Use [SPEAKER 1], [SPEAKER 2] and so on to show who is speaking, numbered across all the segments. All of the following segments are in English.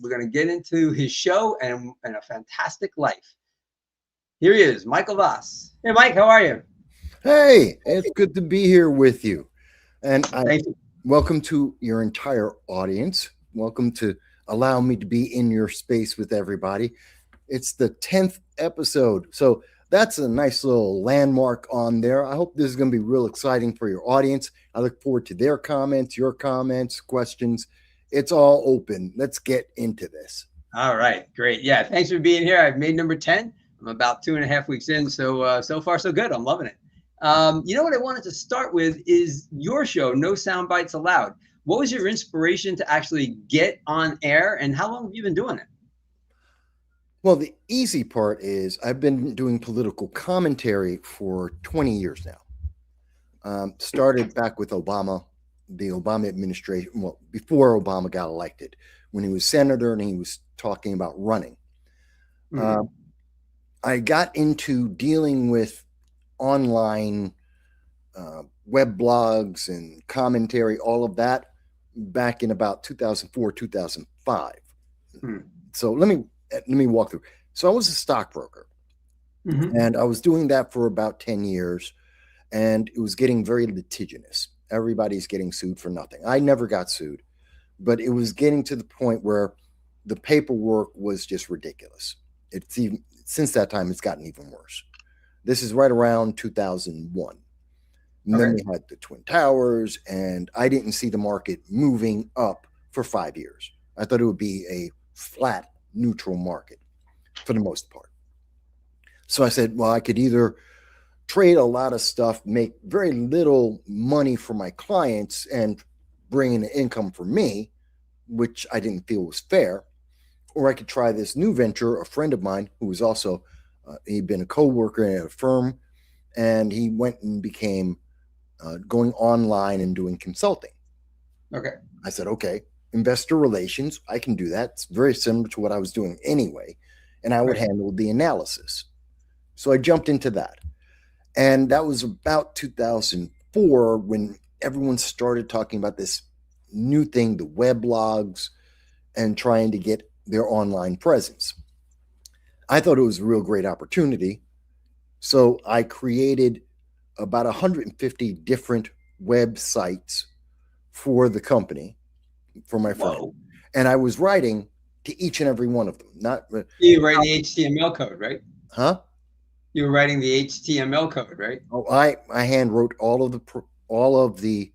[SPEAKER 1] we're going to get into his show and a fantastic life. Here he is, Michael Voss. Hey, Mike, how are you?
[SPEAKER 2] Hey, it's good to be here with you. And
[SPEAKER 1] Thank you.
[SPEAKER 2] welcome to your entire audience. Welcome to allow me to be in your space with everybody. It's the 10th episode. So that's a nice little landmark on there. I hope this is going to be real exciting for your audience. I look forward to their comments, your comments, questions. It's all open. Let's get into this.
[SPEAKER 1] All right, great. Yeah, thanks for being here. I've made number 10. I'm about 2.5 weeks in, so so far so good. I'm loving it. You know what I wanted to start with is your show, No Soundbites Allowed. What was your inspiration to actually get on air, and how long have you been doing it?
[SPEAKER 2] Well, the easy part is I've been doing political commentary for 20 years now. Started back with Obama, the Obama administration, well, before Obama got elected, when he was senator and he was talking about running.
[SPEAKER 1] Mm-hmm.
[SPEAKER 2] I got into dealing with online web blogs and commentary, all of that, back in about 2004, 2005. So let me walk through. So I was a stockbroker, and I was doing that for about 10 years. And it was getting very litigious. Everybody's getting sued for nothing. I never got sued, but it was getting to the point where the paperwork was just ridiculous. It's even since that time, it's gotten even worse. This is right around 2001. And then we had the Twin Towers, and I didn't see the market moving up for 5 years. I thought it would be a flat, neutral market for the most part. So I said, well, I could either trade a lot of stuff, make very little money for my clients, and bring in income for me, which I didn't feel was fair. Or I could try this new venture. A friend of mine who was also, he'd been a co-worker at a firm, and he went and became going online and doing consulting.
[SPEAKER 1] Okay.
[SPEAKER 2] I said, okay, investor relations, I can do that. It's very similar to what I was doing anyway, and I would handle the analysis. So I jumped into that. And that was about 2004 when everyone started talking about this new thing, the web blogs, and trying to get their online presence. I thought it was a real great opportunity. So I created about 150 different websites for the company, for my friend. Whoa. And I was writing to each and every one of them.
[SPEAKER 1] You write the HTML code, right?
[SPEAKER 2] Huh?
[SPEAKER 1] You were writing the HTML code, right?
[SPEAKER 2] Oh, I hand wrote all of the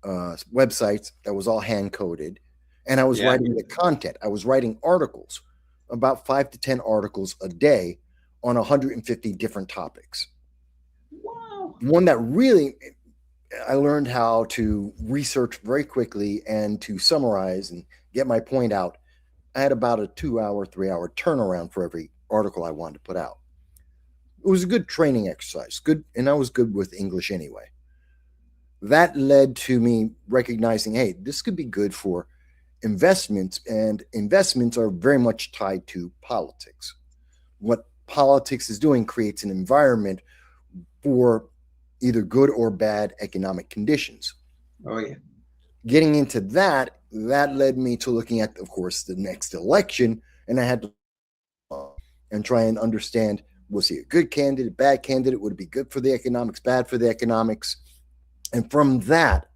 [SPEAKER 2] websites. That was all hand coded, and I was writing the content. I was writing articles, about 5 to 10 articles a day on 150 different topics.
[SPEAKER 1] Wow!
[SPEAKER 2] One that really I learned how to research very quickly and to summarize and get my point out. I had about a 2-hour, 3-hour turnaround for every article I wanted to put out. It was a good training exercise, good, and I was good with English anyway. That led to me recognizing, hey, this could be good for investments, and investments are very much tied to politics. What politics is doing creates an environment for either good or bad economic conditions.
[SPEAKER 1] Oh, yeah.
[SPEAKER 2] Getting into that led me to looking at, of course, the next election, and I had to and try and understand, was he a good candidate, bad candidate? Would it be good for the economics, bad for the economics? And from that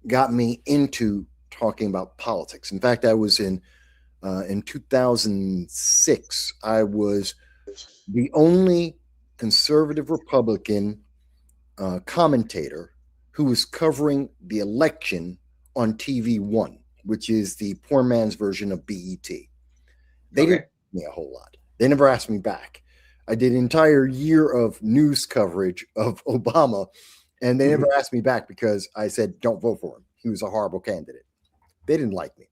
[SPEAKER 2] got me into talking about politics. In fact, I was in 2006, I was the only conservative Republican commentator who was covering the election on TV1, which is the poor man's version of BET. They didn't ask me a whole lot. They never asked me back. I did an entire year of news coverage of Obama, and they never asked me back because I said, don't vote for him. He was a horrible candidate. They didn't like me.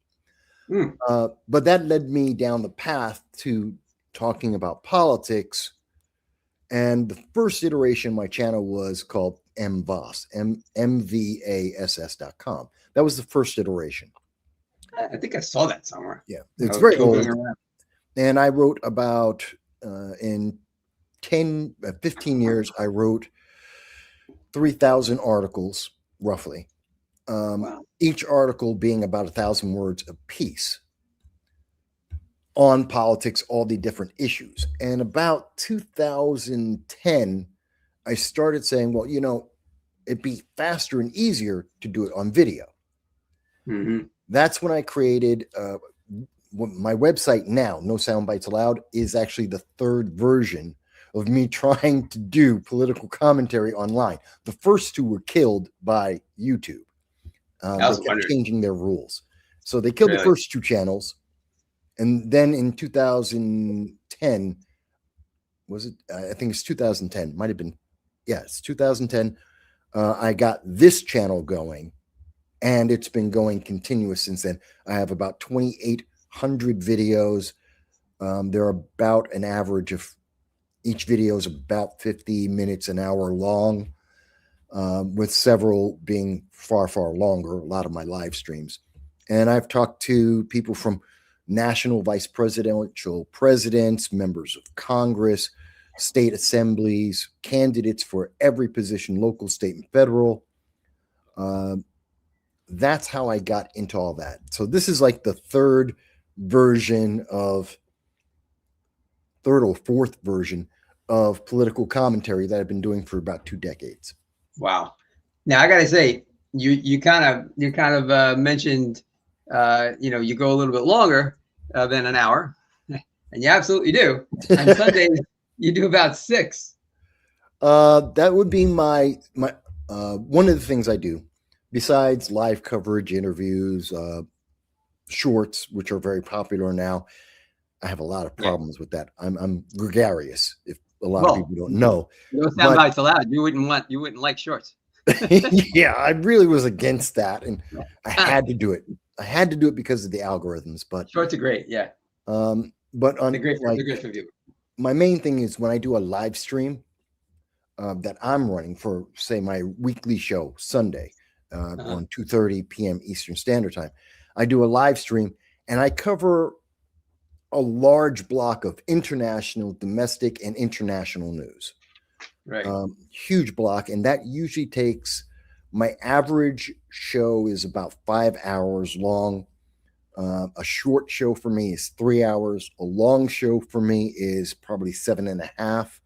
[SPEAKER 2] But that led me down the path to talking about politics. And the first iteration of my channel was called MVAS, MVASS.com. That was the first iteration.
[SPEAKER 1] I think I saw that somewhere.
[SPEAKER 2] Yeah, it's very old. And I wrote about, in 15 years, I wrote 3,000 articles, roughly. Each article being about 1,000 words a piece. on politics, all the different issues. And about 2010, I started saying, well, it'd be faster and easier to do it on video.
[SPEAKER 1] Mm-hmm.
[SPEAKER 2] That's when I created my website now, No Soundbites Allowed, is actually the third version of me trying to do political commentary online. The first two were killed by YouTube. They kept changing their rules. So they killed the first two channels. And then in 2010, was it? I think it's 2010. Might have been. Yes, 2010. I got this channel going, and it's been going continuous since then. I have about 2,800 videos. They're about an average of each video is about 50 minutes, an hour long, with several being far, far longer, a lot of my live streams. And I've talked to people from national vice presidential presidents, members of Congress, state assemblies, candidates for every position, local, state, and federal. That's how I got into all that. So this is like the third or fourth version of political commentary that I've been doing for about 2 decades.
[SPEAKER 1] Wow. Now I gotta say, you kind of mentioned, you go a little bit longer than an hour, and you absolutely do. On Sundays, you do about 6.
[SPEAKER 2] That would be my one of the things I do, besides live coverage, interviews, shorts, which are very popular now. I have a lot of problems with that. I'm gregarious, if a lot of people don't know.
[SPEAKER 1] No soundbites allowed. You wouldn't like shorts.
[SPEAKER 2] Yeah, I really was against that, and I had to do it. I had to do it because of the algorithms. But
[SPEAKER 1] shorts are great, yeah.
[SPEAKER 2] But on
[SPEAKER 1] they're great for you.
[SPEAKER 2] My main thing is when I do a live stream that I'm running for, say, my weekly show Sunday on 2:30 p.m. Eastern Standard Time. I do a live stream and I cover a large block of international, domestic, and international news.
[SPEAKER 1] Right.
[SPEAKER 2] Huge block. And that usually takes, my average show is about 5 hours long. A short show for me is 3 hours. A long show for me is probably 7.5.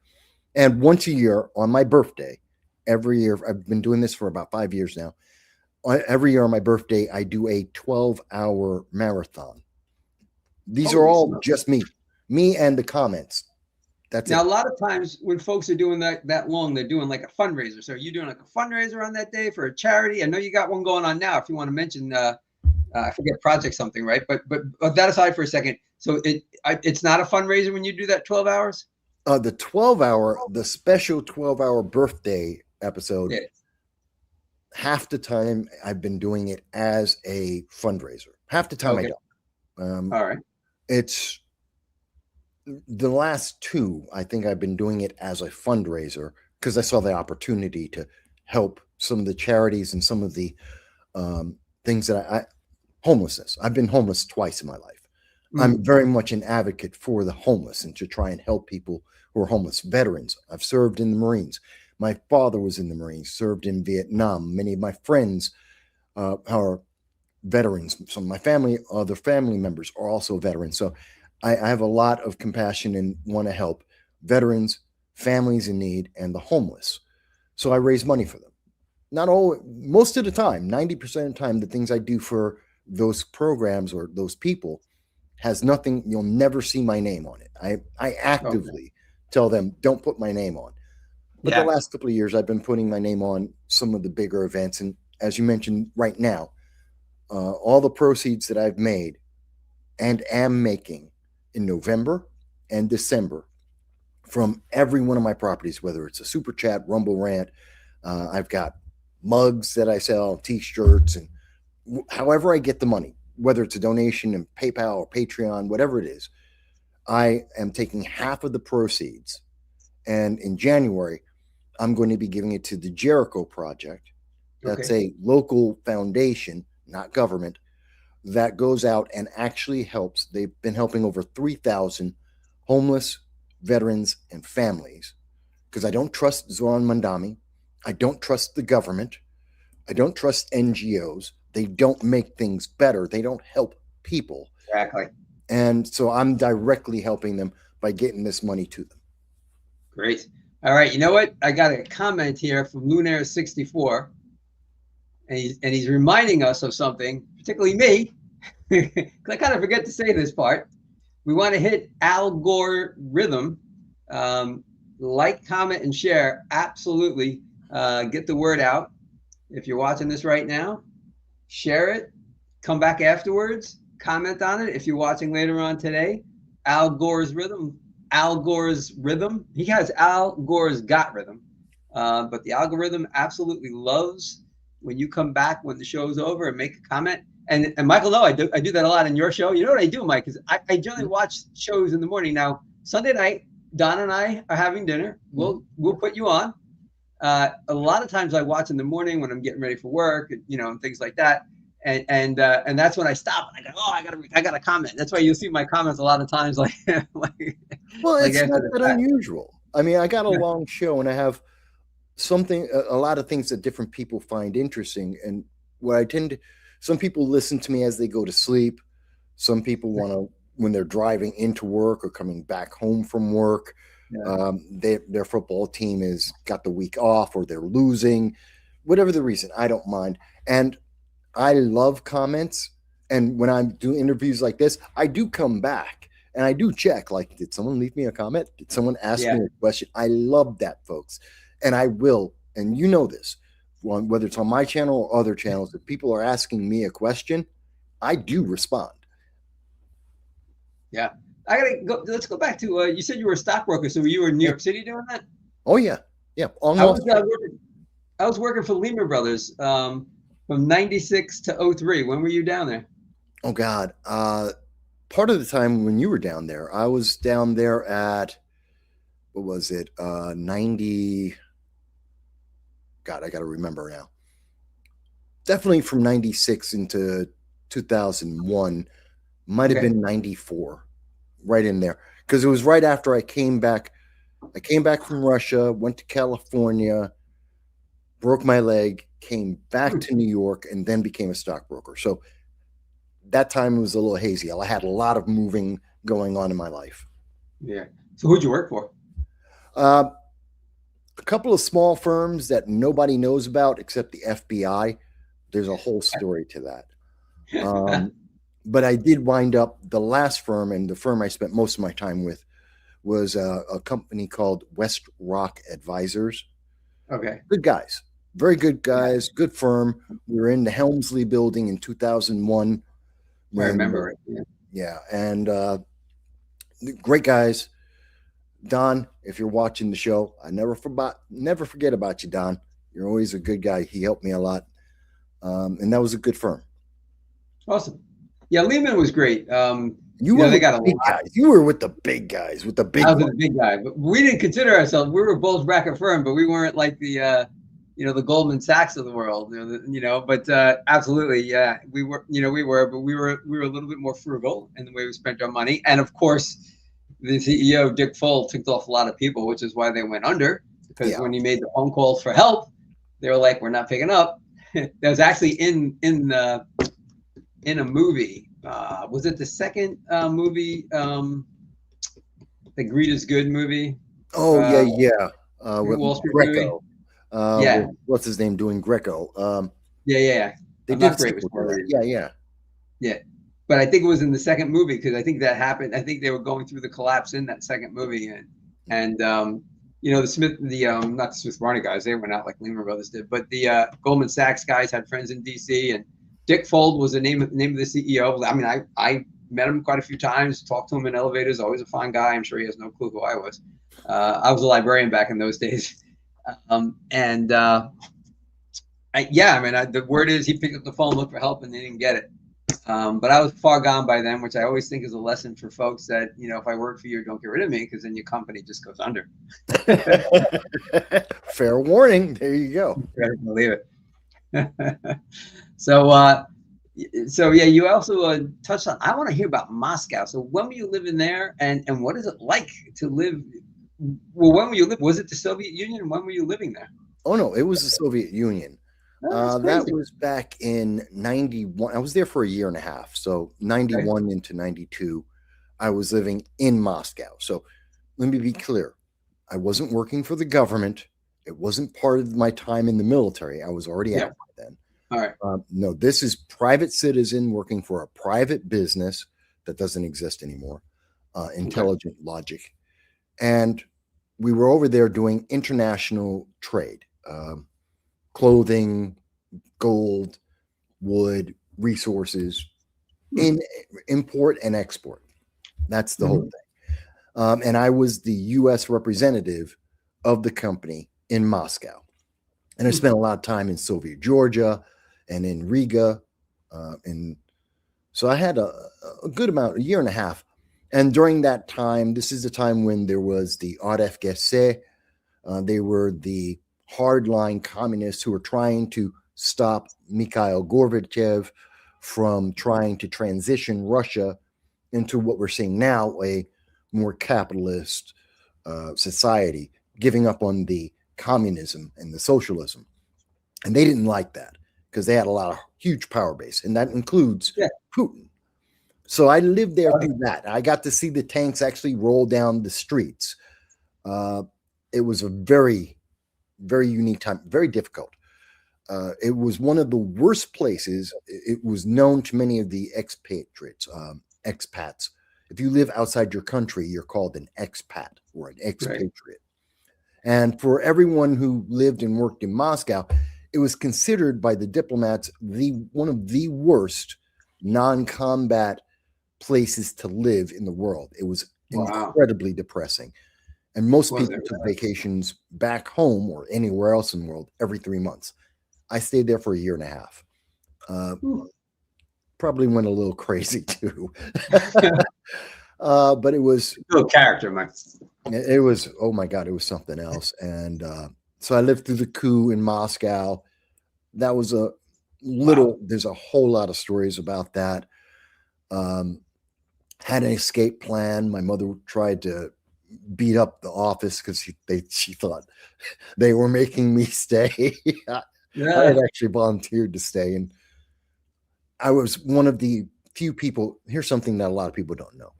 [SPEAKER 2] And once a year on my birthday, every year, I've been doing this for about 5 years now. Every year on my birthday, I do a 12-hour marathon. These are all just me and the comments. That's
[SPEAKER 1] now,
[SPEAKER 2] it.
[SPEAKER 1] A lot of times when folks are doing that long, they're doing like a fundraiser. So are you doing like a fundraiser on that day for a charity? I know you got one going on now. If you want to mention, I forget project something, right? But that aside for a second. So it's not a fundraiser when you do that 12 hours?
[SPEAKER 2] The 12-hour, the special 12-hour birthday episode, half the time I've been doing it as a fundraiser. Half the time I don't.
[SPEAKER 1] All right.
[SPEAKER 2] It's the last 2, I think I've been doing it as a fundraiser because I saw the opportunity to help some of the charities and some of the things that homelessness. I've been homeless twice in my life. I'm very much an advocate for the homeless and to try and help people who are homeless. Veterans. I've served in the Marines. My father was in the Marines, served in Vietnam. Many of my friends are veterans. Some of my family, other family members are also veterans. So I have a lot of compassion and want to help veterans, families in need, and the homeless. So I raise money for them. Not all, most of the time, 90% of the time, the things I do for those programs or those people has nothing, you'll never see my name on it. I actively tell them, don't put my name on. But the last couple of years, I've been putting my name on some of the bigger events. And as you mentioned right now, all the proceeds that I've made and am making in November and December from every one of my properties, whether it's a Super Chat, Rumble Rant, I've got mugs that I sell, T-shirts, and however I get the money, whether it's a donation in PayPal or Patreon, whatever it is, I am taking half of the proceeds. And in January, I'm going to be giving it to the Jericho Project. That's a local foundation, not government, that goes out and actually helps. They've been helping over 3,000 homeless veterans and families because I don't trust Zoran Mandami. I don't trust the government. I don't trust NGOs. They don't make things better. They don't help people.
[SPEAKER 1] Exactly.
[SPEAKER 2] And so I'm directly helping them by getting this money to them.
[SPEAKER 1] Great. All right. You know what? I got a comment here from Lunaire64, and he's reminding us of something, particularly me, because I kind of forget to say this part. We want to hit algorithm. Like, comment, and share. Absolutely. Get the word out. If you're watching this right now, share it. Come back afterwards. Comment on it. If you're watching later on today, Al Gore's rhythm. Al Gore's rhythm. He has Al Gore's got rhythm. But the algorithm absolutely loves when you come back when the show's over and make a comment. And Michael, no, I do that a lot in your show. You know what I do, Mike? Is I generally watch shows in the morning. Now, Sunday night, Don and I are having dinner. We'll put you on. A lot of times I watch in the morning when I'm getting ready for work, and things like that. And that's when I stop and I go, oh, I gotta comment. That's why you'll see my comments a lot of times like
[SPEAKER 2] well, it's not that unusual. I mean, I got a long show and I have a lot of things that different people find interesting. And what I tend to, some people listen to me as they go to sleep. Some people want to, when they're driving into work or coming back home from work, their football team has got the week off or they're losing, whatever the reason, I don't mind. And I love comments. And when I'm doing interviews like this, I do come back and I do check, like, did someone leave me a comment? Did someone ask me a question? I love that, folks. And I will, and you know this, whether it's on my channel or other channels, if people are asking me a question, I do respond.
[SPEAKER 1] Yeah. I gotta go. Let's go back to, you said you were a stockbroker. So you were in New York City doing that?
[SPEAKER 2] Oh, yeah. Yeah. Almost.
[SPEAKER 1] I was working for Lehman Brothers from 96 to 03. When were you down there?
[SPEAKER 2] Oh, God. Part of the time when you were down there, I was down there at, what was it? 90. God, I got to remember now. Definitely from 96 into 2001. Might have been 94, right in there. Because it was right after I came back. I came back from Russia, went to California, broke my leg, came back to New York, and then became a stockbroker. So that time was a little hazy. I had a lot of moving going on in my life.
[SPEAKER 1] Yeah. So who'd you work for?
[SPEAKER 2] A couple of small firms that nobody knows about except the FBI. There's a whole story to that. But I did wind up, the last firm, and the firm I spent most of my time with was a company called West Rock Advisors.
[SPEAKER 1] Okay.
[SPEAKER 2] Good guys. Very good guys. Good firm. We were in the Helmsley building in 2001.
[SPEAKER 1] I remember it.
[SPEAKER 2] Yeah. And great guys. Don, if you're watching the show, I never forget about you, Don. You're always a good guy. He helped me a lot. And that was a good firm.
[SPEAKER 1] Awesome. Yeah, Lehman was great.
[SPEAKER 2] You were with the big guys. You were with the big guys, with the big.
[SPEAKER 1] I was with the big guy, but we didn't consider ourselves. We were a bulge bracket firm, but we weren't like the, the Goldman Sachs of the world. But absolutely, yeah, we were. But we were a little bit more frugal in the way we spent our money. And of course, the CEO Dick Fuld ticked off a lot of people, which is why they went under. Because when he made the phone calls for help, they were like, "We're not picking up." That was actually in a movie. Was it the second movie, the Greed is Good movie?
[SPEAKER 2] Oh, yeah. With
[SPEAKER 1] Wall Street
[SPEAKER 2] Greco.
[SPEAKER 1] Yeah.
[SPEAKER 2] What's his name doing Greco?
[SPEAKER 1] Yeah.
[SPEAKER 2] They did great with that.
[SPEAKER 1] Yeah. But I think it was in the second movie because I think that happened. I think they were going through the collapse in that second movie. And the Smith, not the Smith Barney guys, they went out like Lehman Brothers did, but the Goldman Sachs guys had friends in DC, and Dick Fuld was the name of the CEO. I mean, I met him quite a few times, talked to him in elevators, always a fine guy. I'm sure he has no clue who I was. I was a librarian back in those days. The word is he picked up the phone, looked for help, and they didn't get it. But I was far gone by then, which I always think is a lesson for folks that, if I work for you, don't get rid of me, because then your company just goes under.
[SPEAKER 2] Fair warning. There you go.
[SPEAKER 1] Better believe it. So yeah, you also touched on, I want to hear about Moscow. So when were you living there, and what is it like to live? Well, when were you live? Was it the Soviet Union? When were you living there?
[SPEAKER 2] Oh, no, it was the Soviet Union. That was back in 91. I was there for a year and a half. So 91 into 92. I was living in Moscow. So let me be clear. I wasn't working for the government. It wasn't part of my time in the military. I was already out by then.
[SPEAKER 1] All right.
[SPEAKER 2] No, this is private citizen working for a private business that doesn't exist anymore. Intelligent Logic. And we were over there doing international trade, clothing, gold, wood, resources, in import and export. That's the whole thing. And I was the U.S. representative of the company in Moscow. And I spent a lot of time in Soviet Georgia and in Riga. And so I had a good amount, a year and a half. And during that time, this is the time when there was the RFGC. They were the hardline communists who were trying to stop Mikhail Gorbachev from trying to transition Russia into what we're seeing now, a more capitalist society, giving up on the communism and the socialism. And they didn't like that because they had a lot of huge power base, and that includes Putin. So I lived there through that. I got to see the tanks actually roll down the streets. It was a very, very unique time, very difficult. It was one of the worst places. It was known to many of the expatriates, expats. If you live outside your country, you're called an expat or an expatriate. And for everyone who lived and worked in Moscow, it was considered by the diplomats one of the worst non-combat places to live in the world. It was incredibly depressing. And most people took vacations back home or anywhere else in the world every 3 months. I stayed there for a year and a half. Probably went a little crazy too. But it was
[SPEAKER 1] a little character, Mike.
[SPEAKER 2] It was, oh my God, it was something else. And so I lived through the coup in Moscow. That was a little, there's a whole lot of stories about that. Had an escape plan. My mother tried to beat up the office because she thought they were making me stay. I had actually volunteered to stay, and I was one of the few people. Here's something that a lot of people don't know.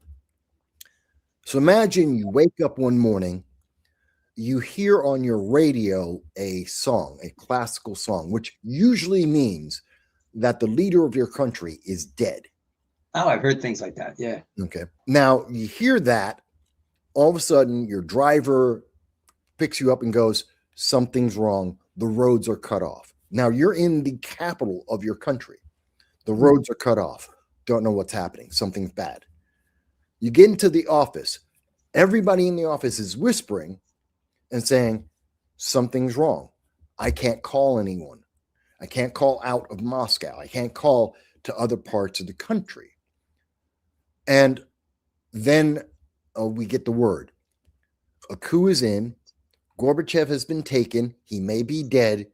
[SPEAKER 2] So imagine you wake up one morning, you hear on your radio a song, a classical song, which usually means that the leader of your country is dead.
[SPEAKER 1] Oh, I've heard things like that. Yeah.
[SPEAKER 2] Okay. Now you hear that, all of a sudden your driver picks you up and goes, something's wrong. The roads are cut off. Now you're in the capital of your country. The roads are cut off. Don't know what's happening. Something's bad. You get into the office. Everybody in the office is whispering and saying, something's wrong. I can't call anyone. I can't call out of Moscow. I can't call to other parts of the country. And then we get the word. A coup is in. Gorbachev has been taken. He may be dead.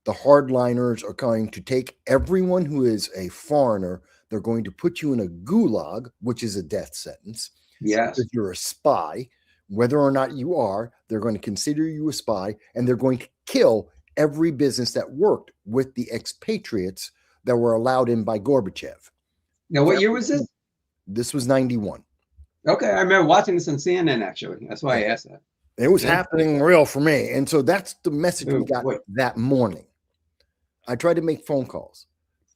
[SPEAKER 2] The hardliners are going to take everyone who is a foreigner. They're going to put you in a gulag, which is a death sentence.
[SPEAKER 1] Yes.
[SPEAKER 2] If you're a spy, whether or not you are, they're going to consider you a spy, and they're going to kill every business that worked with the expatriates that were allowed in by Gorbachev.
[SPEAKER 1] Now, what year was this?
[SPEAKER 2] This was 91.
[SPEAKER 1] Okay, I remember watching this on CNN, actually. That's why I asked that.
[SPEAKER 2] It was happening real for me. And so that's the message we got that morning. I tried to make phone calls.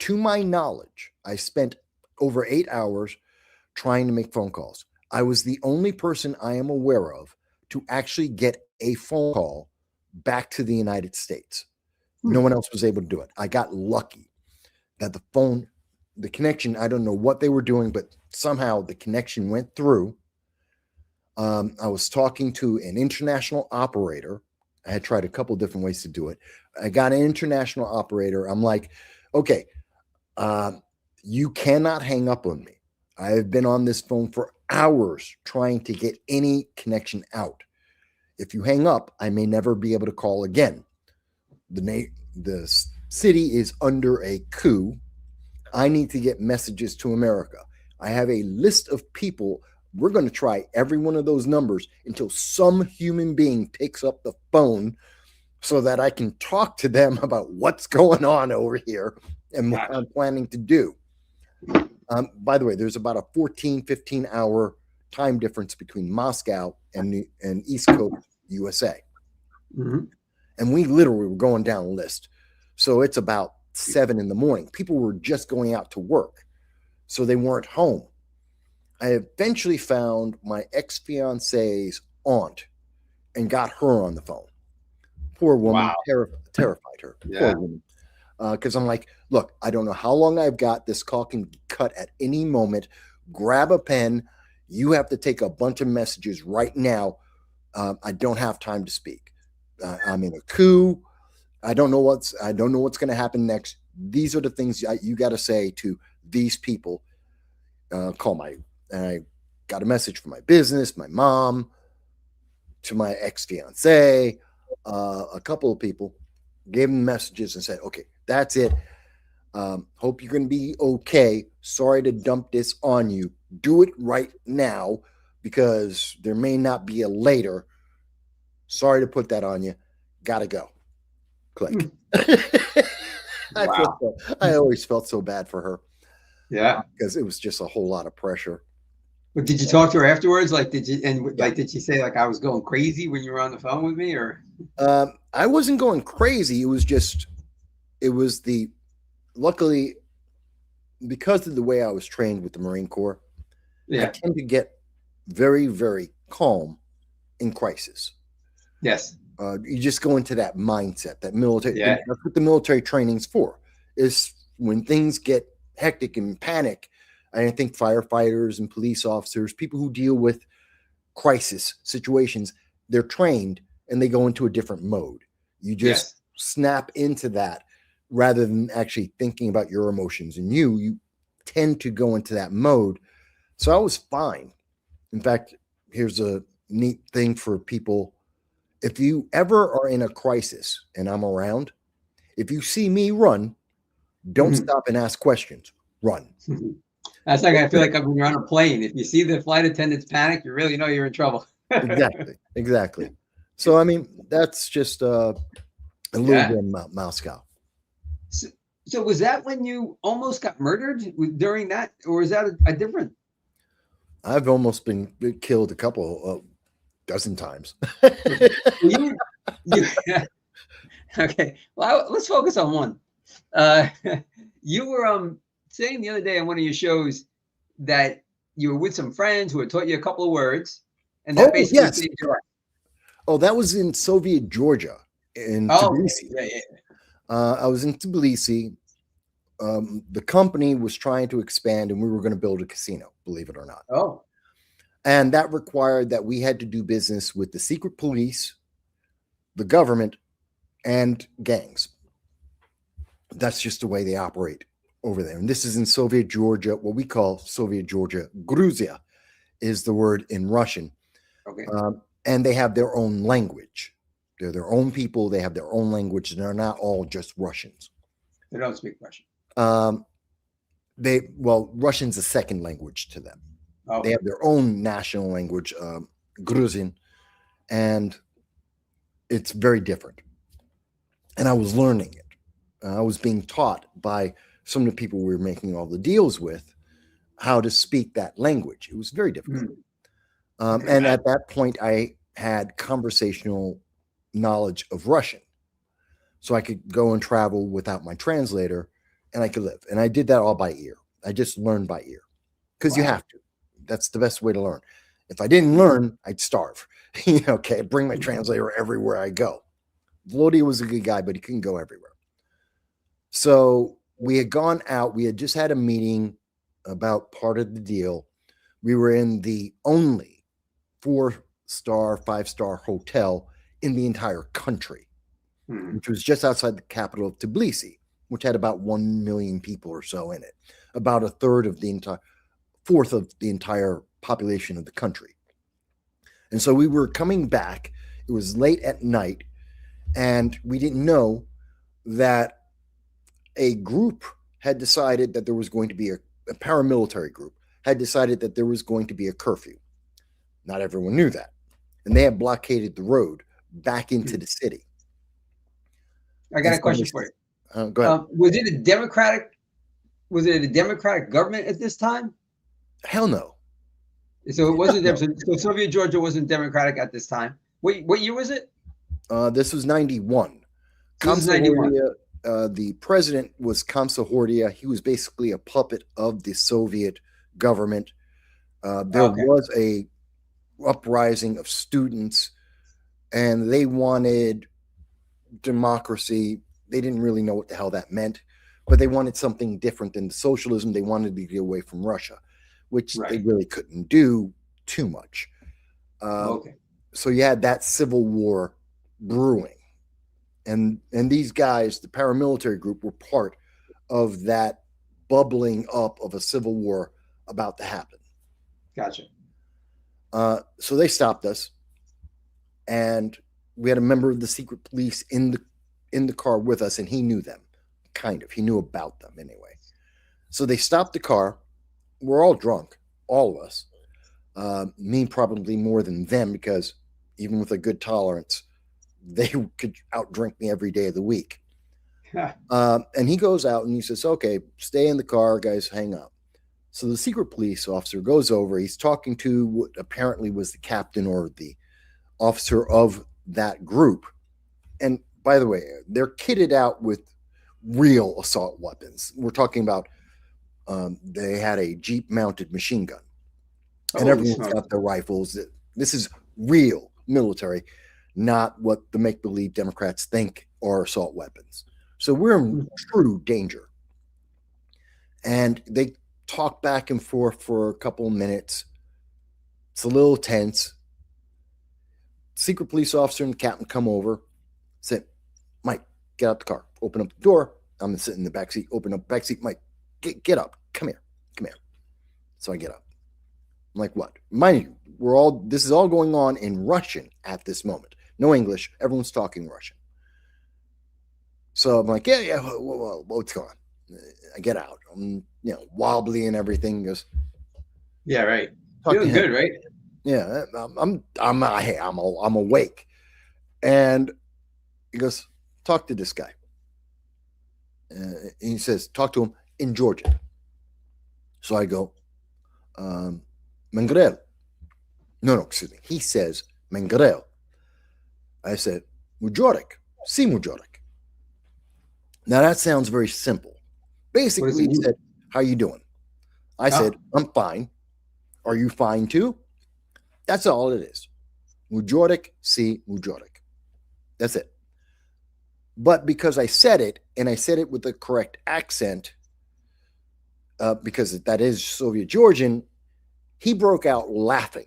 [SPEAKER 2] To my knowledge, I spent over 8 hours trying to make phone calls. I was the only person I am aware of to actually get a phone call back to the United States. No one else was able to do it. I got lucky that the connection, I don't know what they were doing, but somehow the connection went through. I was talking to an international operator. I had tried a couple different ways to do it. I got an international operator. I'm like, okay, you cannot hang up on me. I have been on this phone for hours trying to get any connection out. If you hang up, I may never be able to call again. The city is under a coup. I need to get messages to America. I have a list of people. We're going to try every one of those numbers until some human being picks up the phone so that I can talk to them about what's going on over here and what I'm planning to do. By the way, there's about a 15 hour time difference between Moscow and East Coast USA.
[SPEAKER 1] Mm-hmm.
[SPEAKER 2] And we literally were going down a list. So it's about 7 a.m. People were just going out to work, so they weren't home. I eventually found my ex-fiance's aunt and got her on the phone. Poor woman,
[SPEAKER 1] Wow.
[SPEAKER 2] terrified her.
[SPEAKER 1] Yeah.
[SPEAKER 2] Poor woman. Because I'm like, look, I don't know how long I've got. This call can cut at any moment. Grab a pen. You have to take a bunch of messages right now. I don't have time to speak. I'm in a coup. I don't know what's going to happen next. These are the things you got to say to these people. And I got a message from my business, my mom, to my ex-fiance, a couple of people, gave them messages and said, okay, that's it. Hope you're going to be okay. Sorry to dump this on you. Do it right now because there may not be a later. Sorry to put that on you. Gotta go. Click. I always felt so bad for her.
[SPEAKER 1] Yeah.
[SPEAKER 2] Because it was just a whole lot of pressure.
[SPEAKER 1] But did you talk to her afterwards? Like, did she say like I was going crazy when you were on the phone with me, or?
[SPEAKER 2] I wasn't going crazy. Luckily, because of the way I was trained with the Marine Corps, I tend to get very, very calm in crisis.
[SPEAKER 1] Yes.
[SPEAKER 2] You just go into that mindset, that military.
[SPEAKER 1] Yeah.
[SPEAKER 2] That's what the military training's for. Is when things get hectic and panic. I think firefighters and police officers, people who deal with crisis situations, they're trained and they go into a different mode. You just snap into that rather than actually thinking about your emotions. And you tend to go into that mode. So I was fine. In fact, here's a neat thing for people. If you ever are in a crisis and I'm around, if you see me run, don't stop and ask questions. Run.
[SPEAKER 1] That's like, I feel like when you're on a plane, if you see the flight attendants panic, you really know you're in trouble.
[SPEAKER 2] Exactly. So, I mean, that's just a little bit about Moscow.
[SPEAKER 1] So was that when you almost got murdered during that, or is that a different?
[SPEAKER 2] I've almost been killed a couple dozen times.
[SPEAKER 1] Okay. Well, let's focus on one. You were saying the other day on one of your shows that you were with some friends who had taught you a couple of words, and that basically saved your life.
[SPEAKER 2] Oh, that was in Soviet Georgia, in Tbilisi.
[SPEAKER 1] Yeah.
[SPEAKER 2] I was in Tbilisi. The company was trying to expand, and we were going to build a casino, believe it or not.
[SPEAKER 1] Oh.
[SPEAKER 2] And that required that we had to do business with the secret police, the government, and gangs. That's just the way they operate over there. And this is in Soviet Georgia, what we call Soviet Georgia. Gruzia is the word in Russian.
[SPEAKER 1] Okay.
[SPEAKER 2] And they have their own language. They're their own people. They have their own language. And they're not all just Russians.
[SPEAKER 1] They don't speak Russian.
[SPEAKER 2] Russian's a second language to them.
[SPEAKER 1] Oh.
[SPEAKER 2] They have their own national language, Gruzin, and it's very different. And I was learning it. I was being taught by some of the people we were making all the deals with how to speak that language. It was very difficult. And at that point, I had conversational knowledge of Russian. So I could go and travel without my translator and I could live. And I did that all by ear. I just learned by ear because you have to. That's the best way to learn. If I didn't learn, I'd starve. Okay, bring my translator everywhere I go. Volodya was a good guy, but he couldn't go everywhere. So we had gone out. We had just had a meeting about part of the deal. We were in the only 4-star, 5-star hotel in the entire country, which was just outside the capital of Tbilisi, which had about 1 million people or so in it, about a fourth of the entire population of the country. And so we were coming back. It was late at night, and we didn't know that a group had decided that there was going to be a paramilitary group had decided that there was going to be a curfew. Not everyone knew that. And they had blockaded the road back into the city.
[SPEAKER 1] I got a question for you.
[SPEAKER 2] Go ahead.
[SPEAKER 1] Was it a Democratic government at this time?
[SPEAKER 2] Hell no.
[SPEAKER 1] So it wasn't them.
[SPEAKER 2] No.
[SPEAKER 1] So Soviet Georgia wasn't democratic at this time. What year was it?
[SPEAKER 2] This was 91.
[SPEAKER 1] So this is 91.
[SPEAKER 2] The president was Horia. He was basically a puppet of the Soviet government. There was a uprising of students, and they wanted democracy. They didn't really know what the hell that meant, but they wanted something different than socialism. They wanted to get away from Russia, which they really couldn't do too much. So you had that civil war brewing. And these guys, the paramilitary group, were part of that bubbling up of a civil war about to happen.
[SPEAKER 1] Gotcha.
[SPEAKER 2] So they stopped us, and we had a member of the secret police in the car with us, and he knew them, kind of. He knew about them anyway. So they stopped the car. We're all drunk, all of us. Me probably more than them, because even with a good tolerance, they could outdrink me every day of the week. And he goes out and he says, okay, stay in the car, guys, hang up. So the secret police officer goes over. He's talking to what apparently was the captain or the officer of that group. And by the way, they're kitted out with real assault weapons. We're talking about they had a Jeep mounted machine gun. And everyone's got their rifles. This is real military, not what the make-believe Democrats think are assault weapons. So we're in true danger. And they talk back and forth for a couple of minutes. It's a little tense. Secret police officer and the captain come over, said, Mike, get out the car. Open up the door. I'm going to sit in the back seat. Open up the back seat. Mike, get up. Come here. So I get up. I'm like, what? Mind you, this is all going on in Russian at this moment. No English. Everyone's talking Russian. So I'm like, yeah, what's going on? I get out. I'm, wobbly and everything. He goes,
[SPEAKER 1] yeah, right. Feeling good, right?
[SPEAKER 2] Yeah, I'm awake. And he goes, talk to this guy. And he says, talk to him in Georgian. So I go, Mengrel. No, excuse me. He says, Mengrel. I said, Mujorik. Si Mujorik. Now that sounds very simple. Basically, he said, how you doing? I said, I'm fine. Are you fine too? That's all it is. Mujorik, si Mujorik. That's it. But because I said it, and I said it with the correct accent, because that is Soviet Georgian, he broke out laughing.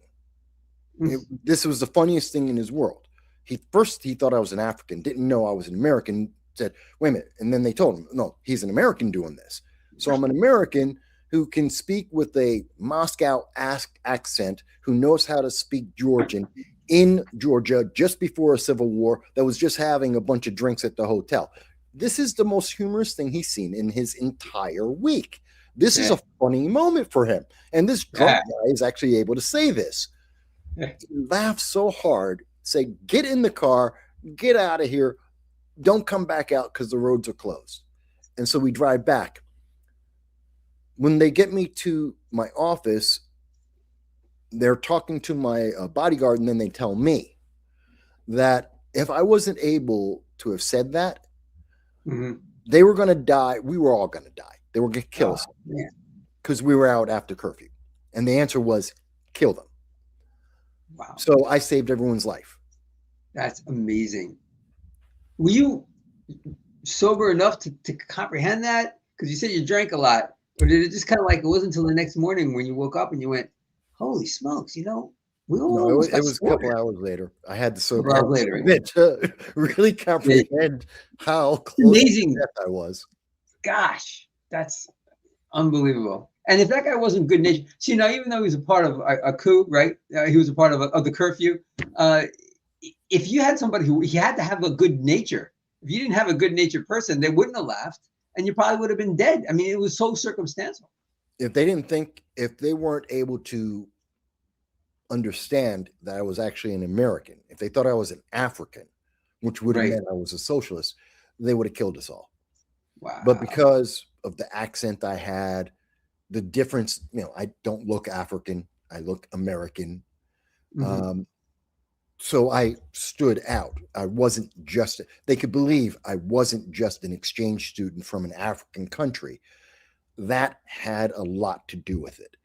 [SPEAKER 2] This was the funniest thing in his world. He thought I was an African, didn't know I was an American, said, wait a minute. And then they told him, no, he's an American doing this. So I'm an American who can speak with a Moscow accent, who knows how to speak Georgian in Georgia just before a civil war that was just having a bunch of drinks at the hotel. This is the most humorous thing he's seen in his entire week. This is a funny moment for him. And this drunk guy is actually able to say this. He laughs so hard, say, get in the car, get out of here. Don't come back out because the roads are closed. And so we drive back. When they get me to my office, they're talking to my bodyguard, and then they tell me that if I wasn't able to have said that, they were going to die. We were all going to die. They were going to kill us because we were out after curfew. And the answer was kill them.
[SPEAKER 1] Wow.
[SPEAKER 2] So I saved everyone's life.
[SPEAKER 1] That's amazing. Were you sober enough to comprehend that? Because you said you drank a lot. Or did it just kind of like, it wasn't until the next morning when you woke up and you went, holy smokes, we all
[SPEAKER 2] No, it was a couple hours later. I had to sober
[SPEAKER 1] up later
[SPEAKER 2] to really comprehend how close
[SPEAKER 1] amazing
[SPEAKER 2] to death I was.
[SPEAKER 1] Gosh, that's unbelievable. And if that guy wasn't good natured, see, now, even though he was a part of a coup, right? He was a part of the curfew. If you had somebody he had to have a good nature. If you didn't have a good natured person, they wouldn't have laughed, and you probably would have been dead. I mean, it was so circumstantial.
[SPEAKER 2] If they weren't able to understand that I was actually an American, if they thought I was an African, which would have meant I was a socialist, they would have killed us all.
[SPEAKER 1] Wow.
[SPEAKER 2] But because of the accent I had, the difference, I don't look African. I look American.
[SPEAKER 1] Mm-hmm.
[SPEAKER 2] So I stood out. I wasn't just, they could believe I wasn't just an exchange student from an African country. That had a lot to do with it.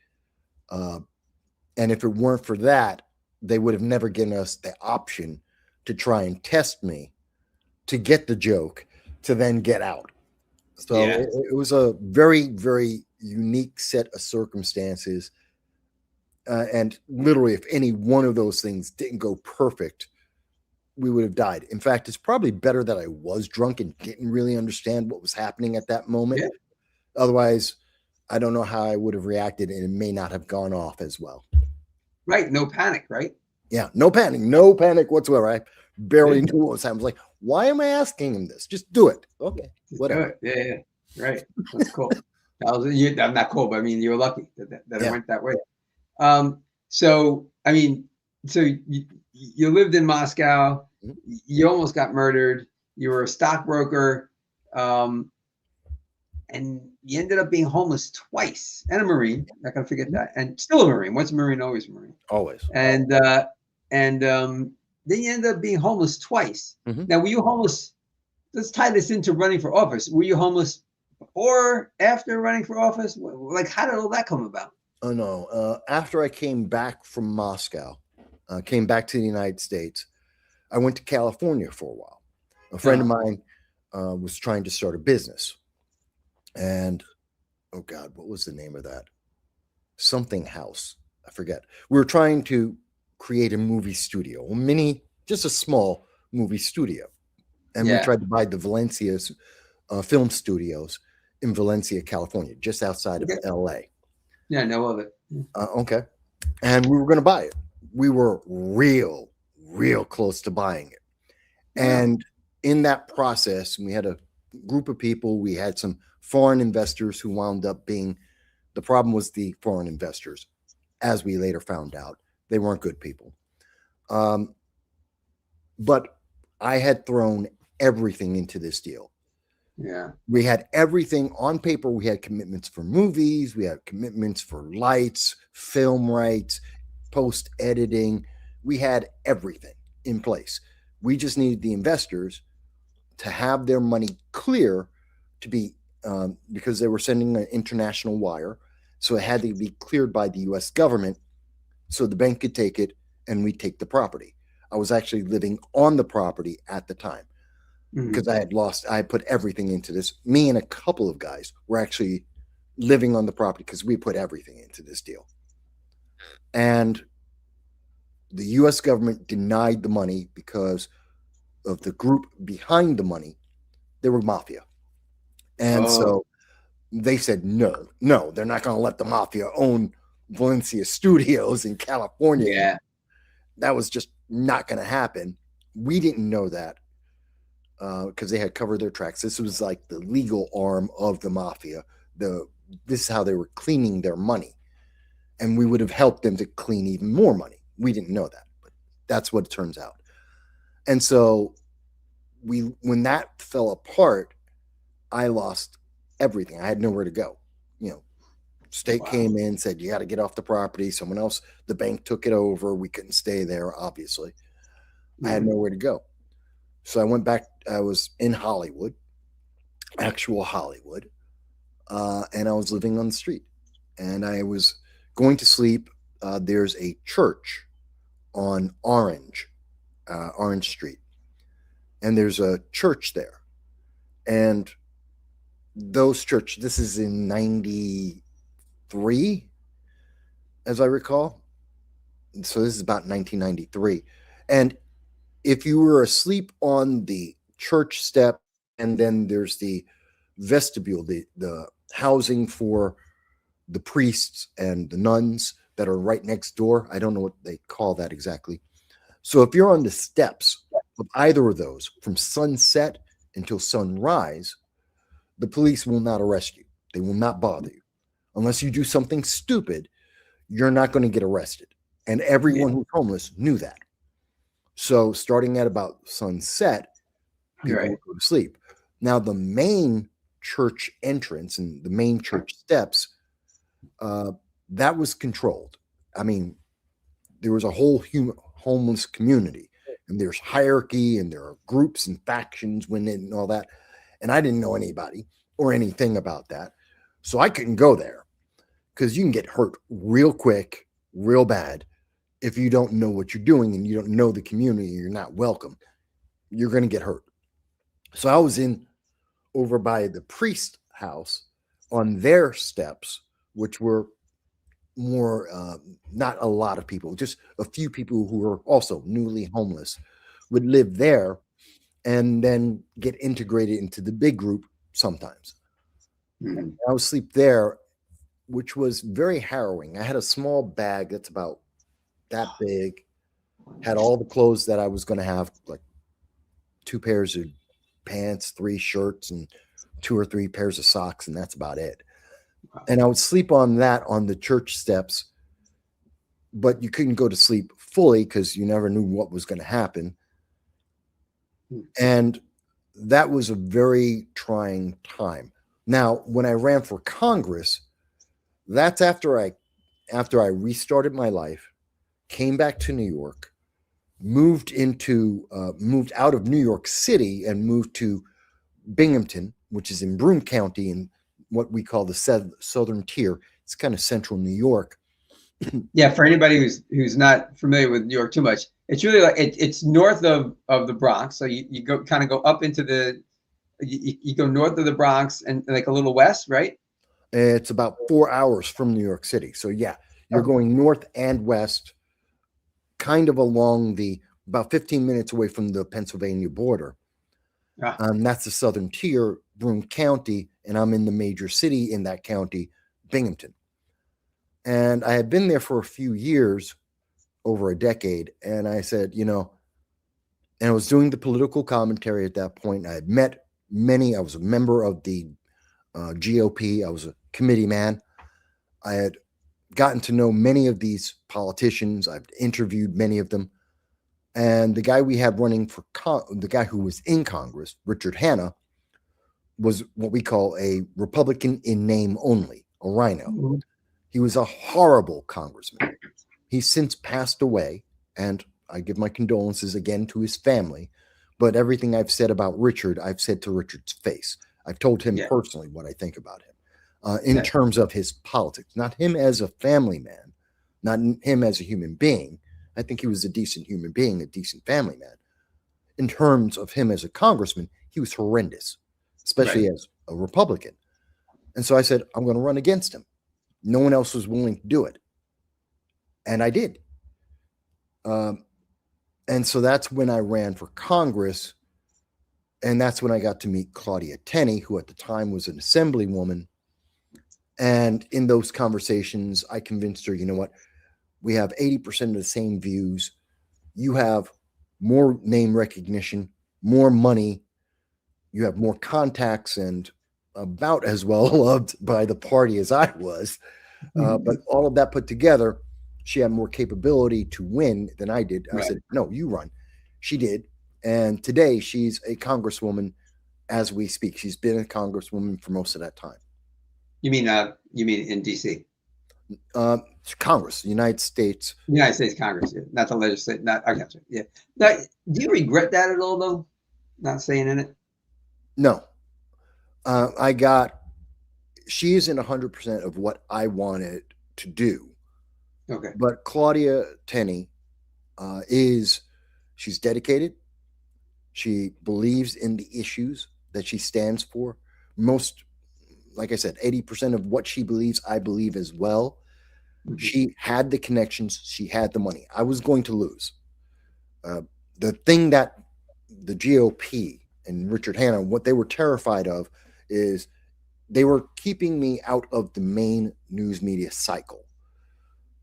[SPEAKER 2] Uh, and if it weren't for that, they would have never given us the option to try and test me to get the joke to then get out. So
[SPEAKER 1] Yeah.
[SPEAKER 2] it was a very, very unique set of circumstances. And literally, if any one of those things didn't go perfect, we would have died. In fact, it's probably better that I was drunk and didn't really understand what was happening at that moment.
[SPEAKER 1] Yeah.
[SPEAKER 2] Otherwise, I don't know how I would have reacted, and it may not have gone off as well.
[SPEAKER 1] Right. No panic. Right.
[SPEAKER 2] Yeah, no panic whatsoever. I barely knew what was happening. I was like, why am I asking him this? Just do it. Okay, whatever.
[SPEAKER 1] Yeah. Right. That's cool. I'm not cool, but I mean, you're lucky that it went that way. So I mean, so you lived in Moscow. You almost got murdered. You were a stockbroker, and you ended up being homeless twice, and a Marine. Not gonna forget that, and still a Marine. Once a Marine, always a Marine.
[SPEAKER 2] Always.
[SPEAKER 1] And then you ended up being homeless twice.
[SPEAKER 2] Mm-hmm.
[SPEAKER 1] Now, were you homeless? Let's tie this into running for office. Were you homeless before, after running for office? Like, how did all that come about?
[SPEAKER 2] Oh no! After I came back from Moscow, came back to the United States, I went to California for a while. A friend of mine was trying to start a business, and oh God, what was the name of that? Something House. I forget. We were trying to create a movie studio, just a small movie studio, and we tried to buy the Valencia's film studios in Valencia, California, just outside of LA.
[SPEAKER 1] Yeah, I know of it.
[SPEAKER 2] Okay. And we were going to buy it. We were real close to buying it. And in that process, we had a group of people. We had some foreign investors who wound up being, the problem was the foreign investors. As we later found out, they weren't good people. But I had thrown everything into this deal.
[SPEAKER 1] Yeah.
[SPEAKER 2] We had everything on paper. We had commitments for movies. We had commitments for lights, film rights, post editing. We had everything in place. We just needed the investors to have their money clear to be, because they were sending an international wire. So it had to be cleared by the US government so the bank could take it and we take the property. I was actually living on the property at the time. Because I had put everything into this. Me and a couple of guys were actually living on the property because we put everything into this deal. And the US government denied the money because of the group behind the money. They were mafia. And so they said, no, they're not going to let the mafia own Valencia Studios in California.
[SPEAKER 1] Yeah.
[SPEAKER 2] That was just not going to happen. We didn't know that. Because they had covered their tracks. This was like the legal arm of the mafia. This is how they were cleaning their money. And we would have helped them to clean even more money. We didn't know that, but that's what it turns out. And so when that fell apart, I lost everything. I had nowhere to go. State came in, said, you got to get off the property. Someone else, the bank took it over. We couldn't stay there, obviously. I had nowhere to go. So I went back. I was in Hollywood, actual Hollywood, and I was living on the street. And I was going to sleep. There's a church on Orange Street. And there's a church there. And those churches, this is in 93, as I recall. So this is about 1993. And if you were asleep on the church step, and then there's the vestibule, the housing for the priests and the nuns that are right next door. I don't know what they call that exactly. So if you're on the steps of either of those from sunset until sunrise, the police will not arrest you. They will not bother you. Unless you do something stupid, you're not going to get arrested. And everyone who's homeless knew that. So starting at about sunset, people would go to sleep. Now, the main church entrance and the main church steps, that was controlled. I mean, there was a whole homeless community, and there's hierarchy, and there are groups and factions within and all that. And I didn't know anybody or anything about that. So I couldn't go there because you can get hurt real quick, real bad. If you don't know what you're doing and you don't know the community, you're not welcome. You're going to get hurt. So I was over by the priest house on their steps, which were more, not a lot of people, just a few people who were also newly homeless would live there and then get integrated into the big group sometimes. Mm-hmm. I would sleep there, which was very harrowing. I had a small bag that's about that big, had all the clothes that I was going to have, like 2 pairs of pants, 3 shirts, and 2 or 3 pairs of socks, and that's about it. And I would sleep on that on the church steps, but you couldn't go to sleep fully because you never knew what was going to happen. And that was a very trying time. Now, when I ran for Congress, that's after I restarted my life, came back to New York, moved out of New York City and moved to Binghamton, which is in Broome County in what we call the Southern Tier. It's kind of central New York.
[SPEAKER 1] Yeah, for anybody who's not familiar with New York too much, it's really like it's north of the Bronx. So you go up into you go north of the Bronx and like a little west, right?
[SPEAKER 2] It's about 4 hours from New York City. So yeah, you're going north and west, kind of along about 15 minutes away from the Pennsylvania border. That's the Southern Tier, Broome County, and I'm in the major city in that county, Binghamton. And I had been there for a few years, over a decade, and I said, and I was doing the political commentary at that point. I had met many. I was a member of the GOP. I was a committee man. I had gotten to know many of these politicians. I've interviewed many of them. And the guy we had running for the guy who was in Congress, Richard Hanna, was what we call a Republican in name only, a rhino. Mm-hmm. He was a horrible congressman. He's since passed away, and I give my condolences again to his family. But everything I've said about Richard, I've said to Richard's face. I've told him personally what I think about him in terms of his politics, not him as a family man, not him as a human being. I think he was a decent human being, a decent family man. In terms of him as a congressman, he was horrendous, especially as a Republican. And so I said, I'm going to run against him. No one else was willing to do it. And I did. And so that's when I ran for Congress. And that's when I got to meet Claudia Tenney, who at the time was an assemblywoman. And in those conversations, I convinced her, you know what? We have 80% of the same views. You have more name recognition, more money. You have more contacts and about as well loved by the party as I was. But all of that put together, she had more capability to win than I did. I said, no, you run. She did. And today she's a congresswoman as we speak. She's been a congresswoman for most of that time. You mean
[SPEAKER 1] in DC?
[SPEAKER 2] Congress, United States
[SPEAKER 1] Congress, not the legislature. I got you. Yeah. Now, do you regret that at all, though? Not staying in it?
[SPEAKER 2] No. She isn't 100% of what I wanted to do.
[SPEAKER 1] Okay.
[SPEAKER 2] But Claudia Tenney she's dedicated. She believes in the issues that she stands for. Like I said, 80% of what she believes, I believe as well. Mm-hmm. She had the connections. She had the money. I was going to lose. The thing that the GOP and Richard Hanna, what they were terrified of is they were keeping me out of the main news media cycle.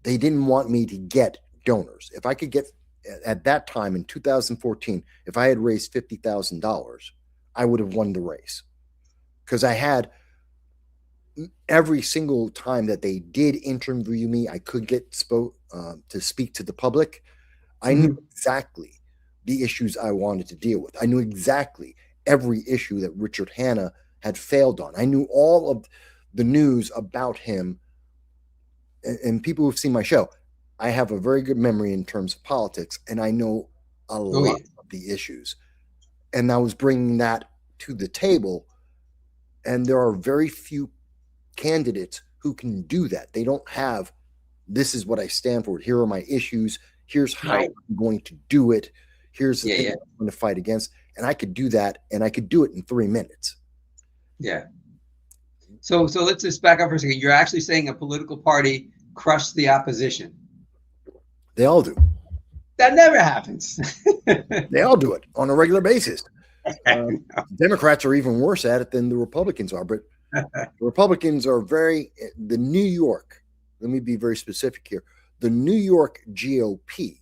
[SPEAKER 2] They didn't want me to get donors. If I could get, at that time in 2014, if I had raised $50,000, I would have won the race. Because I had every single time that they did interview me, I could get to speak to the public. I knew exactly the issues I wanted to deal with. I knew exactly every issue that Richard Hanna had failed on. I knew all of the news about him. And people who've seen my show, I have a very good memory in terms of politics, and I know a
[SPEAKER 1] Oh
[SPEAKER 2] lot
[SPEAKER 1] yeah.
[SPEAKER 2] of the issues. And I was bringing that to the table, and there are very few candidates who can do that. They don't have, this is what I stand for. Here are my issues. Here's how
[SPEAKER 1] Right.
[SPEAKER 2] I'm going to do it. Here's the
[SPEAKER 1] Yeah.
[SPEAKER 2] thing
[SPEAKER 1] Yeah.
[SPEAKER 2] I'm going to fight against. And I could do that, and I could do it in 3 minutes.
[SPEAKER 1] Yeah. So let's just back up for a second. You're actually saying a political party crushed the opposition.
[SPEAKER 2] They all do.
[SPEAKER 1] That never happens.
[SPEAKER 2] They all do it on a regular basis. Democrats are even worse at it than the Republicans are. But the Republicans are the New York, let me be very specific here. The New York GOP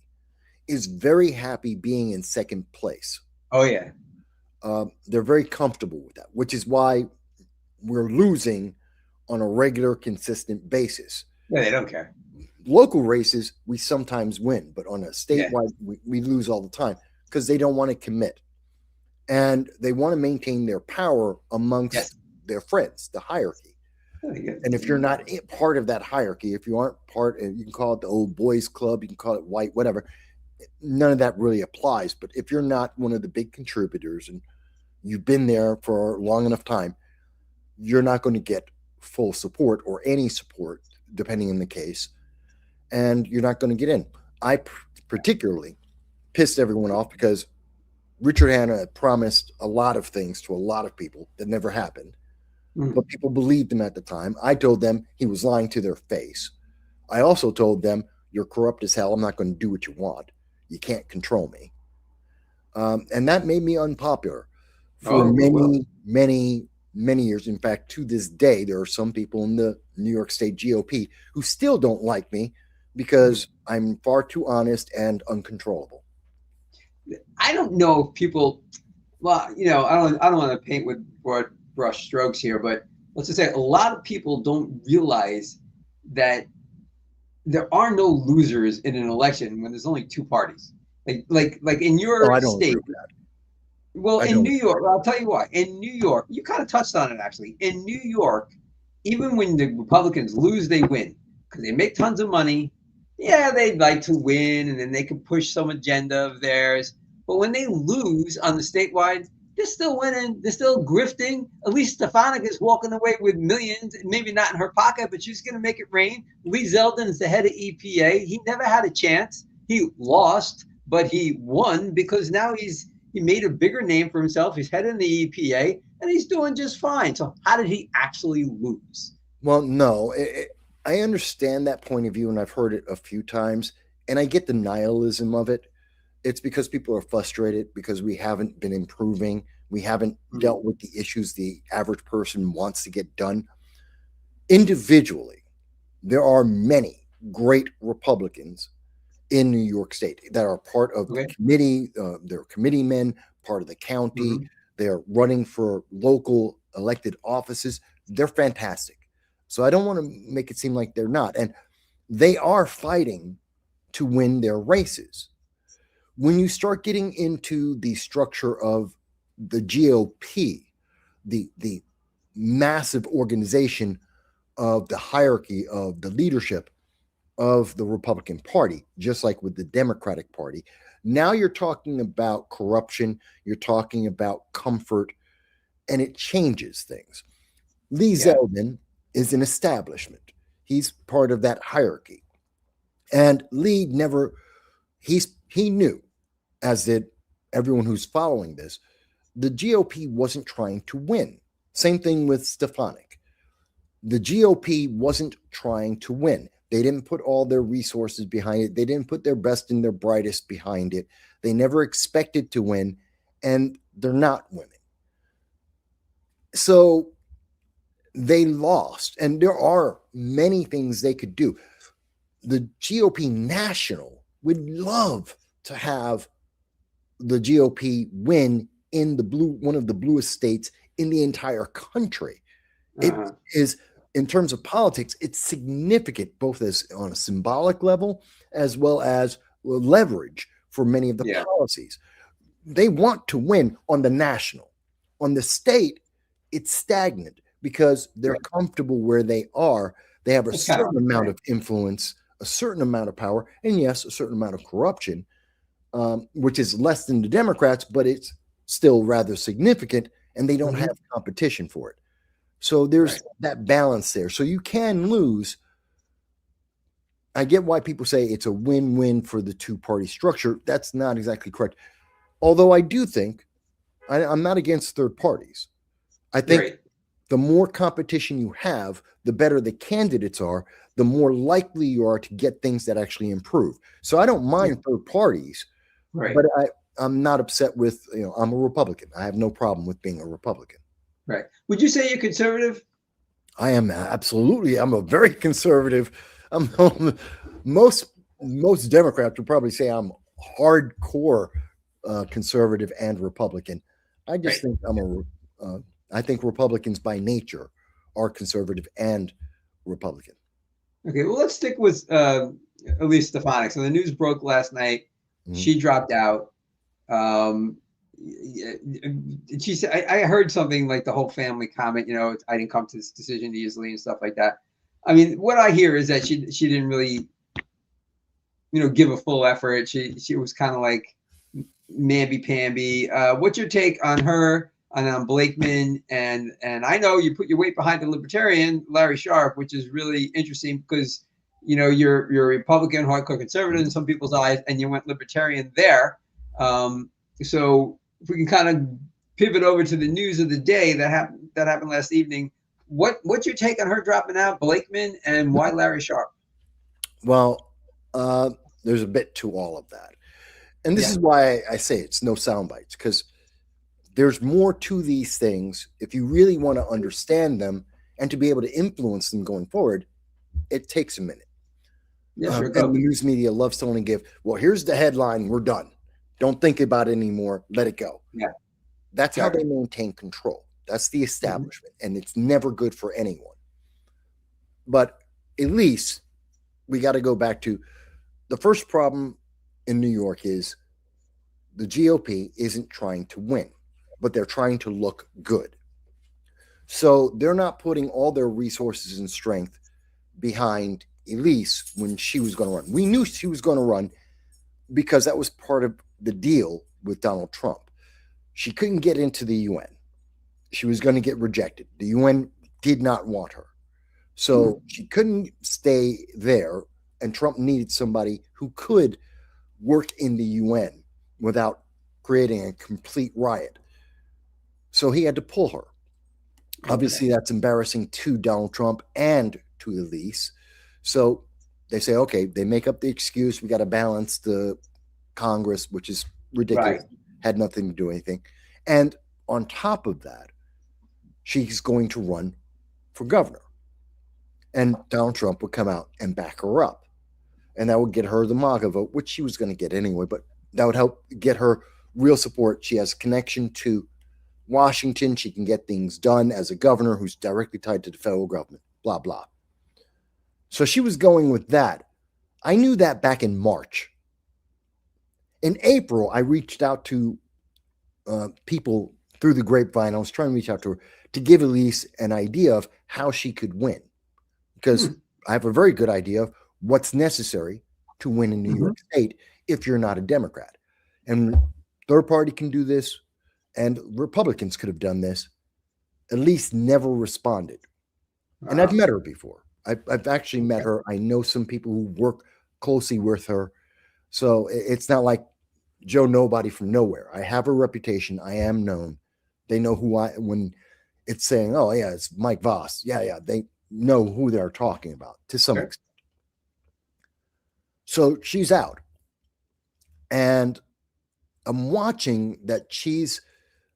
[SPEAKER 2] is very happy being in second place.
[SPEAKER 1] Oh, yeah.
[SPEAKER 2] They're very comfortable with that, which is why we're losing on a regular, consistent basis.
[SPEAKER 1] Yeah, they don't care.
[SPEAKER 2] Local races, we sometimes win, but on a statewide, we lose all the time because they don't want to commit. And they want to maintain their power amongst their friends, the hierarchy. And if you're not part of that hierarchy, if you aren't part, you can call it the old boys club, you can call it white, whatever. None of that really applies. But if you're not one of the big contributors and you've been there for a long enough time, you're not going to get full support or any support, depending on the case. And you're not going to get in. I particularly pissed everyone off because Richard Hanna had promised a lot of things to a lot of people that never happened. But people believed him at the time. I told them he was lying to their face. I also told them, you're corrupt as hell. I'm not going to do what you want. You can't control me. And that made me unpopular for many years. In fact, to this day, there are some people in the New York State GOP who still don't like me because I'm far too honest and uncontrollable.
[SPEAKER 1] I don't know if people, well, you know, I don't want to paint with broad brush strokes here, but let's just say a lot of people don't realize that there are no losers in an election when there's only two parties. Like in your
[SPEAKER 2] I don't
[SPEAKER 1] state.
[SPEAKER 2] agree with that.
[SPEAKER 1] Well, in New York, I'll tell you why. In New York, you kind of touched on it actually. In New York, even when the Republicans lose, they win because they make tons of money. Yeah, they'd like to win, and then they can push some agenda of theirs. But when they lose on the statewide, they're still winning. They're still grifting. Elise Stefanik is walking away with millions, maybe not in her pocket, but she's going to make it rain. Lee Zeldin is the head of EPA. He never had a chance. He lost, but he won because now he made a bigger name for himself. He's head of the EPA, and he's doing just fine. So how did he actually lose?
[SPEAKER 2] Well, no. I understand that point of view, and I've heard it a few times, and I get the nihilism of it. It's because people are frustrated because we haven't been improving. We haven't dealt with the issues the average person wants to get done. Individually, there are many great Republicans in New York State that are part of the committee. They're committeemen, part of the county. They're running for local elected offices. They're fantastic. So I don't want to make it seem like they're not. And they are fighting to win their races. When you start getting into the structure of the GOP, the massive organization of the hierarchy of the leadership of the Republican Party, just like with the Democratic Party, now you're talking about corruption, you're talking about comfort, and it changes things. Lee Zeldin is an establishment. He's part of that hierarchy. And Lee he knew, as did everyone who's following this, the GOP wasn't trying to win. Same thing with Stefanik. The GOP wasn't trying to win. They didn't put all their resources behind it. They didn't put their best and their brightest behind it. They never expected to win, and they're not winning. So they lost, and there are many things they could do. The GOP national would love to have the GOP win in one of the bluest states in the entire country. It is, in terms of politics, it's significant, both as on a symbolic level as well as leverage for many of the policies. They want to win on the national. On the state, it's stagnant because they're comfortable where they are. They have a certain amount of influence a certain amount of power, and yes, a certain amount of corruption, which is less than the Democrats, but it's still rather significant, and they don't have competition for it. So there's that balance there. So you can lose. I get why people say it's a win-win for the two-party structure. That's not exactly correct. Although I do think, I'm not against third parties. I think the more competition you have, the better the candidates are, the more likely you are to get things that actually improve. So I don't mind third parties, but I'm not upset with, I'm a Republican. I have no problem with being a Republican.
[SPEAKER 1] Right. Would you say you're conservative?
[SPEAKER 2] I am absolutely. I'm a very conservative. Most Democrats would probably say I'm hardcore conservative and Republican. I just think I think Republicans by nature are conservative and Republican.
[SPEAKER 1] Okay, well, let's stick with Elise Stefanik. So the news broke last night. She dropped out. She said, I heard something like the whole family comment, I didn't come to this decision easily and stuff like that. I mean, what I hear is that she didn't really, give a full effort. She was kind of like mamby-pamby. What's your take on her, on Blakeman? And I know you put your weight behind the libertarian, Larry Sharpe, which is really interesting because, you're a Republican, hardcore conservative in some people's eyes, and you went libertarian there. So if we can kind of pivot over to the news of the day that happened last evening, what's your take on her dropping out, Blakeman, and why Larry Sharpe?
[SPEAKER 2] Well, there's a bit to all of that. And this is why I say it's no sound bites, because there's more to these things. If you really want to understand them and to be able to influence them going forward, it takes a minute. And the news media loves to only give, well, here's the headline, we're done. Don't think about it anymore. Let it go.
[SPEAKER 1] Yeah.
[SPEAKER 2] That's how they maintain control. That's the establishment. And it's never good for anyone. But at least we got to go back to the first problem in New York is the GOP isn't trying to win, but they're trying to look good. So they're not putting all their resources and strength behind Elise when she was going to run. We knew she was going to run because that was part of the deal with Donald Trump. She couldn't get into the UN. She was going to get rejected. The UN did not want her. So she couldn't stay there, and Trump needed somebody who could work in the UN without creating a complete riot. So he had to pull her. Obviously, that's embarrassing to Donald Trump and to Elise. So they say, okay, they make up the excuse. We got to balance the Congress, which is ridiculous. Had nothing to do with anything. And on top of that, she's going to run for governor. And Donald Trump would come out and back her up. And that would get her the MAGA vote, which she was going to get anyway, but that would help get her real support. She has a connection to Washington. She can get things done as a governor who's directly tied to the federal government, blah, blah. So she was going with that. I knew that back in March. In April, I reached out to people through the grapevine. I was trying to reach out to her to give Elise an idea of how she could win. Because I have a very good idea of what's necessary to win in New York State if you're not a Democrat. And third party can do this, and Republicans could have done this. Elise never responded. And I've met her before. I've actually met her. I know some people who work closely with her. So it's not like Joe Nobody from nowhere. I have a reputation. I am known. They know who when it's saying, oh, yeah, it's Mike Voss. Yeah. They know who they're talking about to some extent. So she's out. And I'm watching that she's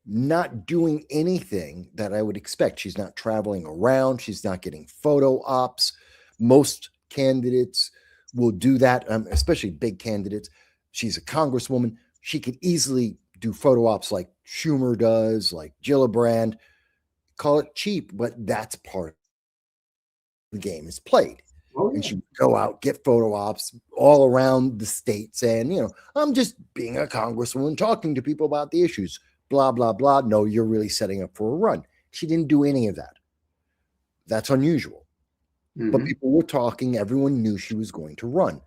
[SPEAKER 2] not doing anything that I would expect. She's not traveling around. She's not getting photo ops. Most candidates will do that, especially big candidates. She's a congresswoman. She could easily do photo ops like Schumer does, like Gillibrand. Call it cheap, but that's part of the game is played. And she would go out, get photo ops all around the state saying, I'm just being a congresswoman talking to people about the issues, blah, blah, blah. No, you're really setting up for a run. She didn't do any of that. That's unusual. but people were talking. Everyone knew she was going to run.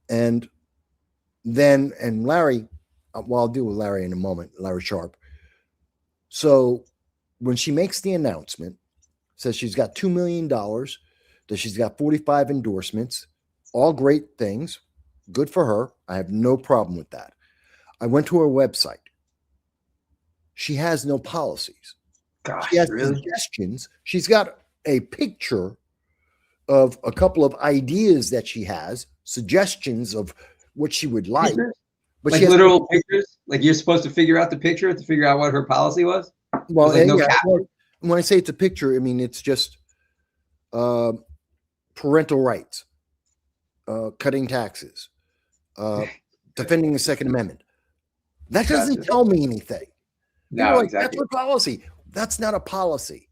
[SPEAKER 2] And Larry, well, I'll deal with Larry in a moment, Larry Sharpe. So when she makes the announcement, says she's got $2 million, that she's got 45 endorsements, all great things, good for her. I have no problem with that. I went to her website. She has no policies.
[SPEAKER 1] Gosh,
[SPEAKER 2] she has
[SPEAKER 1] really?
[SPEAKER 2] suggestions. She's got a picture of a couple of ideas that she has, suggestions of what she would like. But
[SPEAKER 1] like
[SPEAKER 2] she has
[SPEAKER 1] literal pictures? Like you're supposed to figure out the picture to figure out what her policy was?
[SPEAKER 2] Well,
[SPEAKER 1] like no
[SPEAKER 2] when I say it's a picture, I mean it's just parental rights, cutting taxes, defending the Second Amendment. That doesn't tell me anything.
[SPEAKER 1] No,
[SPEAKER 2] exactly. That's her policy. That's not a policy.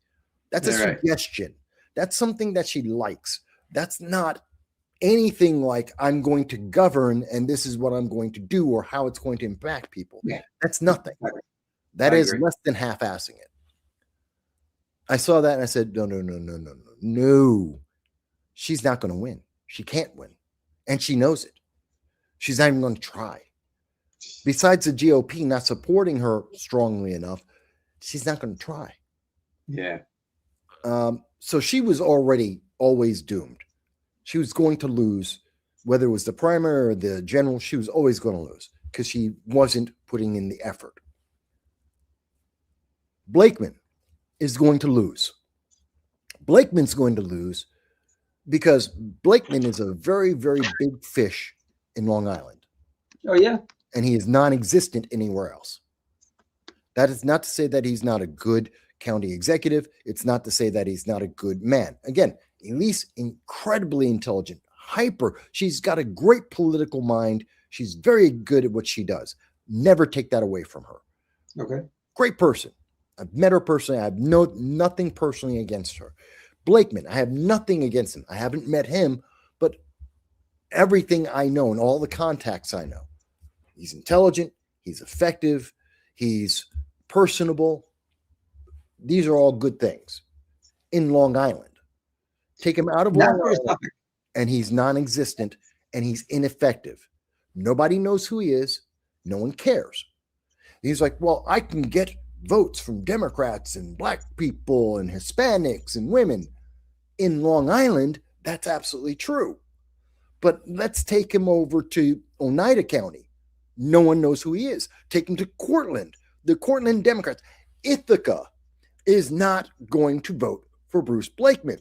[SPEAKER 2] That's a suggestion. That's something that she likes. That's not anything like I'm going to govern and this is what I'm going to do or how it's going to impact people.
[SPEAKER 1] Yeah.
[SPEAKER 2] That's nothing. That is less than half-assing it. I saw that and I said, no. She's not going to win. She can't win. And she knows it. She's not even going to try. Besides the GOP not supporting her strongly enough, she's not going to try.
[SPEAKER 1] Yeah.
[SPEAKER 2] So she was already always doomed. She was going to lose, whether it was the primary or the general, she was always going to lose because she wasn't putting in the effort. Blakeman is going to lose. Blakeman's going to lose because Blakeman is a very, very big fish in Long Island.
[SPEAKER 1] Oh, yeah?
[SPEAKER 2] And he is non-existent anywhere else. That is not to say that he's not a good county executive. It's not to say that he's not a good man. Again, Elise, incredibly intelligent, hyper. She's got a great political mind. She's very good at what she does. Never take that away from her.
[SPEAKER 1] Okay.
[SPEAKER 2] Great person. I've met her personally. I have nothing personally against her. Blakeman, I have nothing against him. I haven't met him, but everything I know and all the contacts I know, he's intelligent, he's effective, he's personable. These are all good things in Long Island. Take him out of Long Island, and he's non-existent, and he's ineffective. Nobody knows who he is. No one cares. He's like, well, I can get votes from Democrats and black people and Hispanics and women. In Long Island, that's absolutely true. But let's take him over to Oneida County. No one knows who he is. Take him to Cortland. The Cortland Democrats. Ithaca is not going to vote for Bruce Blakeman.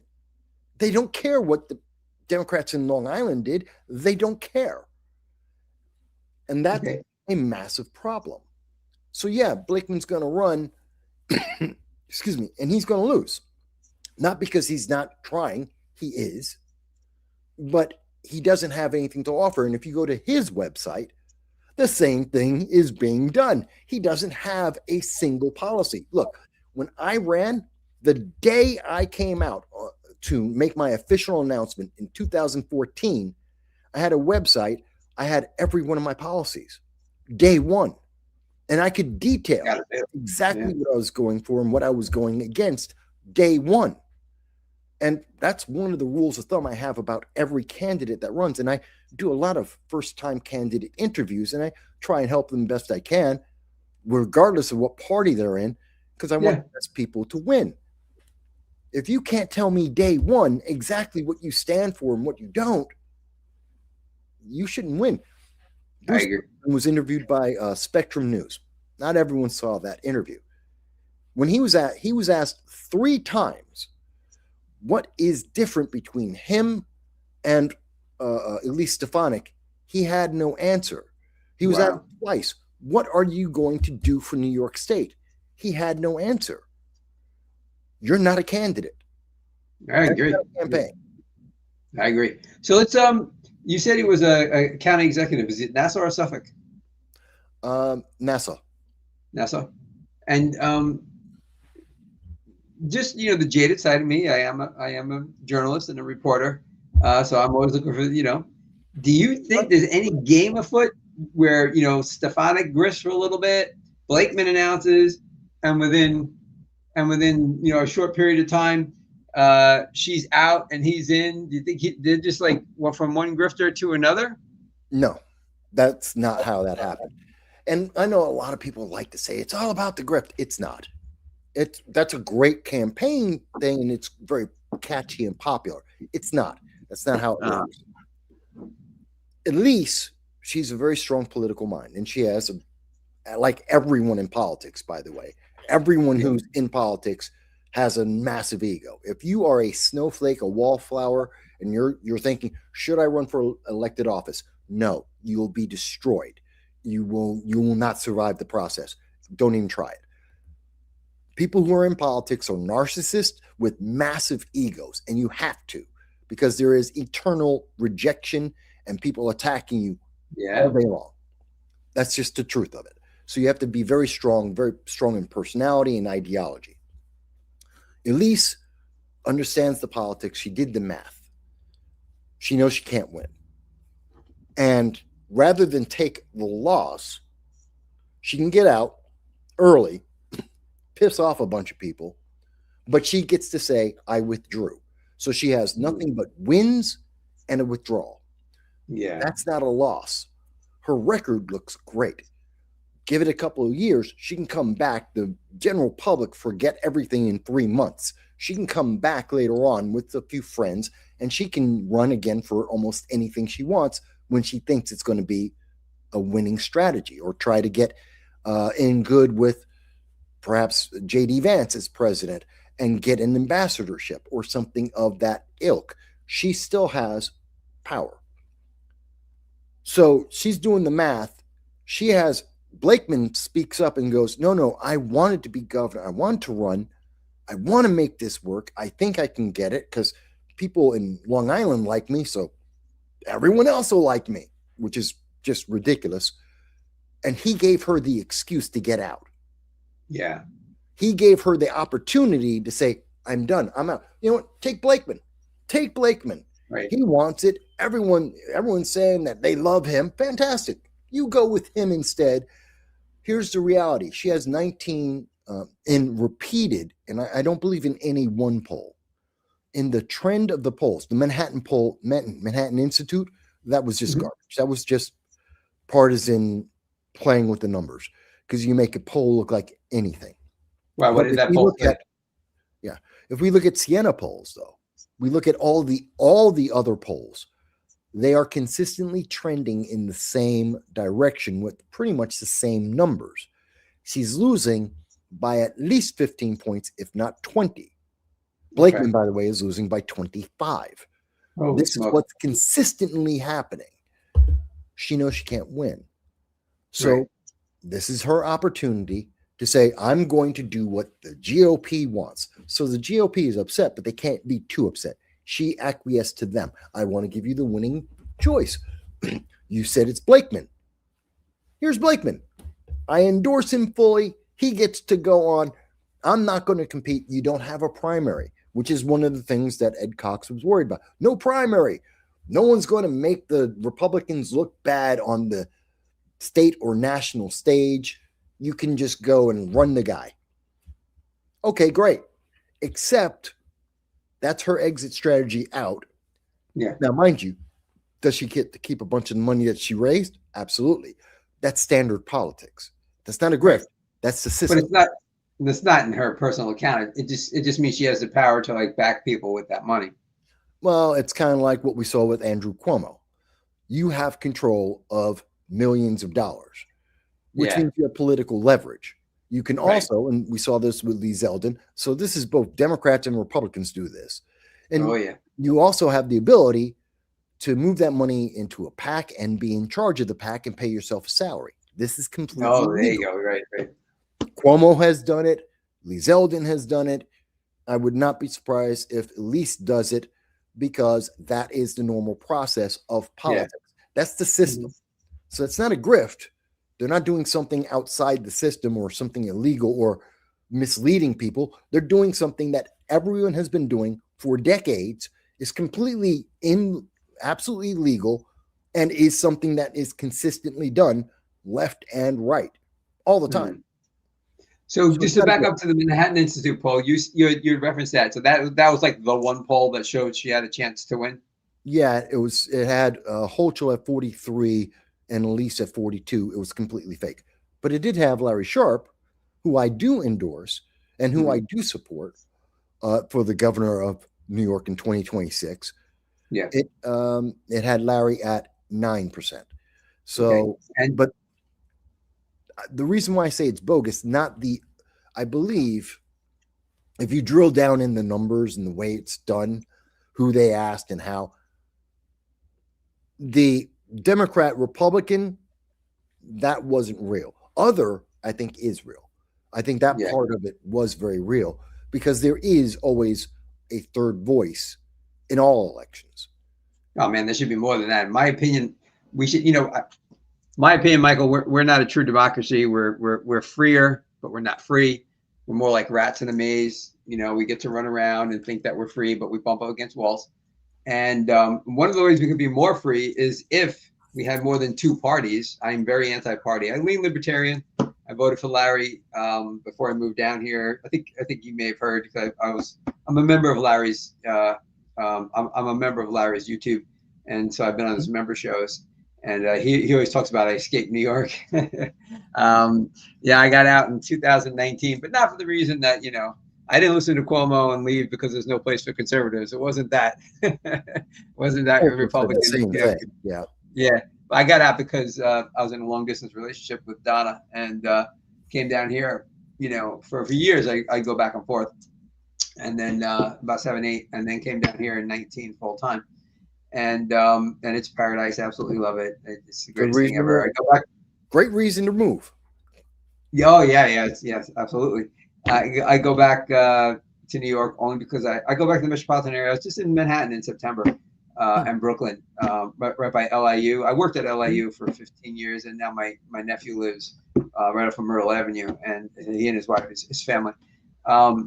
[SPEAKER 2] They don't care what the Democrats in Long Island did. They don't care. And that's a massive problem. So, yeah, Blakeman's going to run, excuse me, and he's going to lose. Not because he's not trying. He is. But he doesn't have anything to offer. And if you go to his website, the same thing is being done. He doesn't have a single policy. Look, when I ran, the day I came out to make my official announcement in 2014, I had a website. I had every one of my policies, day one. And I could detail exactly what I was going for and what I was going against day one. And that's one of the rules of thumb I have about every candidate that runs. And I do a lot of first-time candidate interviews, and I try and help them best I can, regardless of what party they're in, because I want the best people to win. If you can't tell me day one exactly what you stand for and what you don't, you shouldn't win. Bruce was interviewed by Spectrum News. Not everyone saw that interview. When he was asked 3 times what is different between him and Elise Stefanik, he had no answer. He was asked twice, what are you going to do for New York State? He had no answer. You're not a candidate.
[SPEAKER 1] I agree.
[SPEAKER 2] Campaign.
[SPEAKER 1] I agree. So let's you said he was a county executive. Is it Nassau or Suffolk?
[SPEAKER 2] Nassau.
[SPEAKER 1] Nassau. And just the jaded side of me, I am a journalist and a reporter. So I'm always looking for, do you think there's any game afoot where, Stefanik grifts for a little bit, Blakeman announces, and within a short period of time, she's out and he's in? Do you think they're just like from one grifter to another?
[SPEAKER 2] No, that's not how that happened. And I know a lot of people like to say it's all about the grift. It's not. That's a great campaign thing, and it's very catchy and popular. It's not. That's not how it works. Elise, she's a very strong political mind, and she has like everyone in politics, by the way. Everyone who's in politics has a massive ego. If you are a snowflake, a wallflower, and you're thinking, should I run for elected office? No, you will be destroyed. You will not survive the process. Don't even try it. People who are in politics are narcissists with massive egos, and you have to, because there is eternal rejection and people attacking you all day long. That's just the truth of it. So you have to be very strong in personality and ideology. Elise understands the politics. She did the math. She knows she can't win. And rather than take the loss, she can get out early, piss off a bunch of people, but she gets to say, I withdrew. So she has nothing but wins and a withdrawal.
[SPEAKER 1] Yeah.
[SPEAKER 2] That's not a loss. Her record looks great. Give it a couple of years, she can come back. The general public forget everything in 3 months. She can come back later on with a few friends, and she can run again for almost anything she wants when she thinks it's going to be a winning strategy, or try to get in good with perhaps J.D. Vance as president and get an ambassadorship or something of that ilk. She still has power. So she's doing the math. She has Blakeman speaks up and goes, no, I wanted to be governor. I want to run. I want to make this work. I think I can get it because people in Long Island like me, so everyone else will like me, which is just ridiculous. And he gave her the excuse to get out.
[SPEAKER 1] Yeah.
[SPEAKER 2] He gave her the opportunity to say, I'm done. I'm out. You know what? Take Blakeman. Take Blakeman.
[SPEAKER 1] Right.
[SPEAKER 2] He wants it. Everyone's saying that they love him. Fantastic. You go with him instead. Here's the reality. She has 19 in repeated, and I don't believe in any one poll. In the trend of the polls, the Manhattan poll, Manhattan Institute, that was just garbage. That was just partisan playing with the numbers, because you make a poll look like anything.
[SPEAKER 1] Wow, what did that poll say?
[SPEAKER 2] Yeah. If we look at Siena polls, though, we look at all the other polls, they are consistently trending in the same direction with pretty much the same numbers. She's losing by at least 15 points, if not 20. Blakeman, by the way, is losing by 25. This is what's consistently happening. She knows she can't win. So this is her opportunity to say, I'm going to do what the GOP wants. So the GOP is upset, but they can't be too upset. She acquiesced to them. I want to give you the winning choice. You said it's Blakeman. Here's Blakeman. I endorse him fully. He gets to go on. I'm not going to compete. You don't have a primary, which is one of the things that Ed Cox was worried about. No primary. No one's going to make the Republicans look bad on the state or national stage. You can just go and run the guy. Okay, great. Except that's her exit strategy out.
[SPEAKER 1] Yeah.
[SPEAKER 2] Now, mind you, does she get to keep a bunch of the money that she raised? Absolutely. That's standard politics. That's not a grift. That's the system.
[SPEAKER 1] But it's not in her personal account. It just means she has the power to like back people with that money.
[SPEAKER 2] Well, it's kind of like what we saw with Andrew Cuomo. You have control of millions of dollars, which means you have political leverage. You can also, and we saw this with Lee Zeldin, so this is both Democrats and Republicans do this. And you also have the ability to move that money into a PAC and be in charge of the PAC and pay yourself a salary. This is completely
[SPEAKER 1] there you go. Right.
[SPEAKER 2] Cuomo has done it. Lee Zeldin has done it. I would not be surprised if Elise does it, because that is the normal process of politics. That's the system. So it's not a grift. They're not doing something outside the system or something illegal or misleading people. They're doing something that everyone has been doing for decades, is completely absolutely legal, and is something that is consistently done left and right all the time.
[SPEAKER 1] So
[SPEAKER 2] So it's
[SPEAKER 1] just to
[SPEAKER 2] gotta
[SPEAKER 1] back
[SPEAKER 2] go.
[SPEAKER 1] up to the Manhattan Institute poll, you referenced that. So that was like the one poll that showed she had a chance to win.
[SPEAKER 2] Yeah, it had Holchel at 43 and Elise at 42. It was completely fake. But it did have Larry Sharpe, who I do endorse and who I
[SPEAKER 1] Mhm.
[SPEAKER 2] do support for the governor of New York in 2026.
[SPEAKER 1] Yeah.
[SPEAKER 2] It had Larry at 9%.
[SPEAKER 1] Okay.
[SPEAKER 2] So,
[SPEAKER 1] And
[SPEAKER 2] but the reason why I say it's bogus, not the, I believe if you drill down in the numbers and the way it's done, who they asked and how, the Democrat Republican, that wasn't real. Other, I think, is real. I think that
[SPEAKER 1] yeah.
[SPEAKER 2] part of it was very real because there is always a third voice in all elections.
[SPEAKER 1] Oh man, there should be more than that. In my opinion, we should. My opinion, Michael, we're not a true democracy. We're freer, but we're not free. We're more like rats in a maze. We get to run around and think that we're free, but we bump up against walls. And one of the ways we could be more free is if we had more than two parties. I'm very anti-party. I lean libertarian. I voted for Larry before I moved down here. I think you may have heard because I'm a member of Larry's. I'm a member of Larry's YouTube, and so I've been on his member shows. And he always talks about I escaped New York. Yeah, I got out in 2019, but not for the reason that I didn't listen to Cuomo and leave because there's no place for conservatives. It wasn't that. Wasn't that
[SPEAKER 2] Oprah said the
[SPEAKER 1] Republican?
[SPEAKER 2] same thing. Yeah.
[SPEAKER 1] Yeah. I got out because I was in a long distance relationship with Donna and came down here. For years I go back and forth, and then about 7, 8, and then came down here in 19 full time. And it's paradise. Absolutely love it. It's the
[SPEAKER 2] Good
[SPEAKER 1] greatest thing
[SPEAKER 2] reason to
[SPEAKER 1] ever.
[SPEAKER 2] move.
[SPEAKER 1] I go back.
[SPEAKER 2] Great reason to move.
[SPEAKER 1] Oh yeah, yes, absolutely. I go back to New York only because I go back to the metropolitan area. I was just in Manhattan in September and Brooklyn, right by LIU. I worked at LIU for 15 years, and now my nephew lives right off of Myrtle Avenue, and he and his wife, his family.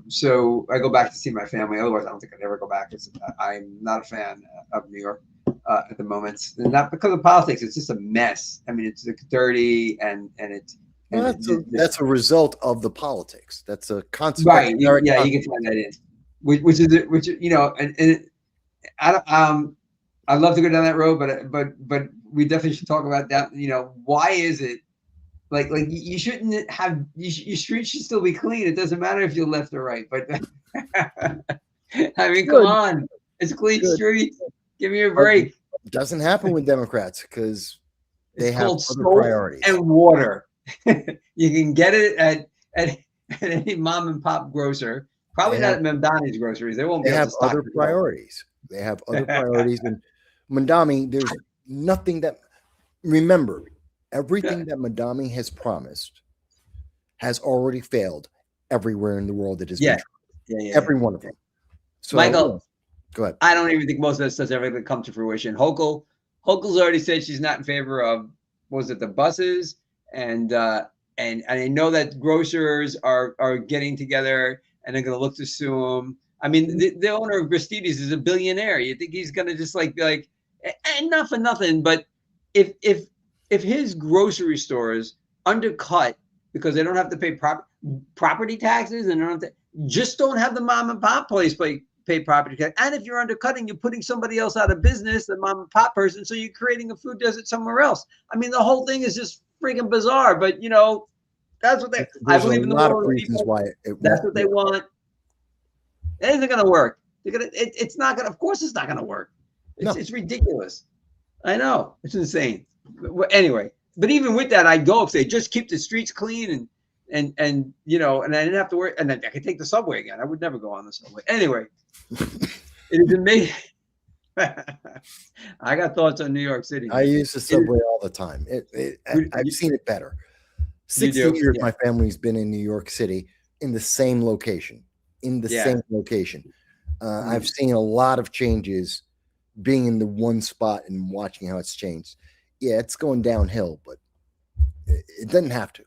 [SPEAKER 1] So I go back to see my family. Otherwise, I don't think I'd ever go back. I'm not a fan of New York at the moment, and not because of politics. It's just a mess. I mean, it's dirty and it's.
[SPEAKER 2] Well, that's a result of the politics. That's a consequence.
[SPEAKER 1] Right. Yeah, you can find that in, which and I don't, I'd love to go down that road, but we definitely should talk about that. Why is it like you shouldn't have your streets should still be clean. It doesn't matter if you're left or right, but I mean, come on, it's clean streets. Give me a break.
[SPEAKER 2] It doesn't happen with Democrats because they have other priorities
[SPEAKER 1] and water. You can get it at any mom and pop grocer. Probably not at Mamdani's groceries. They won't be able to stock
[SPEAKER 2] other priorities. They have other priorities. And Mamdani, there's nothing that, remember, everything that Mamdani has promised has already failed everywhere in the world that has been tried. Every one of them. So,
[SPEAKER 1] Michael,
[SPEAKER 2] go ahead.
[SPEAKER 1] I don't even think most of this does ever come to fruition. Hochul's already said she's not in favor of, the buses? And I know that grocers are getting together and they're going to look to sue him. I mean, the owner of Gristedes is a billionaire. You think he's going to just be like, and not for nothing, but if his grocery stores undercut because they don't have to pay property taxes and don't have the mom and pop place pay property tax, and if you're undercutting, you're putting somebody else out of business, the mom and pop person, so you're creating a food desert somewhere else. I mean, the whole thing is just freaking bizarre, but that's what I believe in the world of reasons why that's what they want. It isn't going to work. It's not going to, of course it's not going to work. It's ridiculous. I know. It's insane. But anyway, but even with that, I'd go if they just keep the streets clean and I didn't have to worry, and then I could take the subway again. I would never go on the subway. Anyway, it is amazing. I got thoughts on New York City.
[SPEAKER 2] I use the subway all the time. I've seen it better. 60 years my family's been in New York City in the same location. I've seen a lot of changes being in the one spot and watching how it's changed. Yeah, it's going downhill, but it doesn't have to.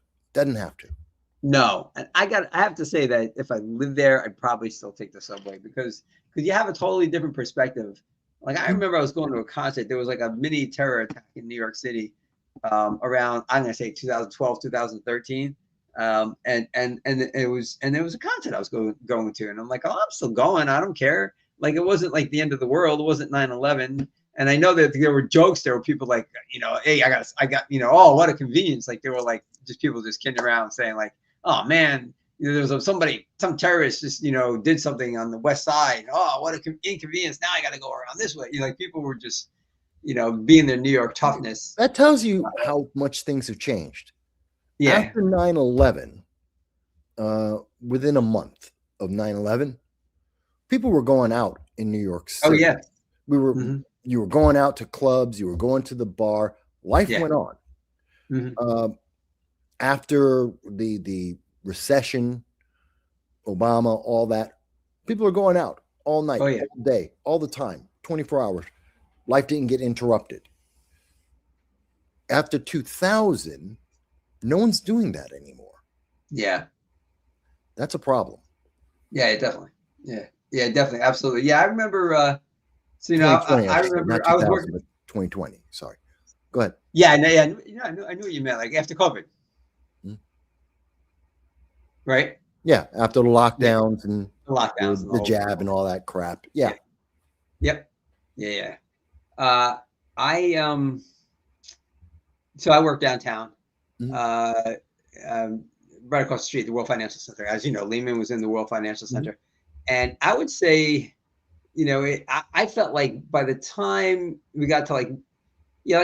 [SPEAKER 1] No, and I have to say that if I lived there, I'd probably still take the subway because you have a totally different perspective. Like I remember I was going to a concert. There was like a mini terror attack in New York City around, I'm going to say 2012, 2013. And it was, and there was a concert I was going to, and I'm like, oh, I'm still going. I don't care. Like, it wasn't like the end of the world. It wasn't 9/11. And I know that there were jokes. There were people like, hey, I got, oh, what a convenience. Like, there were like just people just kidding around saying like, oh man, there was some terrorist just, did something on the West Side. Oh, what an inconvenience. Now I got to go around this way. Like, people were just, being their New York toughness.
[SPEAKER 2] That tells you how much things have changed.
[SPEAKER 1] Yeah.
[SPEAKER 2] After 9/11, within a month of 9/11, people were going out in New York City.
[SPEAKER 1] Oh yeah.
[SPEAKER 2] You were going out to clubs, you were going to the bar. Life went on. After the recession, Obama, all that, people are going out all night, all day, all the time, 24 hours. Life didn't get interrupted. After 2000, no one's doing that anymore.
[SPEAKER 1] Yeah.
[SPEAKER 2] That's a problem.
[SPEAKER 1] Yeah, definitely. Yeah, definitely. Absolutely. Yeah, I remember, so, I remember I was working
[SPEAKER 2] 2020. Sorry. Go ahead.
[SPEAKER 1] Yeah, I knew what you meant, like after COVID. Right?
[SPEAKER 2] Yeah, after the lockdowns and
[SPEAKER 1] the
[SPEAKER 2] jab and all that crap. Yeah.
[SPEAKER 1] Yep. Yeah. So I work downtown, right across the street, the World Financial Center. As you know, Lehman was in the World Financial Center. And I would say, I felt like by the time we got to like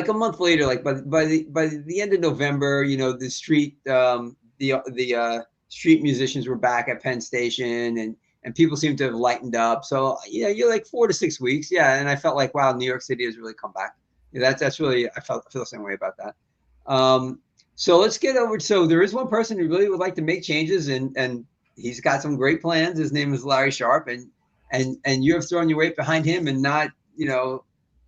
[SPEAKER 1] a month later, like by the end of November, the street, the street musicians were back at Penn Station, and people seemed to have lightened up. So, you're like 4 to 6 weeks. Yeah. And I felt like, wow, New York City has really come back. That's really, I feel the same way about that. So let's get over. So there is one person who really would like to make changes, and he's got some great plans. His name is Larry Sharpe, and you have thrown your weight behind him, and not,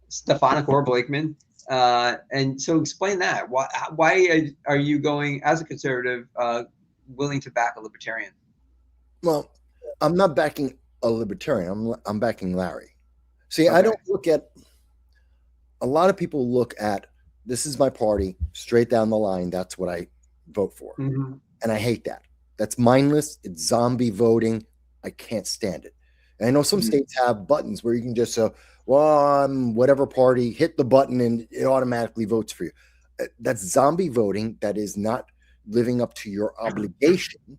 [SPEAKER 1] Stefanik or Blakeman. And so explain that. Why are you going as a conservative, willing to back a libertarian?
[SPEAKER 2] Well, I'm not backing a libertarian. I'm backing Larry. See, okay. I don't look at. A lot of people look at, this is my party, straight down the line. That's what I vote for. And I hate that. That's mindless. It's zombie voting. I can't stand it. And I know some states have buttons where you can just say, well, I'm whatever party, hit the button and it automatically votes for you. That's zombie voting. That is not living up to your obligation,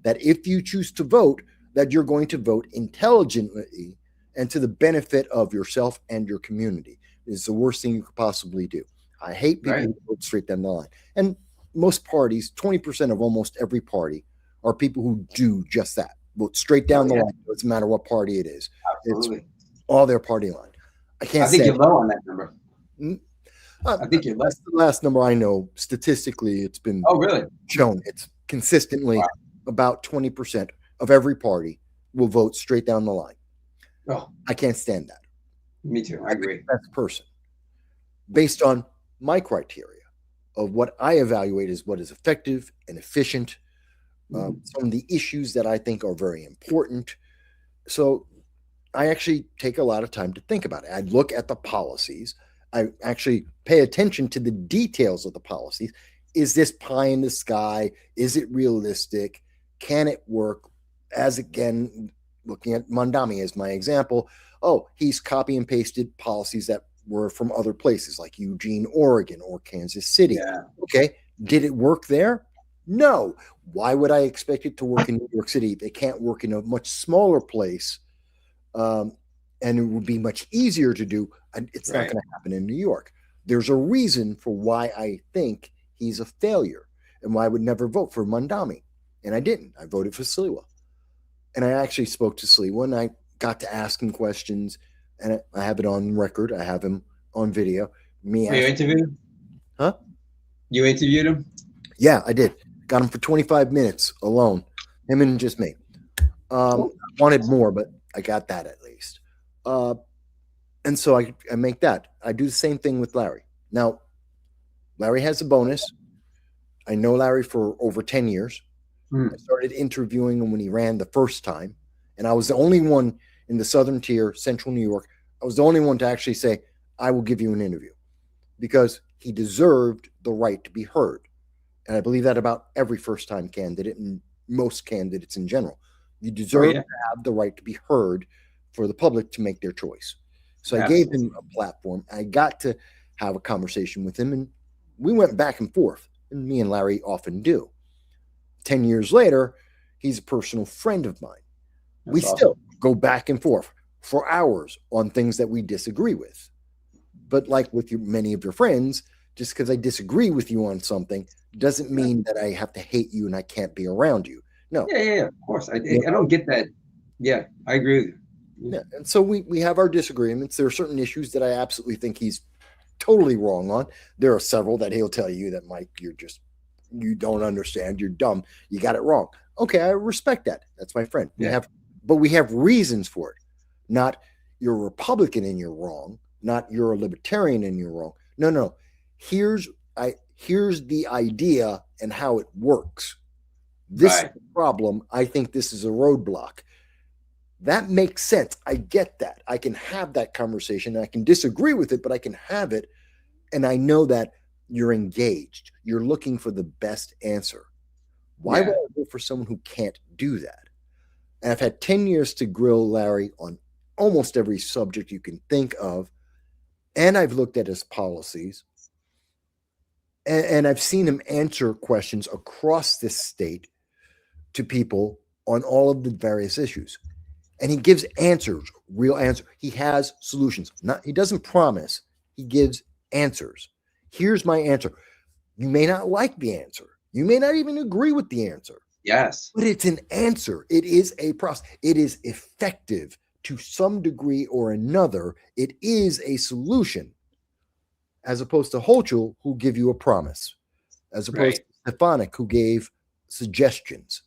[SPEAKER 2] that if you choose to vote, that you're going to vote intelligently and to the benefit of yourself and your community. Is the worst thing you could possibly do. I hate people who vote straight down the line. And most parties, 20% of almost every party, are people who do just that. Vote straight down the line. It doesn't matter what party it is.
[SPEAKER 1] Absolutely.
[SPEAKER 2] It's all their party line. I
[SPEAKER 1] think you're low on that number.
[SPEAKER 2] I think you're less. The last number I know, statistically, it's been shown. It's consistently about 20% of every party will vote straight down the line.
[SPEAKER 1] Oh,
[SPEAKER 2] I can't stand that.
[SPEAKER 1] Me too. I agree.
[SPEAKER 2] Best person, based on my criteria of what I evaluate as what is effective and efficient, some of the issues that I think are very important. So I actually take a lot of time to think about it. I look at the policies. I actually pay attention to the details of the policies. Is this pie in the sky? Is it realistic? Can it work? As again, looking at Mondami as my example, he's copy and pasted policies that were from other places like Eugene, Oregon, or Kansas City.
[SPEAKER 1] Yeah. Okay.
[SPEAKER 2] Did it work there? No. Why would I expect it to work in New York City? They can't work in a much smaller place. And it would be much easier to do. It's not going to happen in New York. There's a reason for why I think he's a failure and why I would never vote for Mondami. And I didn't. I voted for Sliwa. And I actually spoke to Sliwa, and I got to ask him questions, and I have it on record. I have him on video.
[SPEAKER 1] You interviewed him?
[SPEAKER 2] Huh?
[SPEAKER 1] You interviewed him?
[SPEAKER 2] Yeah, I did. Got him for 25 minutes alone. Him and just me. Wanted more, but I got that at least. And so I make that. I do the same thing with Larry. Now, Larry has a bonus. I know Larry for over 10 years. I started interviewing him when he ran the first time. And I was the only one in the Southern Tier, Central New York. I was the only one to actually say, I will give you an interview, because he deserved the right to be heard. And I believe that about every first-time candidate and most candidates in general. You
[SPEAKER 1] Oh,
[SPEAKER 2] deserve
[SPEAKER 1] yeah.
[SPEAKER 2] to have the right to be heard for the public to make their choice. So I gave
[SPEAKER 1] Absolutely.
[SPEAKER 2] him a platform. I got to have a conversation with him, and we went back and forth, and me and Larry often do. 10 years later, he's a personal friend of mine. We
[SPEAKER 1] That's
[SPEAKER 2] still
[SPEAKER 1] awesome.
[SPEAKER 2] go back and forth for hours on things that we disagree with. But like with many of your friends, just because I disagree with you on something doesn't mean that I have to hate you and I can't be around you. No.
[SPEAKER 1] Yeah, yeah, yeah. Of course.
[SPEAKER 2] You
[SPEAKER 1] I don't get that. Yeah, I agree with you.
[SPEAKER 2] Yeah. And so we have our disagreements. There are certain issues that I absolutely think he's totally wrong on. There are several that he'll tell you that, Mike, you don't understand. You're dumb. You got it wrong. Okay, I respect that. That's my friend.
[SPEAKER 1] Yeah.
[SPEAKER 2] But we have reasons for it. Not you're a Republican and you're wrong. Not you're a libertarian and you're wrong. No. Here's the idea and how it works. This is the problem. I think this is a roadblock. That makes sense. I get that. I can have that conversation. I can disagree with it, but I can have it. And I know that you're engaged. You're looking for the best answer. Why would I go for someone who can't do that? And I've had 10 years to grill Larry on almost every subject you can think of. And I've looked at his policies. And I've seen him answer questions across this state to people on all of the various issues. And he gives answers, real answers. He has solutions. He doesn't promise. He gives answers. Here's my answer. You may not like the answer. You may not even agree with the answer.
[SPEAKER 1] Yes.
[SPEAKER 2] But it's an answer. It is a process. It is effective to some degree or another. It is a solution, as opposed to Hochul, who give you a promise, as opposed to Stefanik, who gave suggestions,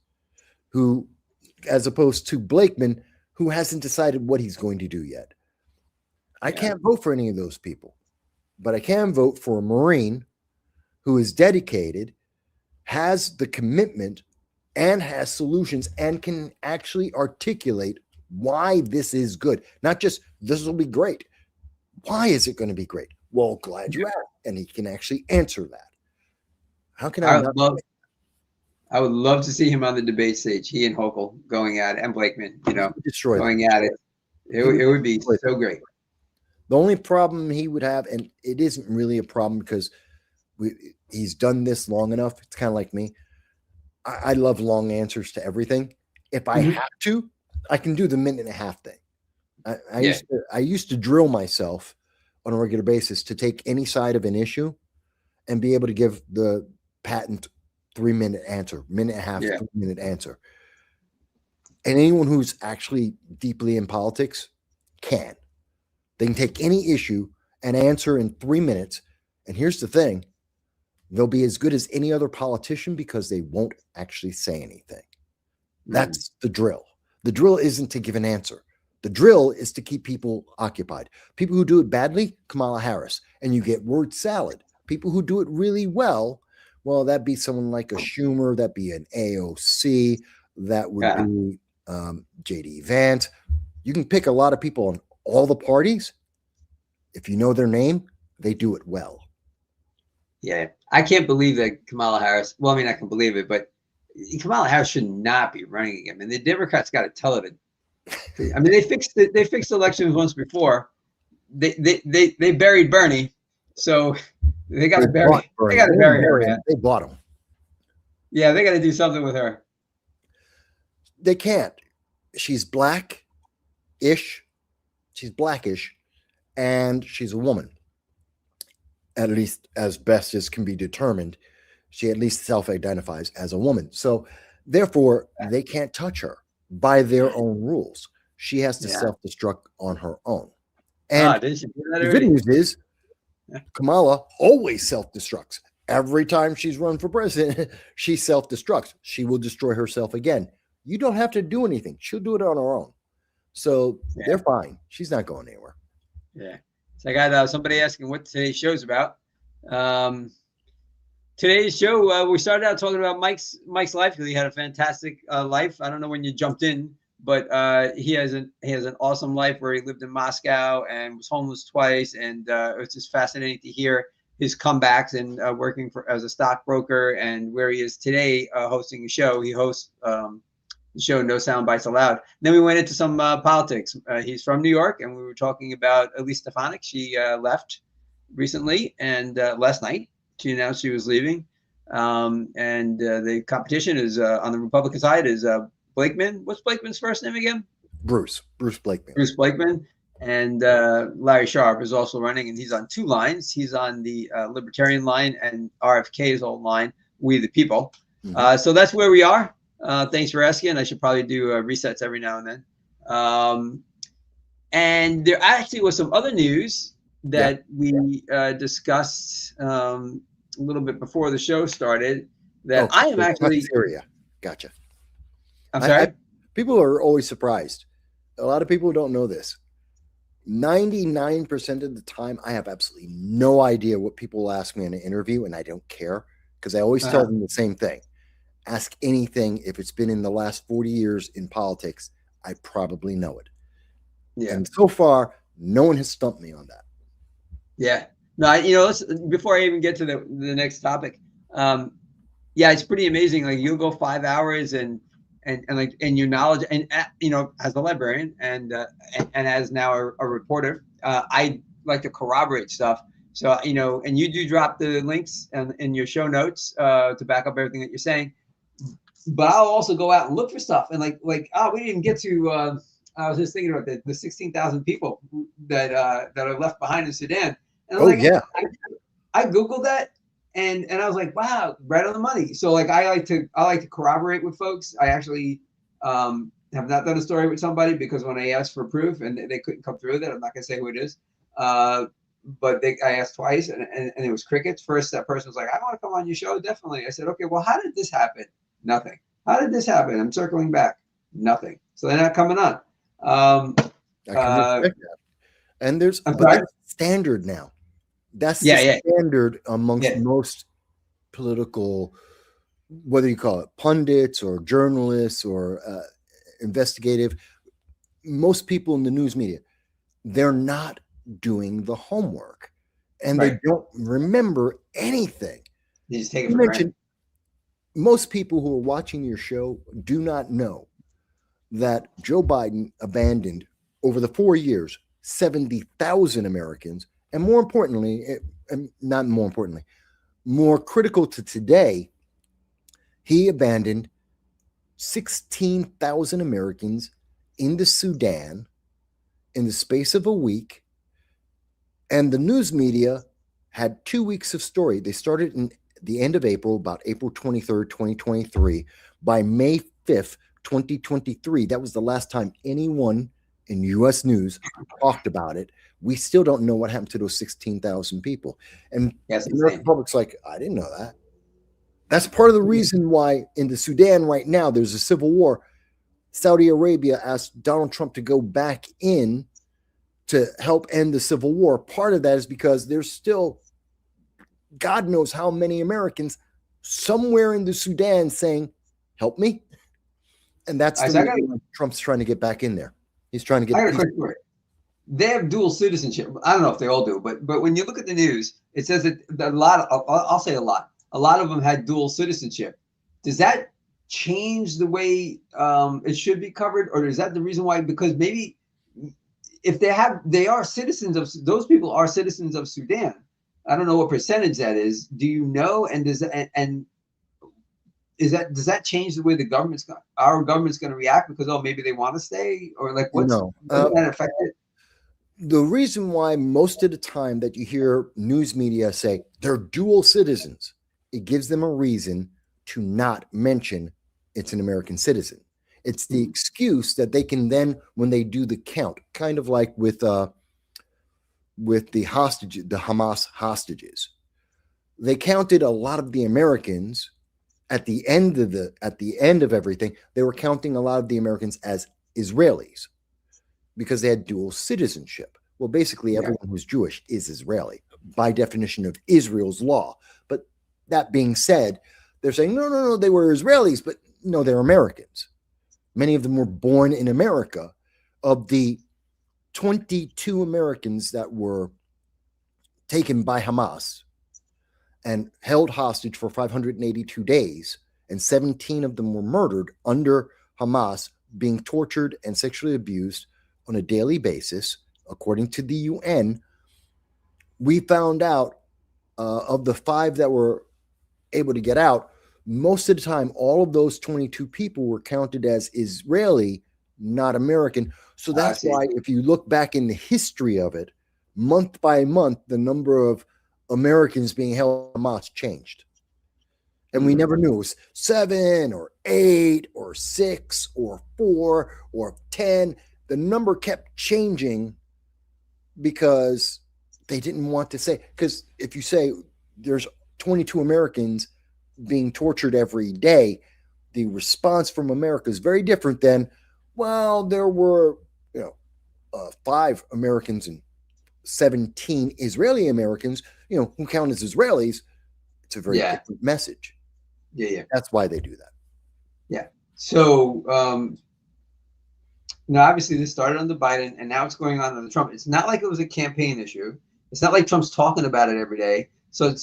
[SPEAKER 2] as opposed to Blakeman, who hasn't decided what he's going to do yet. I can't vote for any of those people, but I can vote for a Marine who is dedicated, has the commitment, and has solutions, and can actually articulate why this is good. Not just, this will be great. Why is it going to be great? Well, glad you asked. And he can actually answer that. How can I
[SPEAKER 1] I would love to see him on the debate stage. He and Hochul going at it, and Blakeman, going at it. It would be so great.
[SPEAKER 2] The only problem he would have, and it isn't really a problem because he's done this long enough. It's kind of like me. I love long answers to everything. If I have to, I can do the minute and a half thing. I used to drill myself on a regular basis to take any side of an issue and be able to give the patent 3-minute answer, minute and a half, 3-minute answer. And anyone who's actually deeply in politics can. They can take any issue and answer in 3 minutes. And here's the thing. They'll be as good as any other politician because they won't actually say anything. That's the drill. The drill isn't to give an answer. The drill is to keep people occupied. People who do it badly, Kamala Harris, and you get word salad. People who do it really well, that'd be someone like a Schumer, that'd be an AOC, that would be J.D. Vance. You can pick a lot of people on all the parties. If you know their name, they do it well.
[SPEAKER 1] Yeah, I can't believe that Kamala Harris. Well, I mean, I can believe it, but Kamala Harris should not be running again. And the Democrats got to tell it. I mean, they fixed elections once before. They buried Bernie, so they got to bury. They got to bury her, man.
[SPEAKER 2] They bought him.
[SPEAKER 1] Yeah, they got to do something with her.
[SPEAKER 2] They can't. She's black-ish. She's blackish, and she's a woman. At least as best as can be determined, she at least self-identifies as a woman. So therefore, they can't touch her by their own rules. She has to self-destruct on her own. And the good news is Kamala always self-destructs. Every time she's run for president, she self-destructs. She will destroy herself again. You don't have to do anything. She'll do it on her own. So they're fine. She's not going anywhere.
[SPEAKER 1] Yeah. So I got somebody asking what today's show's about. Today's show, we started out talking about Mike's life because he had a fantastic life. I don't know when you jumped in, but he has an awesome life where he lived in Moscow and was homeless twice, and it's just fascinating to hear his comebacks and working as a stockbroker, and where he is today hosting a show. He hosts the show No Soundbites Allowed. Then we went into some politics. He's from New York, and we were talking about Elise Stefanik. She left recently, and last night she announced she was leaving. And the competition is on the Republican side is Blakeman. What's Blakeman's first name again?
[SPEAKER 2] Bruce Blakeman.
[SPEAKER 1] Bruce Blakeman. And Larry Sharpe is also running, and he's on two lines. He's on the Libertarian line and RFK's old line, We the People. So that's where we are. Thanks for asking. I should probably do resets every now and then. And there actually was some other news that we discussed a little bit before the show started that I am actually.
[SPEAKER 2] Syria. Gotcha.
[SPEAKER 1] I'm sorry?
[SPEAKER 2] People are always surprised. A lot of people don't know this. 99% of the time, I have absolutely no idea what people will ask me in an interview, and I don't care because I always tell them the same thing. Ask anything. If it's been in the last 40 years in politics, I probably know it. Yeah. And so far, no one has stumped me on that.
[SPEAKER 1] Yeah. No, before I even get to the next topic, it's pretty amazing. Like you'll go 5 hours and your knowledge, and as a librarian and as now a reporter, I like to corroborate stuff. So and you do drop the links in your show notes to back up everything that you're saying. But I'll also go out and look for stuff, and we didn't even get to. I was just thinking about the 16,000 people that are left behind in Sudan. And I Googled that. And I was like, wow, right on the money. So I like to corroborate with folks. I actually have not done a story with somebody because when I asked for proof and they couldn't come through with it, I'm not gonna say who it is. But I asked twice and it was crickets. First, that person was like, I want to come on your show, definitely. I said, okay, well, how did this happen? Nothing. How did this happen? I'm circling back. Nothing. So they're not coming on. I can
[SPEAKER 2] respect that. And that's standard now. That's the standard amongst most political, whether you call it pundits or journalists or investigative, most people in the news media, they're not doing the homework and they don't remember anything.
[SPEAKER 1] They just take it for granted.
[SPEAKER 2] Most people who are watching your show do not know that Joe Biden abandoned over the 4 years 70,000 Americans. And more importantly, more critical to today, he abandoned 16,000 Americans in the Sudan in the space of a week. And the news media had 2 weeks of story. They started in the end of April, about April 23rd, 2023. By May 5th, 2023, that was the last time anyone in U.S. news talked about it. We still don't know what happened to those 16,000 people. And the American public's like, I didn't know that. That's part of the reason why in the Sudan right now, there's a civil war. Saudi Arabia asked Donald Trump to go back in to help end the civil war. Part of that is because there's still, God knows how many Americans somewhere in the Sudan saying, help me. And that's the reason Trump's trying to get back in there. He's trying to get.
[SPEAKER 1] I got a quick story. They have dual citizenship. I don't know if they all do, but when you look at the news, it says that I'll say a lot of them had dual citizenship. Does that change the way it should be covered, or is that the reason why? Because maybe if they are citizens of, those people are citizens of Sudan. I don't know what percentage that is. Do you know? And does that change the way our government's going to react? Because maybe they want to stay, or what's that affect it?
[SPEAKER 2] The reason why most of the time that you hear news media say they're dual citizens, it gives them a reason to not mention it's an American citizen. It's the excuse that they can then, when they do the count, kind of like with the hostages, the Hamas hostages, they counted a lot of the Americans at the end of everything. They were counting a lot of the Americans as Israelis, because they had dual citizenship. Well, basically everyone who's Jewish is Israeli by definition of Israel's law. But that being said, they're saying, no, they were Israelis, but no, they're Americans. Many of them were born in America. Of the 22 Americans that were taken by Hamas and held hostage for 582 days, and 17 of them were murdered under Hamas, being tortured and sexually abused on a daily basis, according to the UN. We found out of the 5 that were able to get out, most of the time, all of those 22 people were counted as Israeli, not American. So that's why, if you look back in the history of it, month by month, the number of Americans being held by Hamas changed. And we never knew it was 7 or 8 or 6 or 4 or 10. The number kept changing because they didn't want to say. Because if you say there's 22 Americans being tortured every day, the response from America is very different than, well, there were 5 Americans and 17 Israeli Americans, who count as Israelis. It's a very different message.
[SPEAKER 1] Yeah.
[SPEAKER 2] That's why they do that.
[SPEAKER 1] Yeah. So now, obviously, this started under Biden, and now it's going on under Trump. It's not like it was a campaign issue. It's not like Trump's talking about it every day. So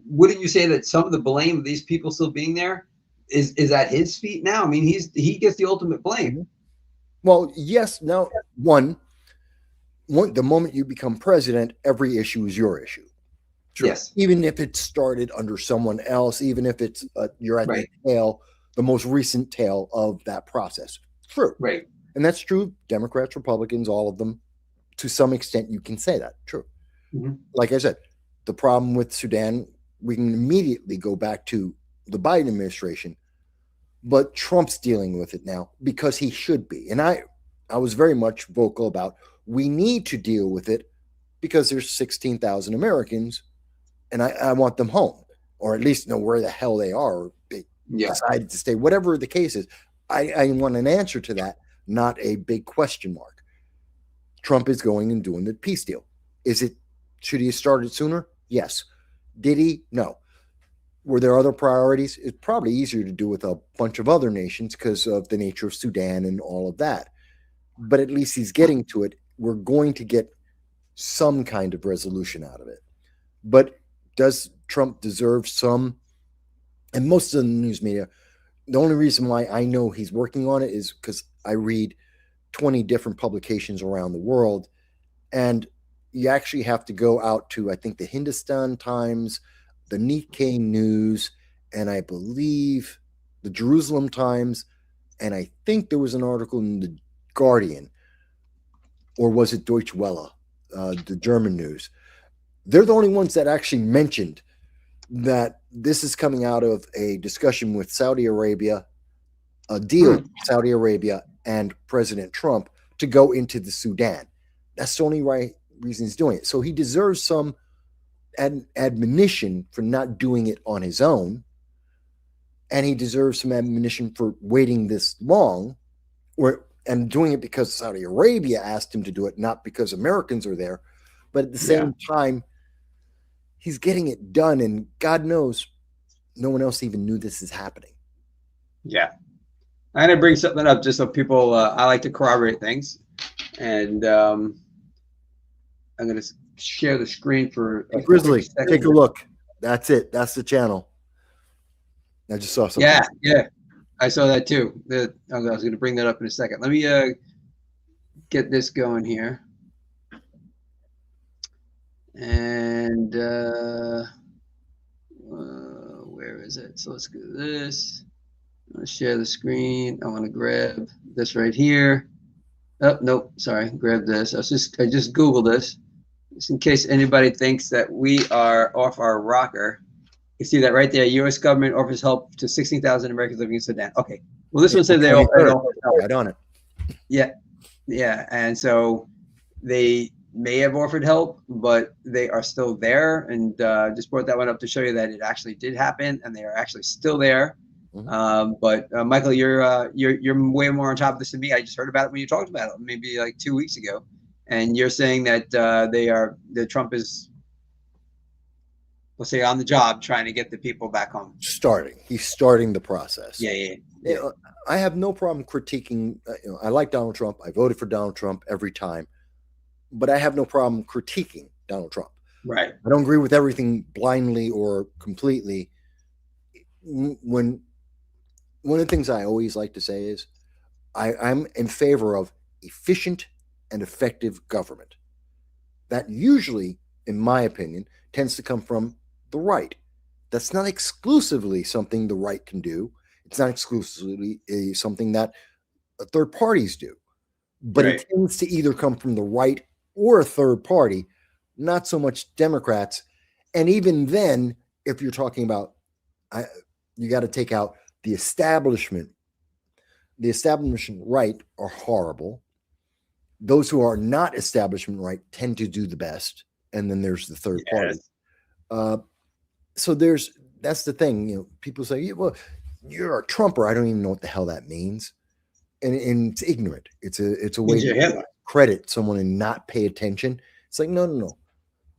[SPEAKER 1] wouldn't you say that some of the blame of these people still being there is at his feet now? I mean, he gets the ultimate blame.
[SPEAKER 2] Well, yes. Now, one, the moment you become president, every issue is your issue.
[SPEAKER 1] True. Yes.
[SPEAKER 2] Even if it started under someone else, even if it's you're at the tail, the most recent tail of that process. True.
[SPEAKER 1] Right.
[SPEAKER 2] And that's true. Democrats, Republicans, all of them, to some extent, you can say that. True. Mm-hmm. Like I said, the problem with Sudan, we can immediately go back to the Biden administration, but Trump's dealing with it now because he should be. And I was very much vocal about, we need to deal with it because there's 16,000 Americans and I want them home, or at least know where the hell they are. Or they decided to stay, whatever the case is. I want an answer to that, not a big question mark. Trump is going and doing the peace deal. Should he have started sooner? Yes. Did he? No. Were there other priorities? It's probably easier to do with a bunch of other nations because of the nature of Sudan and all of that. But at least he's getting to it. We're going to get some kind of resolution out of it. But does Trump deserve some? And most of the news media, the only reason why I know he's working on it is because I read 20 different publications around the world. And you actually have to go out to, I think, the Hindustan Times, the Nikkei News, and I believe the Jerusalem Times. And I think there was an article in the Guardian, or was it Deutsche Welle, the German news. They're the only ones that actually mentioned that this is coming out of a discussion with Saudi Arabia, a deal with Saudi Arabia and President Trump to go into the Sudan. That's the only reason he's doing it. So he deserves some admonition for not doing it on his own. And he deserves some admonition for waiting this long and doing it because Saudi Arabia asked him to do it, not because Americans are there. But at the same time, he's getting it done, and God knows no one else even knew this is happening.
[SPEAKER 1] Yeah. I'm going to bring something up just so people, I like to corroborate things. And I'm going to share the screen for
[SPEAKER 2] Grizzly. Take a look. That's it. That's the channel. I just saw something.
[SPEAKER 1] Yeah. I saw that too. I was going to bring that up in a second. Let me get this going here. And where is it? So let's do this. I'm going to share the screen. I want to grab this right here. Oh, nope. Sorry. Grab this. I just Googled this. Just in case anybody thinks that we are off our rocker. You see that right there. U.S. government offers help to 16,000 Americans living in Sudan. Okay. Well, this one said they offer help.
[SPEAKER 2] Right on it.
[SPEAKER 1] Yeah. And so they may have offered help, but they are still there. And just brought that one up to show you that it actually did happen, and they are actually still there. Mm-hmm. But Michael, you're way more on top of this than me. I just heard about it when you talked about it, maybe like 2 weeks ago, and you're saying that that Trump is, let's say, on the job trying to get the people back home.
[SPEAKER 2] He's starting the process.
[SPEAKER 1] Yeah.
[SPEAKER 2] I have no problem critiquing. I like Donald Trump. I voted for Donald Trump every time, but I have no problem critiquing Donald Trump.
[SPEAKER 1] Right.
[SPEAKER 2] I don't agree with everything blindly or completely. When one of the things I always like to say is I'm in favor of efficient and effective government. That usually, in my opinion, tends to come from the right. That's not exclusively something the right can do. It's not exclusively something that third parties do, but
[SPEAKER 1] Right.
[SPEAKER 2] it tends to either come from the right or a third party, not so much Democrats. And even then, if you're talking about, you got to take out the establishment. The establishment right are horrible. Those who are not establishment right tend to do the best. And then there's the third party. So that's the thing. You know, people say, well, you're a Trumper. I don't even know what the hell that means. And it's ignorant. It's a way to credit someone and not pay attention. It's like, no.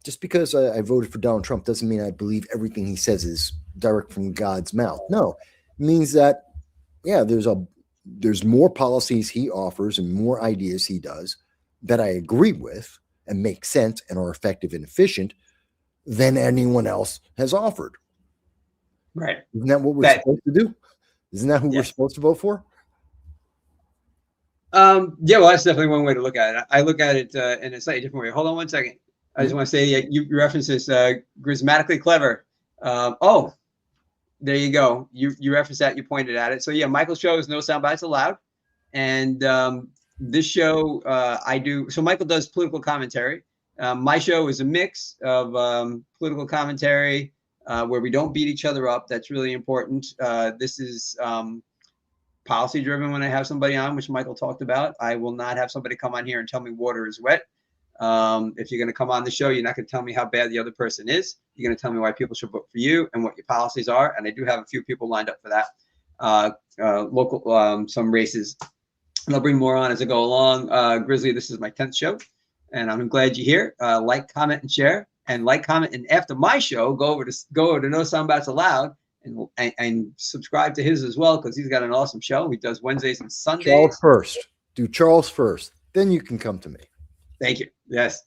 [SPEAKER 2] Just because I voted for Donald Trump doesn't mean I believe everything he says is direct from God's mouth. No, it means that, yeah, there's more policies he offers and more ideas he does that I agree with and make sense and are effective and efficient than anyone else has offered.
[SPEAKER 1] Right.
[SPEAKER 2] Isn't that what we're supposed to do? Isn't that who we're supposed to vote for?
[SPEAKER 1] Yeah, well, that's definitely one way to look at it. I look at it in a slightly different way. Hold on one second. I just want to say you referenced this charismatically clever. Oh, there you go. You referenced that. You pointed at it. So yeah, Michael's show is No Soundbites Allowed, and this show I do. So Michael does political commentary. My show is a mix of political commentary where we don't beat each other up. That's really important. This is policy driven when I have somebody on, which Michael talked about. I will not have somebody come on here and tell me water is wet. If you're going to come on the show, you're not going to tell me how bad the other person is. You're going to tell me why people should vote for you and what your policies are. And I do have a few people lined up for that. Local, some races. And I'll bring more on as I go along. Grizzly, this is my 10th show, and I'm glad you're here. Like, comment, and share. And like, comment, and after my show, go over to No Soundbites Allowed and subscribe to his as well, because he's got an awesome show. He does Wednesdays and Sundays.
[SPEAKER 2] Charles first. Do Charles first. Then you can come to me.
[SPEAKER 1] Thank you. Yes.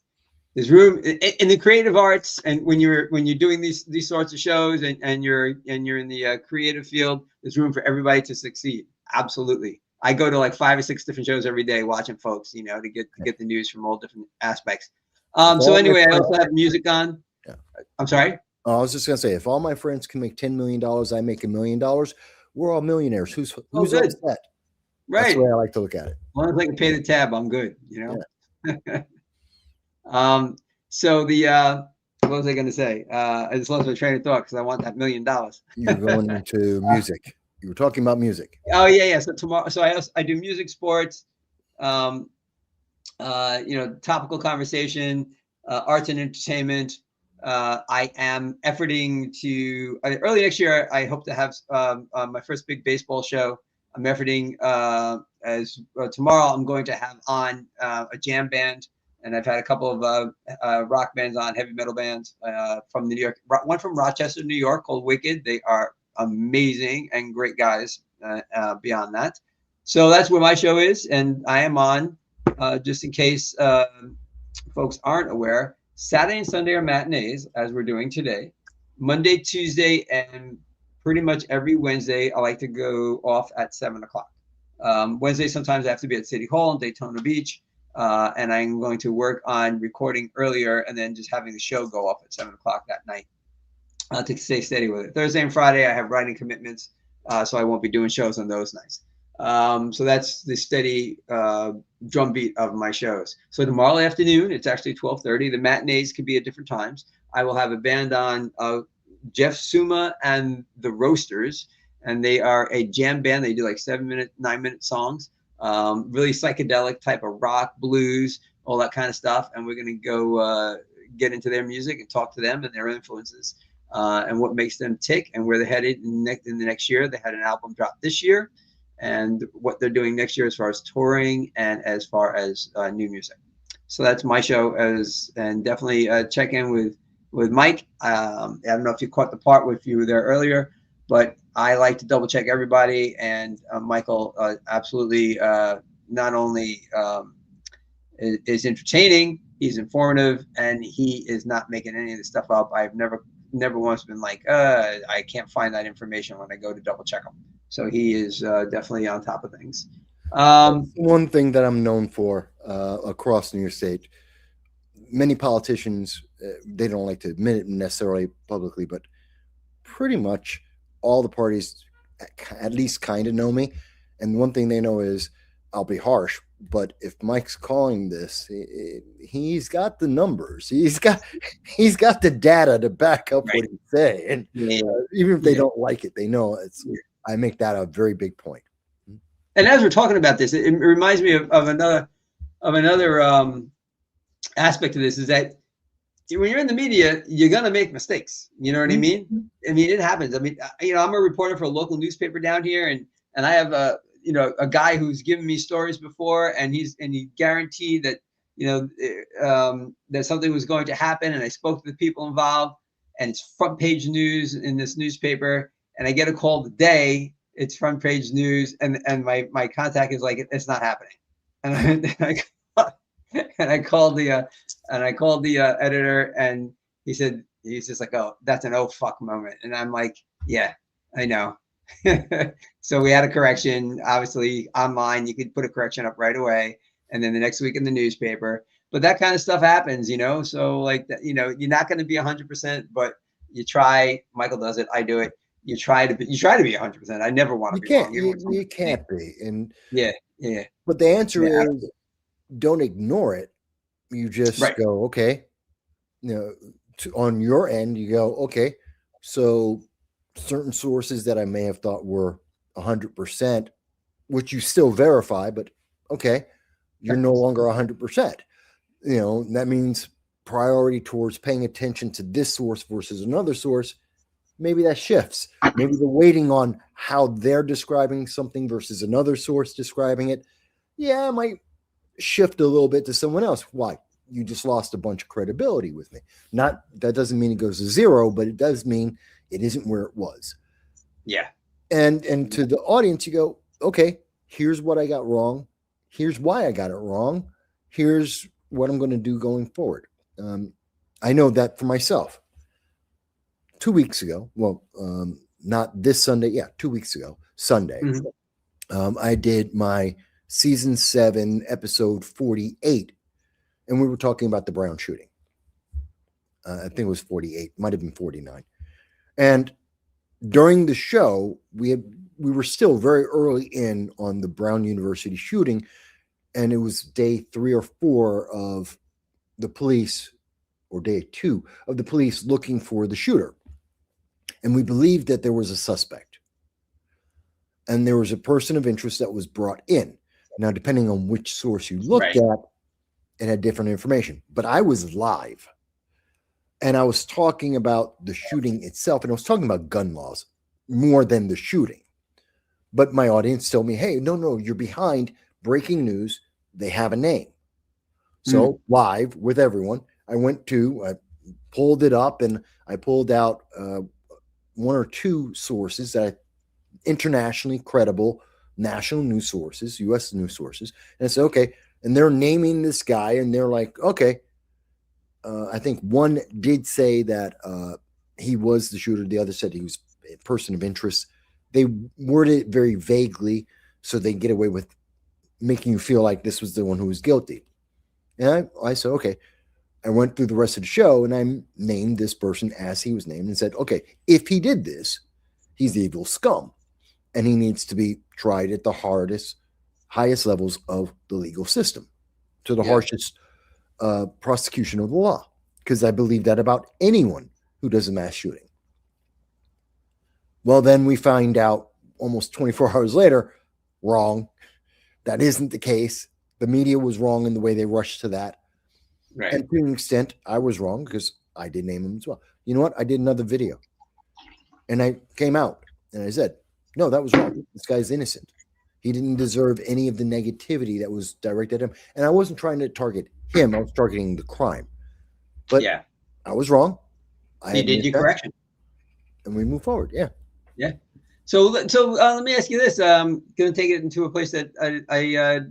[SPEAKER 1] There's room in the creative arts, and when you're doing these sorts of shows and you're in the creative field, there's room for everybody to succeed. Absolutely. I go to like 5 or 6 different shows every day watching folks, you know, to get the news from all different aspects. So anyway, I also have music on. Yeah. I'm sorry?
[SPEAKER 2] I was just gonna say, if all my friends can make $10 million, I make $1 million. We're all millionaires. Who's upset?
[SPEAKER 1] Right.
[SPEAKER 2] That's the way I like to look at it.
[SPEAKER 1] As long as I can pay the tab, I'm good. You know. Yeah. So the what was I going to say? I just lost my train of thought because I want that $1 million.
[SPEAKER 2] You're going into music. You were talking about music.
[SPEAKER 1] Oh yeah. So tomorrow, so I do music, sports, you know, topical conversation, arts and entertainment. I am efforting to early next year. I hope to have my first big baseball show. I'm efforting as tomorrow. I'm going to have on a jam band, and I've had a couple of rock bands on, heavy metal bands from New York. One from Rochester, New York, called Wicked. They are amazing and great guys. Beyond that, so that's where my show is, and I am on. Just in case folks aren't aware, Saturday and Sunday are matinees, as we're doing today. Monday, Tuesday, and pretty much every Wednesday, I like to go off at 7 o'clock. Wednesday, sometimes I have to be at City Hall in Daytona Beach, and I'm going to work on recording earlier and then just having the show go off at 7 o'clock that night to stay steady with it. Thursday and Friday, I have writing commitments, so I won't be doing shows on those nights. So that's the steady drumbeat of my shows. So tomorrow afternoon, it's actually 12:30. The matinees can be at different times. I will have a band on, Jeff Suma and the Roasters, and they are a jam band. They do like 7-minute, 9-minute songs, really psychedelic type of rock, blues, all that kind of stuff. And we're going to go get into their music and talk to them and their influences and what makes them tick and where they're headed in the next year. They had an album drop this year, and what they're doing next year as far as touring and as far as new music. So that's my show, and definitely check in with Mike. I don't know if you caught the part if you were there earlier, but I like to double check everybody, and Michael absolutely not only is entertaining, He's informative, and he is not making any of this stuff up. I've never once been like, I can't find that information when I go to double check him. So he is definitely on top of things.
[SPEAKER 2] One thing that I'm known for across New York State, many politicians, they don't like to admit it necessarily publicly, but pretty much all the parties at least kind of know me. And one thing they know is I'll be harsh, but if Mike's calling this, he's got the numbers. He's got the data to back up what he's saying. And even if they don't like it, they know it's. I make that a very big point.
[SPEAKER 1] And as we're talking about this, it reminds me of another aspect of this, is that when you're in the media, you're gonna make mistakes. You know what I mean? I mean, it happens. I mean, I'm a reporter for a local newspaper down here, and I have a guy who's given me stories before, and he guaranteed that that something was going to happen, and I spoke to the people involved, and it's front page news in this newspaper, and I get a call today, it's front page news, and my contact is like, it's not happening, and I called the editor, and he's just like, oh, that's an oh fuck moment, and I'm like, yeah, I know. So we had a correction. Obviously, online, you could put a correction up right away, and then the next week in the newspaper. But that kind of stuff happens, So like that, you're not going to be 100%, but you try. Michael does it. I do it. You try to be 100%. I never want to be wrong.
[SPEAKER 2] You can't be. And
[SPEAKER 1] yeah.
[SPEAKER 2] But the answer is, don't ignore it. You just go, okay. On your end, you go, okay. So certain sources that I may have thought were 100%, which you still verify, but okay, you're no longer 100%. That means priority towards paying attention to this source versus another source. Maybe that shifts. Maybe the weighting on how they're describing something versus another source describing it. Yeah, it might shift a little bit to someone else. Why? You just lost a bunch of credibility with me. That doesn't mean it goes to zero, but it does mean it isn't where it was.
[SPEAKER 1] Yeah. And
[SPEAKER 2] to the audience, you go, okay, here's what I got wrong. Here's why I got it wrong. Here's what I'm going to do going forward. I know that for myself. 2 weeks ago, well, not this Sunday. Yeah, 2 weeks ago, Sunday, I did my season 7, episode 48. And we were talking about the Brown shooting. I think it was 48, might have been 49. And during the show, we were still very early in on the Brown University shooting, and it was day 3 or 4 of the police, or day 2 of the police looking for the shooter. And we believed that there was a suspect. And there was a person of interest that was brought in. Now, depending on which source you looked at, it had different information. But I was live. And I was talking about the shooting itself, and I was talking about gun laws more than the shooting. But my audience told me, hey, no, you're behind. Breaking news, they have a name. So live with everyone, I pulled it up, and I pulled out 1 or 2 sources that internationally credible national news sources, U.S. news sources. And I said, okay. And they're naming this guy, and they're like, okay. I think one did say that he was the shooter. The other said he was a person of interest. They worded it very vaguely so they get away with making you feel like this was the one who was guilty. And I said, okay. I went through the rest of the show, and I named this person as he was named and said, okay, if he did this, he's evil scum, and he needs to be tried at the highest levels of the legal system, to the harshest prosecution of the law, because I believe that about anyone who does a mass shooting. Well, then we find out almost 24 hours later, wrong. That isn't the case. The media was wrong in the way they rushed to that. Right. And to an extent, I was wrong because I did name him as well. You know what? I did another video, and I came out and I said, no, that was wrong. This guy's innocent. He didn't deserve any of the negativity that was directed at him. And I wasn't trying to target him. I was targeting the crime. But yeah, I was wrong.
[SPEAKER 1] You did your correction.
[SPEAKER 2] And we move forward. Yeah.
[SPEAKER 1] Yeah. So let me ask you this. I'm going to take it into a place that I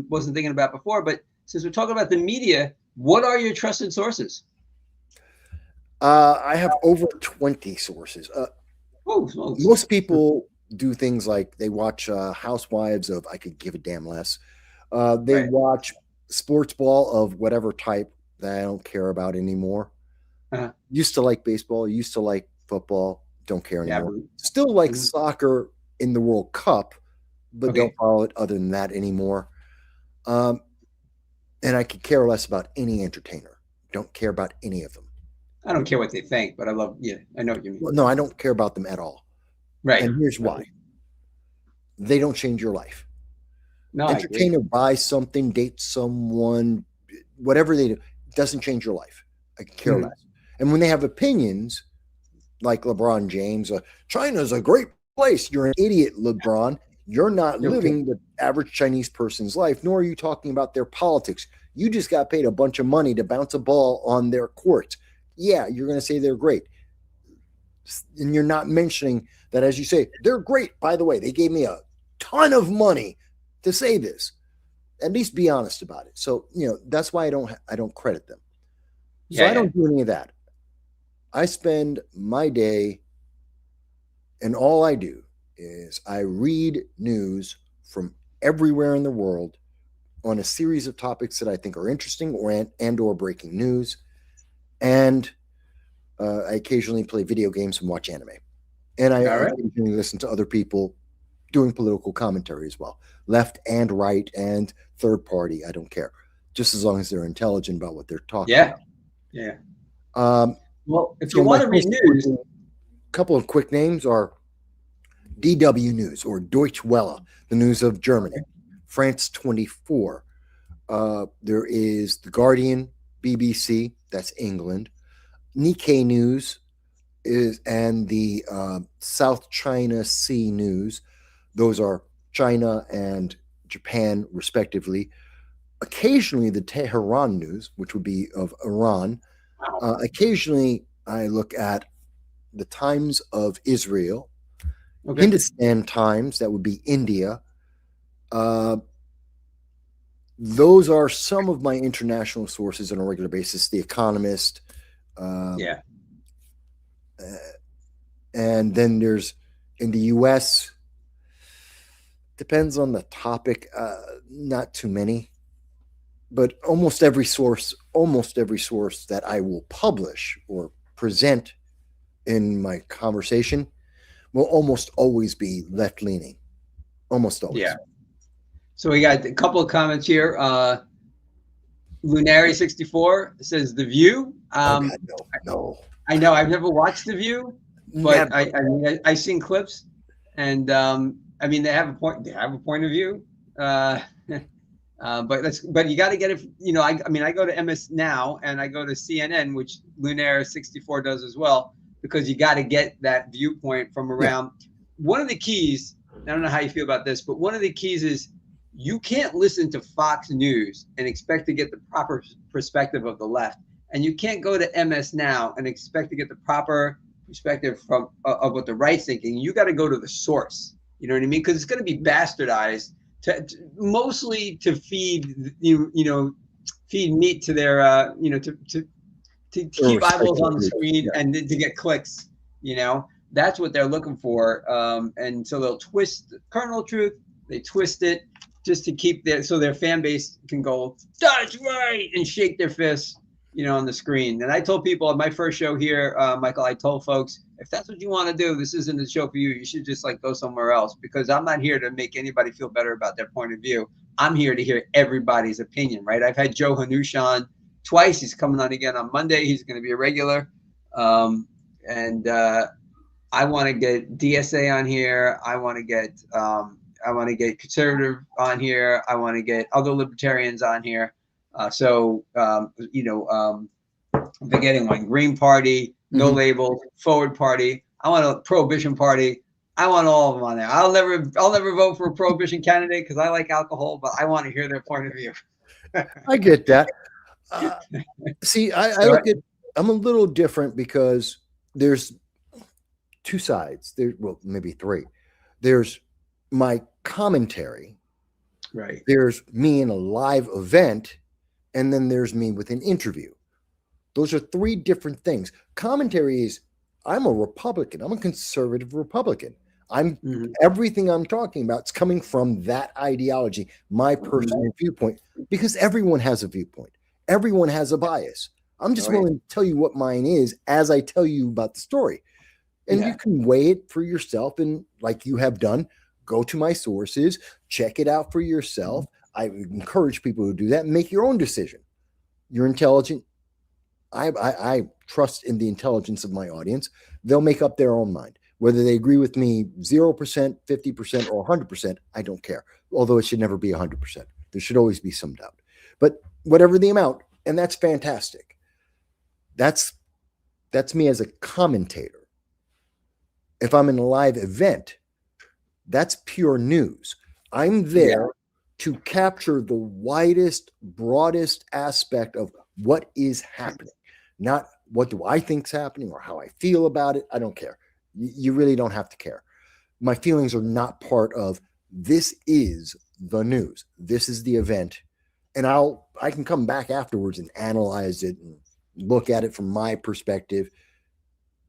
[SPEAKER 1] wasn't thinking about before. But since we're talking about the media What are your trusted sources?
[SPEAKER 2] I have over 20 sources.
[SPEAKER 1] Oh, smokes.
[SPEAKER 2] Most people do things like they watch Housewives of I could give a damn less. They
[SPEAKER 1] Right.
[SPEAKER 2] watch sports ball of whatever type that I don't care about anymore.
[SPEAKER 1] Uh-huh.
[SPEAKER 2] Used to like baseball, used to like football, don't care
[SPEAKER 1] Yeah.
[SPEAKER 2] anymore. Still like
[SPEAKER 1] Mhm.
[SPEAKER 2] soccer in the World Cup, but don't
[SPEAKER 1] Okay.
[SPEAKER 2] follow it other than that anymore. Um, and I could care less about any entertainer. Don't care about any of them.
[SPEAKER 1] I don't care what they think, but I love. Yeah, I know what you mean.
[SPEAKER 2] Well, no, I don't care about them at all.
[SPEAKER 1] Right.
[SPEAKER 2] And here's why:
[SPEAKER 1] Okay.
[SPEAKER 2] they don't change your life.
[SPEAKER 1] No, I agree.
[SPEAKER 2] Entertainer buys something, dates someone, whatever they do, doesn't change your life. I could care
[SPEAKER 1] Mhm.
[SPEAKER 2] less. And when they have opinions, like LeBron James, China's a great place. You're an idiot, LeBron. You're not
[SPEAKER 1] Okay.
[SPEAKER 2] living the average Chinese person's life, nor are you talking about their politics. You just got paid a bunch of money to bounce a ball on their court. Yeah, you're going to say they're great. And you're not mentioning that, as you say, they're great. By the way, they gave me a ton of money to say this. At least be honest about it. So, that's why I don't credit them. So
[SPEAKER 1] Yeah,
[SPEAKER 2] I
[SPEAKER 1] yeah.
[SPEAKER 2] don't do any of that. I spend my day, and all I do is I read news from everywhere in the world on a series of topics that I think are interesting or breaking news. And I occasionally play video games and watch anime. And I
[SPEAKER 1] All right.
[SPEAKER 2] occasionally listen to other people doing political commentary as well, left and right and third party. I don't care, just as long as they're intelligent about what they're talking
[SPEAKER 1] Yeah.
[SPEAKER 2] about.
[SPEAKER 1] Yeah.
[SPEAKER 2] Um,
[SPEAKER 1] Well, if you
[SPEAKER 2] so my
[SPEAKER 1] want to read
[SPEAKER 2] first
[SPEAKER 1] news,
[SPEAKER 2] couple of quick names are DW News or Deutsche Welle, the news of Germany, France 24. There is The Guardian, BBC, that's England, Nikkei News and the South China Sea News. Those are China and Japan, respectively. Occasionally, the Tehran News, which would be of Iran.
[SPEAKER 1] wow.
[SPEAKER 2] Occasionally, I look at the Times of Israel,
[SPEAKER 1] Okay.
[SPEAKER 2] Hindustan Times, that would be India. Uh, those are some of my international sources on a regular basis. The Economist,
[SPEAKER 1] Yeah.
[SPEAKER 2] uh, and then there's in the U.S. Depends on the topic. Not too many, but almost every source that I will publish or present in my conversation will almost always be left leaning. Almost
[SPEAKER 1] Yeah.
[SPEAKER 2] always.
[SPEAKER 1] So we got a couple of comments here. Lunary64 says The View.
[SPEAKER 2] Oh God, no,
[SPEAKER 1] I know I've never watched The View, but
[SPEAKER 2] never.
[SPEAKER 1] I've seen clips, and I mean they have a point. They have a point of view. Uh, but you got to get it. I mean I go to MS Now and I go to CNN, which Lunaire64 does as well, because you got to get that viewpoint from
[SPEAKER 2] Yeah,
[SPEAKER 1] around. One of the keys. I don't know how you feel about this, but one of the keys is you can't listen to Fox News and expect to get the proper perspective of the left, and you can't go to MS Now and expect to get the proper perspective from of what the right's thinking. You got to go to the source. You know what I mean? Because it's going to be bastardized mostly to feed feed meat to their to keep eyeballs on the screen
[SPEAKER 2] yeah.
[SPEAKER 1] and to get clicks. That's what they're looking for, and so they'll twist the kernel truth. They twist it just to keep their fan base can go, that's right, and shake their fists on the screen. And I told people at my first show here, Michael, I told folks, if that's what you want to do, this isn't a show for you. You should just go somewhere else, because I'm not here to make anybody feel better about their point of view. I'm here to hear everybody's opinion, right? I've had Joe Hanush on twice. He's coming on again on Monday. He's going to be a regular. And I want to get DSA on here. I want to get conservative on here. I want to get other libertarians on here. I'm forgetting one. Green Party, No Labels, Forward Party. I want a Prohibition Party. I want all of them on there. I'll never vote for a Prohibition candidate because I like alcohol, but I want to hear their point of view.
[SPEAKER 2] I get that. See, I
[SPEAKER 1] So,
[SPEAKER 2] look at. I'm a little different because there's two sides. Well, maybe three. There's my commentary.
[SPEAKER 1] right.
[SPEAKER 2] There's me in a live event, and then there's me with an interview. Those are three different things. Commentary is, I'm a Republican. I'm a conservative Republican. Everything I'm talking about is coming from that ideology, my personal viewpoint, because everyone has a viewpoint. Everyone has a bias. I'm just willing to tell you what mine is as I tell you about the story. And you can weigh it for yourself. And like you have done, go to my sources, check it out for yourself. I encourage people to do that and make your own decision. You're intelligent. I trust in the intelligence of my audience. They'll make up their own mind. Whether they agree with me 0%, 50%, or 100%, I don't care. Although it should never be 100%. There should always be some doubt. But whatever the amount, and that's fantastic. That's me as a commentator. If I'm in a live event, that's pure news. I'm there to capture the widest, broadest aspect of what is happening. Not what do I think's happening or how I feel about it. I don't care. You really don't have to care. My feelings are not part of this is the news. This is the event. And I can come back afterwards and analyze it and look at it from my perspective.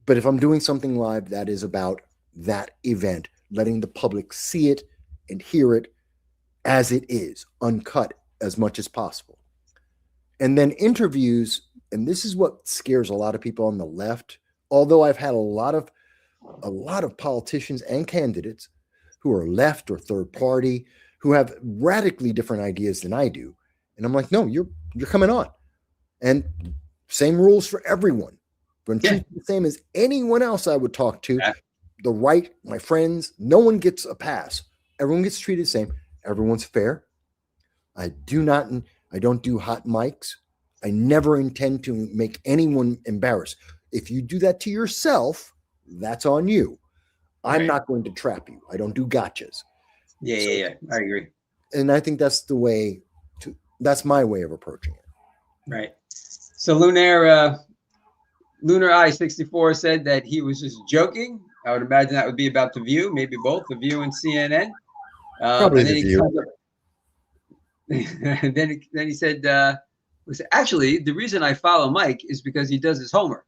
[SPEAKER 2] But if I'm doing something live, that is about that event, letting the public see it and hear it as it is, uncut as much as possible. And then interviews, and this is what scares a lot of people on the left, although I've had a lot of politicians and candidates who are left or third party who have radically different ideas than I do. And I'm like, no, you're coming on. And same rules for everyone. Going to treat you the same as anyone else I would talk to. The right, my friends, no one gets a pass. Everyone gets treated the same. Everyone's fair. I don't do hot mics. I never intend to make anyone embarrassed. If you do that to yourself, that's on you. I'm not going to trap you. I don't do gotchas.
[SPEAKER 1] Yeah. I agree.
[SPEAKER 2] And I think that's that's my way of approaching it.
[SPEAKER 1] Right. So Lunar I-64 said that he was just joking. I would imagine that would be about The View, maybe both The View and CNN.
[SPEAKER 2] Probably The View.
[SPEAKER 1] And then he said, actually, the reason I follow Mike is because he does his homework.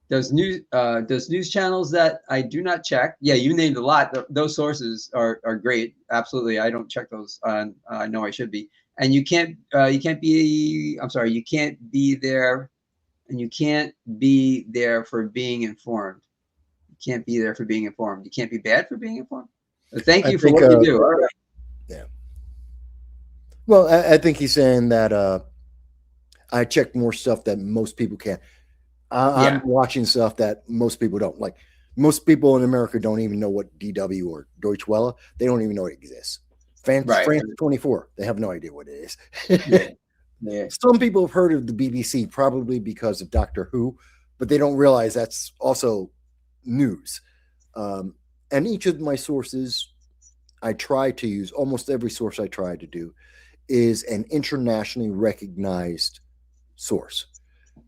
[SPEAKER 1] Does news channels that I do not check. Yeah, you named a lot. Those sources are great. Absolutely, I don't check those. I know I should be. And you can't be. I'm sorry, you can't be there, and you can't be there for being informed. You can't be there for being informed. You can't be bad for being informed. So thank you for what you do. All right.
[SPEAKER 2] Yeah. Well, I think he's saying that I check more stuff that most people can't. I'm watching stuff that most people don't. Like most people in America don't even know what DW or Deutsche Welle. They don't even know it exists. France 24. They have no idea what it is. Some people have heard of the BBC probably because of Doctor Who, but they don't realize that's also news. And each of my sources, I try to use, almost every source I try to do, is an internationally recognized source.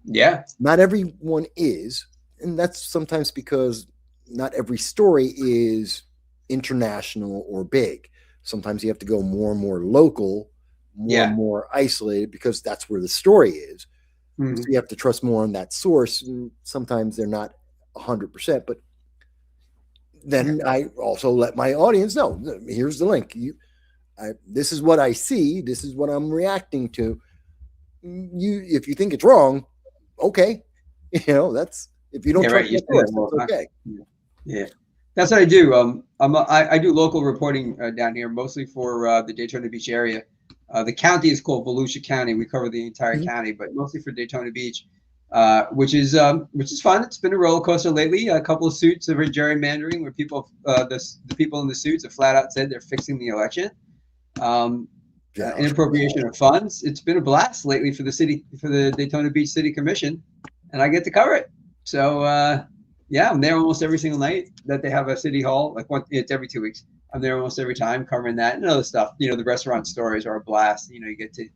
[SPEAKER 1] Yeah.
[SPEAKER 2] Not everyone is, and that's sometimes because not every story is international or big. Sometimes you have to go more and more local, more and more isolated, because that's where the story is. Mm-hmm. So you have to trust more on that source. And sometimes they're not 100%, but then I also let my audience know, here's the link. This is what I see. This is what I'm reacting to. If you think it's wrong, okay. That's, if you don't trust the source, it's okay.
[SPEAKER 1] Yeah. That's what I do. I do local reporting down here, mostly for the Daytona Beach area. The county is called Volusia County. We cover the entire county, but mostly for Daytona Beach, which is fun. It's been a roller coaster lately. A couple of suits over gerrymandering, where people, the people in the suits have flat out said they're fixing the election. Inappropriation of funds. It's been a blast lately for the Daytona Beach City Commission, and I get to cover it. So I'm there almost every single night that they have a city hall. It's every 2 weeks. I'm there almost every time covering that and other stuff. The restaurant stories are a blast. You get to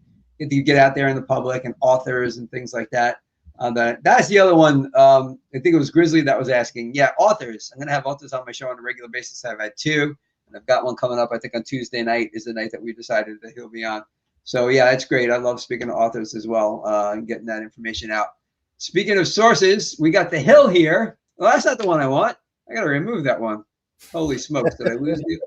[SPEAKER 1] get out there in the public, and authors and things like that. That's the other one. I think it was Grizzly that was asking. Yeah, authors. I'm gonna have authors on my show on a regular basis. I've had two. I've got one coming up, I think on Tuesday night is the night that we decided that he'll be on. So yeah, that's great. I love speaking to authors as well, and getting that information out. Speaking of sources, we got the Hill here. Well, that's not the one I want. I got to remove that one. Holy smokes! Did I lose you?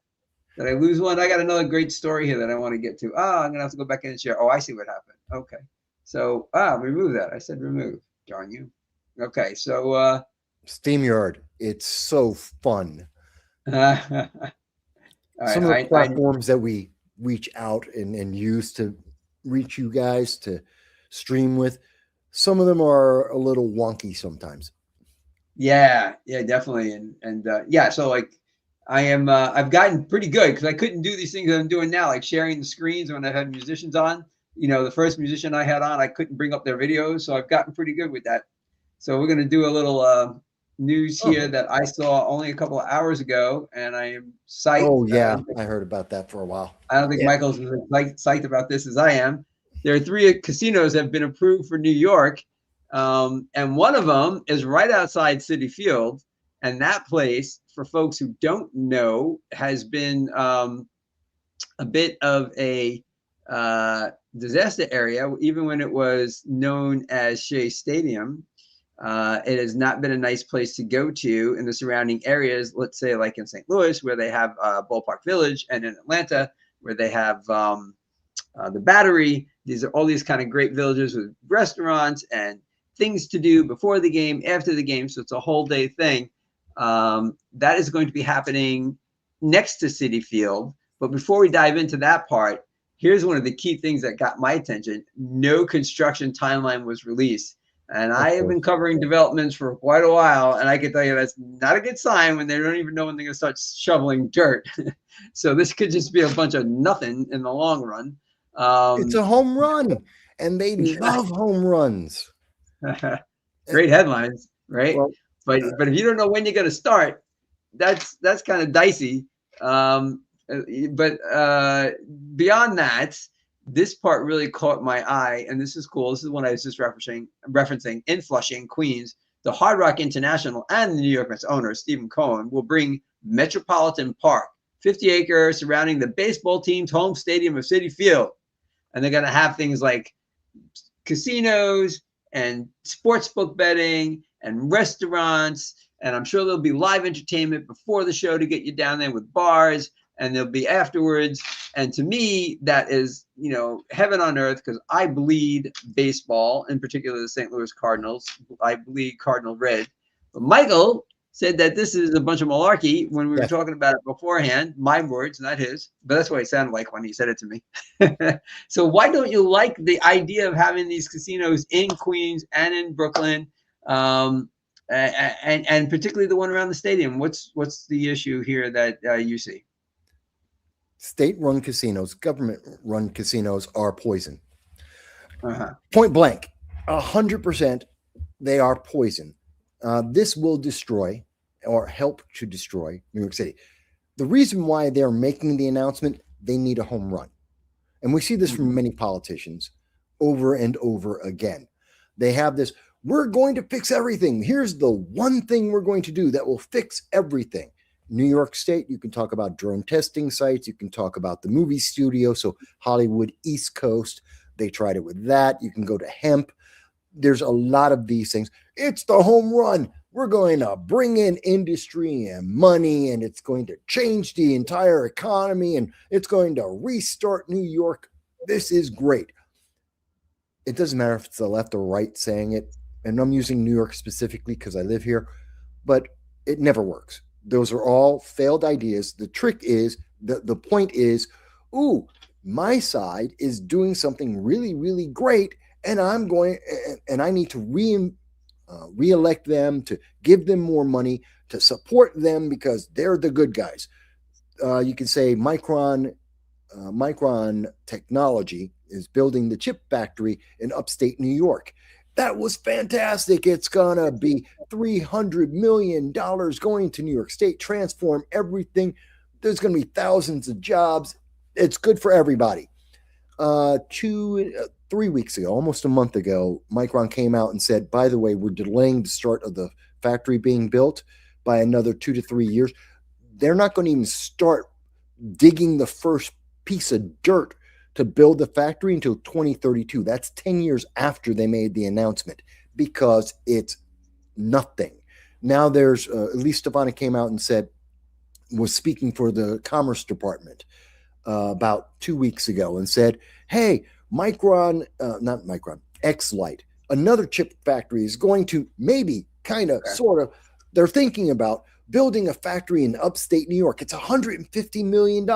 [SPEAKER 1] Did I lose one? I got another great story here that I want to get to. I'm gonna have to go back in and share. Oh, I see what happened. Okay, so remove that. I said remove. Darn you. Okay, so
[SPEAKER 2] SteamYard, it's so fun.
[SPEAKER 1] all
[SPEAKER 2] Some of the
[SPEAKER 1] right,
[SPEAKER 2] platforms that we reach out and use to reach you guys to stream with, some of them are a little wonky sometimes.
[SPEAKER 1] yeah, definitely, and yeah. So like, I've gotten pretty good because I couldn't do these things that I'm doing now, like sharing the screens when I had musicians on. You know, the first musician I had on, I couldn't bring up their videos, so I've gotten pretty good with that. So we're gonna do a little news here that I saw only a couple of hours ago, and I am psyched.
[SPEAKER 2] Oh yeah, I heard about that for a while.
[SPEAKER 1] I don't think Michael's as psyched about this as I am. There are 3 casinos that have been approved for New York, and one of them is right outside Citi Field. And that place, for folks who don't know, has been a bit of a disaster area. Even when it was known as Shea Stadium, it has not been a nice place to go to in the surrounding areas. Let's say like in St. Louis, where they have Ballpark Village, and in Atlanta, where they have the Battery. These are all these kind of great villages with restaurants and things to do before the game, after the game. So it's a whole day thing. That is going to be happening next to Citi Field. But before we dive into that part, here's one of the key things that got my attention. No construction timeline was released. And I have been covering developments for quite a while, and I can tell you that's not a good sign when they don't even know when they're going to start shoveling dirt. So this could just be a bunch of nothing in the long run.
[SPEAKER 2] It's a home run, and they love home runs.
[SPEAKER 1] Great headlines, right?
[SPEAKER 2] Well,
[SPEAKER 1] but if you don't know when you're going to start, that's kind of dicey. But beyond that, this part really caught my eye, and this is cool. This is one I was just referencing in Flushing, Queens. The Hard Rock International and the New York Mets owner, Stephen Cohen, will bring Metropolitan Park, 50 acres surrounding the baseball team's home stadium of Citi Field. And they're going to have things like casinos and sportsbook betting and restaurants. And I'm sure there'll be live entertainment before the show to get you down there with bars, and there'll be afterwards. And to me, that is, heaven on earth, because I bleed baseball, in particular the St. Louis Cardinals. I bleed Cardinal red. But Michael said that this is a bunch of malarkey when we were talking about it beforehand. My words, not his. But that's what it sounded like when he said it to me. So why don't you like the idea of having these casinos in Queens and in Brooklyn, and particularly the one around the stadium? What's the issue here that you see?
[SPEAKER 2] State-run casinos, government-run casinos are poison. Point blank, 100%, they are poison. This will destroy or help to destroy New York City. The reason why they're making the announcement, they need a home run. And we see this from many politicians over and over again. They have this, we're going to fix everything. Here's the one thing we're going to do that will fix everything. New York State, you can talk about drone testing sites. You can talk about the movie studio. So Hollywood, East Coast, they tried it with that. You can go to hemp. There's a lot of these things. It's the home run. We're going to bring in industry and money, and it's going to change the entire economy, and it's going to restart New York. This is great. It doesn't matter if it's the left or right saying it, and I'm using New York specifically because I live here, but it never works. Those are all failed ideas. The trick is, the point is, my side is doing something really, really great, and I need to re-elect them, to give them more money, to support them because they're the good guys. You can say Micron Technology is building the chip factory in upstate New York. That was fantastic. It's going to be $300 million going to New York State, transform everything. There's going to be thousands of jobs. It's good for everybody. 3 weeks ago, almost a month ago, Micron came out and said, by the way, we're delaying the start of the factory being built by another 2 to 3 years. They're not going to even start digging the first piece of dirt to build the factory until 2032. That's 10 years after they made the announcement, because it's nothing. Now there's Elise Stefanik came out and said, was speaking for the Commerce Department about 2 weeks ago, and said, hey, not Micron, X-Lite, another chip factory is going to maybe kind of sort of, they're thinking about building a factory in upstate New York. It's $150 million.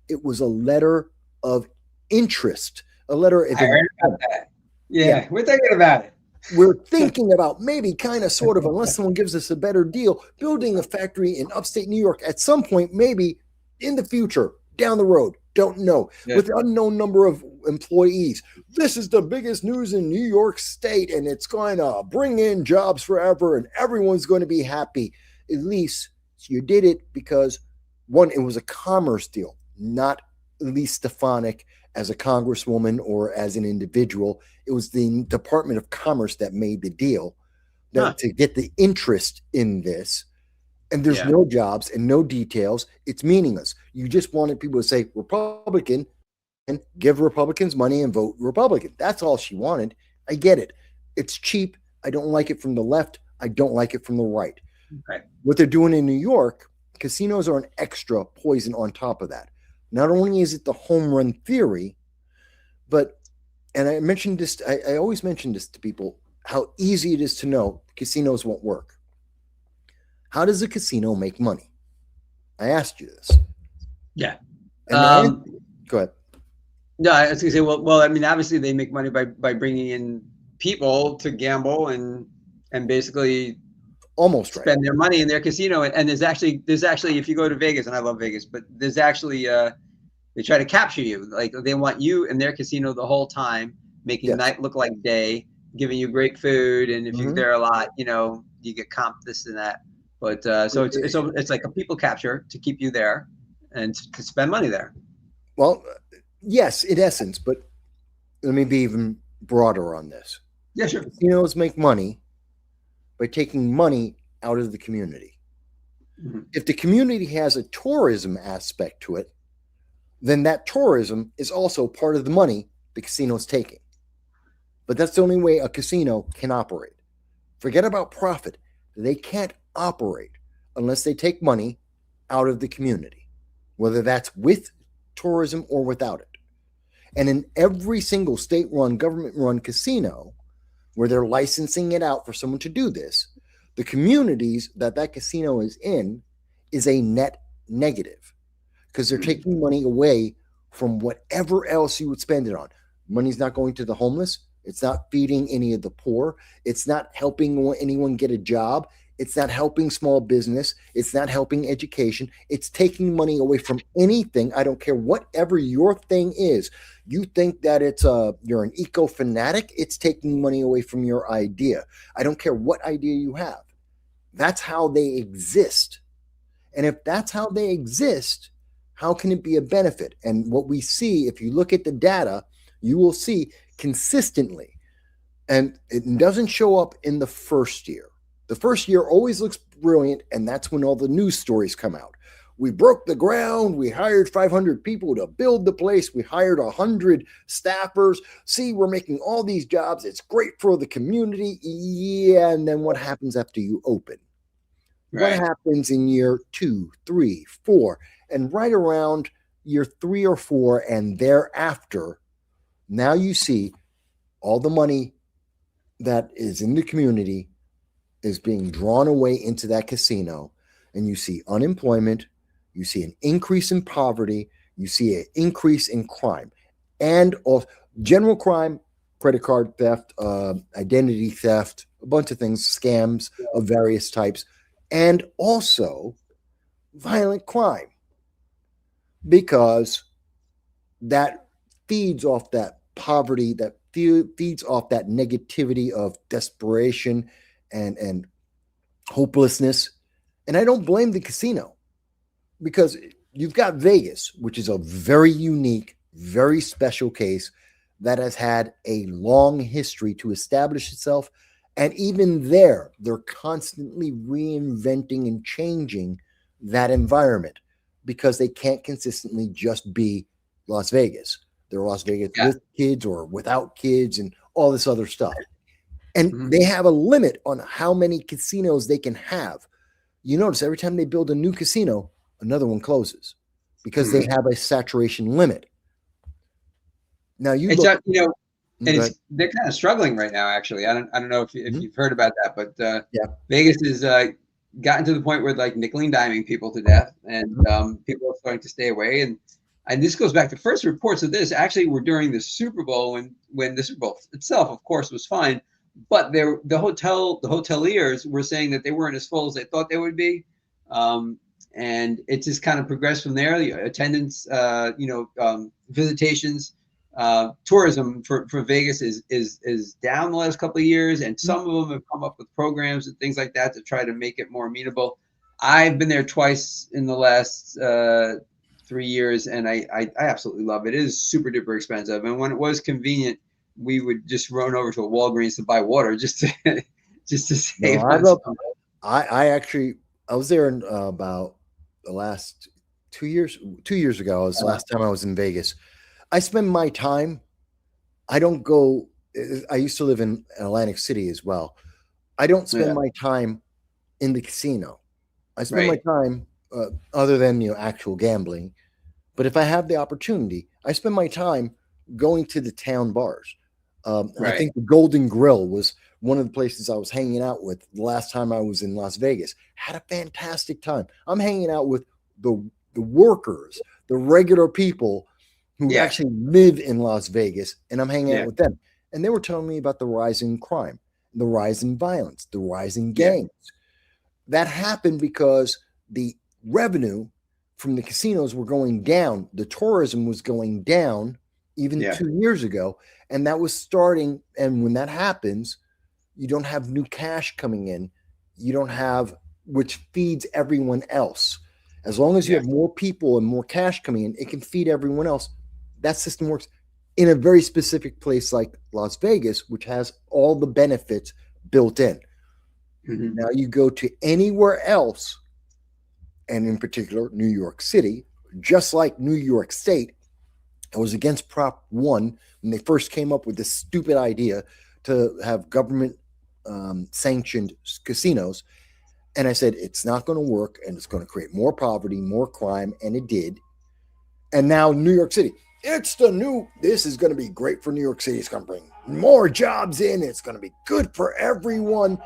[SPEAKER 2] It was a letter of interest, a letter of
[SPEAKER 1] I heard about that. Yeah, we're thinking about it.
[SPEAKER 2] We're thinking about maybe kind of sort of, unless someone gives us a better deal, building a factory in upstate New York at some point, maybe in the future, down the road. Don't know. Yeah. With an unknown number of employees. This is the biggest news in New York State, and it's going to bring in jobs forever, and everyone's going to be happy. At least you did it because, one, it was a commerce deal, not Elise Stefanik as a congresswoman or as an individual. It was the Department of Commerce that made the deal to get the interest in this. And there's no jobs and no details. It's meaningless. You just wanted people to say Republican and give Republicans money and vote Republican. That's all she wanted. I get it. It's cheap. I don't like it from the left. I don't like it from the right. Okay. What they're doing in New York, casinos are an extra poison on top of that. Not only is it the home run theory, but, and I mentioned this, I always mention this to people, how easy it is to know casinos won't work. How does a casino make money? I asked you this.
[SPEAKER 1] Yeah.
[SPEAKER 2] Go ahead.
[SPEAKER 1] No, I was going to say, well, I mean, obviously they make money by bringing in people to gamble and basically
[SPEAKER 2] almost
[SPEAKER 1] spend their money in their casino. And there's actually, if you go to Vegas, and I love Vegas, but there's actually, they try to capture you. Like they want you in their casino the whole time, making night look like day, giving you great food. And if you're there a lot, you get comp this and that. But so it's like a people capture to keep you there and to spend money there.
[SPEAKER 2] Well, yes, in essence, but let me be even broader on this.
[SPEAKER 1] Yeah, sure.
[SPEAKER 2] Casinos make money by taking money out of the community. Mm-hmm. If the community has a tourism aspect to it, then that tourism is also part of the money the casino's taking. But that's the only way a casino can operate. Forget about profit. They can't operate unless they take money out of the community, whether that's with tourism or without it. And in every single state-run, government-run casino where they're licensing it out for someone to do this, the communities that casino is in is a net negative because they're taking money away from whatever else you would spend it on. Money's not going to the homeless. It's not feeding any of the poor. It's not helping anyone get a job. It's not helping small business. It's not helping education. It's taking money away from anything. I don't care whatever your thing is. You think that it's you're an eco fanatic. It's taking money away from your idea. I don't care what idea you have. That's how they exist. And if that's how they exist, how can it be a benefit? And what we see, if you look at the data, you will see consistently, and it doesn't show up in the first year. The first year always looks brilliant, and that's when all the news stories come out. We broke the ground. We hired 500 people to build the place. We hired 100 staffers. See, we're making all these jobs. It's great for the community. Yeah, and then what happens after you open? Right. What happens in year 2, 3, 4, and right around year 3 or 4 and thereafter, now you see all the money that is in the community is being drawn away into that casino, and you see unemployment, you see an increase in poverty, you see an increase in crime, and general crime, credit card theft, identity theft, a bunch of things, scams of various types, and also violent crime, because that feeds off that poverty, that feeds off that negativity of desperation and hopelessness. And I don't blame the casino, because you've got Vegas, which is a very unique, very special case that has had a long history to establish itself. And even there, they're constantly reinventing and changing that environment because they can't consistently just be Las Vegas. They're Las Vegas with kids or without kids and all this other stuff. And they have a limit on how many casinos they can have. You notice every time they build a new casino, another one closes because they have a saturation limit. Now you look,
[SPEAKER 1] and they're kind of struggling right now. Actually, I don't know if you've heard about that, but Vegas is gotten to the point where like nickel and diming people to death, and people are starting to stay away. And this goes back to first reports of this actually were during the Super Bowl when the Super Bowl itself, of course, was fine, but the hoteliers were saying that they weren't as full as they thought they would be. And it just kind of progressed from there. The attendance, visitations, tourism for Vegas is down the last couple of years, and some of them have come up with programs and things like that to try to make it more amenable. I've been there twice in the last 3 years, and I absolutely love it. It is super duper expensive, and when it was convenient, we would just run over to a Walgreens to buy water just to save.
[SPEAKER 2] I was there in about the last 2 years. 2 years ago, was the last time I was in Vegas. I spend my time. I don't go. I used to live in Atlantic City as well. I don't spend my time in the casino. I spend my time other than actual gambling. But if I have the opportunity, I spend my time going to the town bars. I think the Golden Grill was one of the places I was hanging out with the last time I was in Las Vegas. Had a fantastic time. I'm hanging out with the workers, the regular people who actually live in Las Vegas, and I'm hanging out with them. And they were telling me about the rise in crime, the rise in violence, the rise in gangs. That happened because the revenue from the casinos were going down. The tourism was going down even 2 years ago. And that was starting. And when that happens, you don't have new cash coming in. You don't have, which feeds everyone else. As long as you have more people and more cash coming in, it can feed everyone else. That system works in a very specific place like Las Vegas, which has all the benefits built in. Now you go to anywhere else, and in particular, New York City, just like New York State. I was against Prop 1 when they first came up with this stupid idea to have government sanctioned casinos. And I said, it's not going to work, and it's going to create more poverty, more crime, and it did. And now New York City, this is going to be great for New York City. It's going to bring more jobs in. It's going to be good for everyone.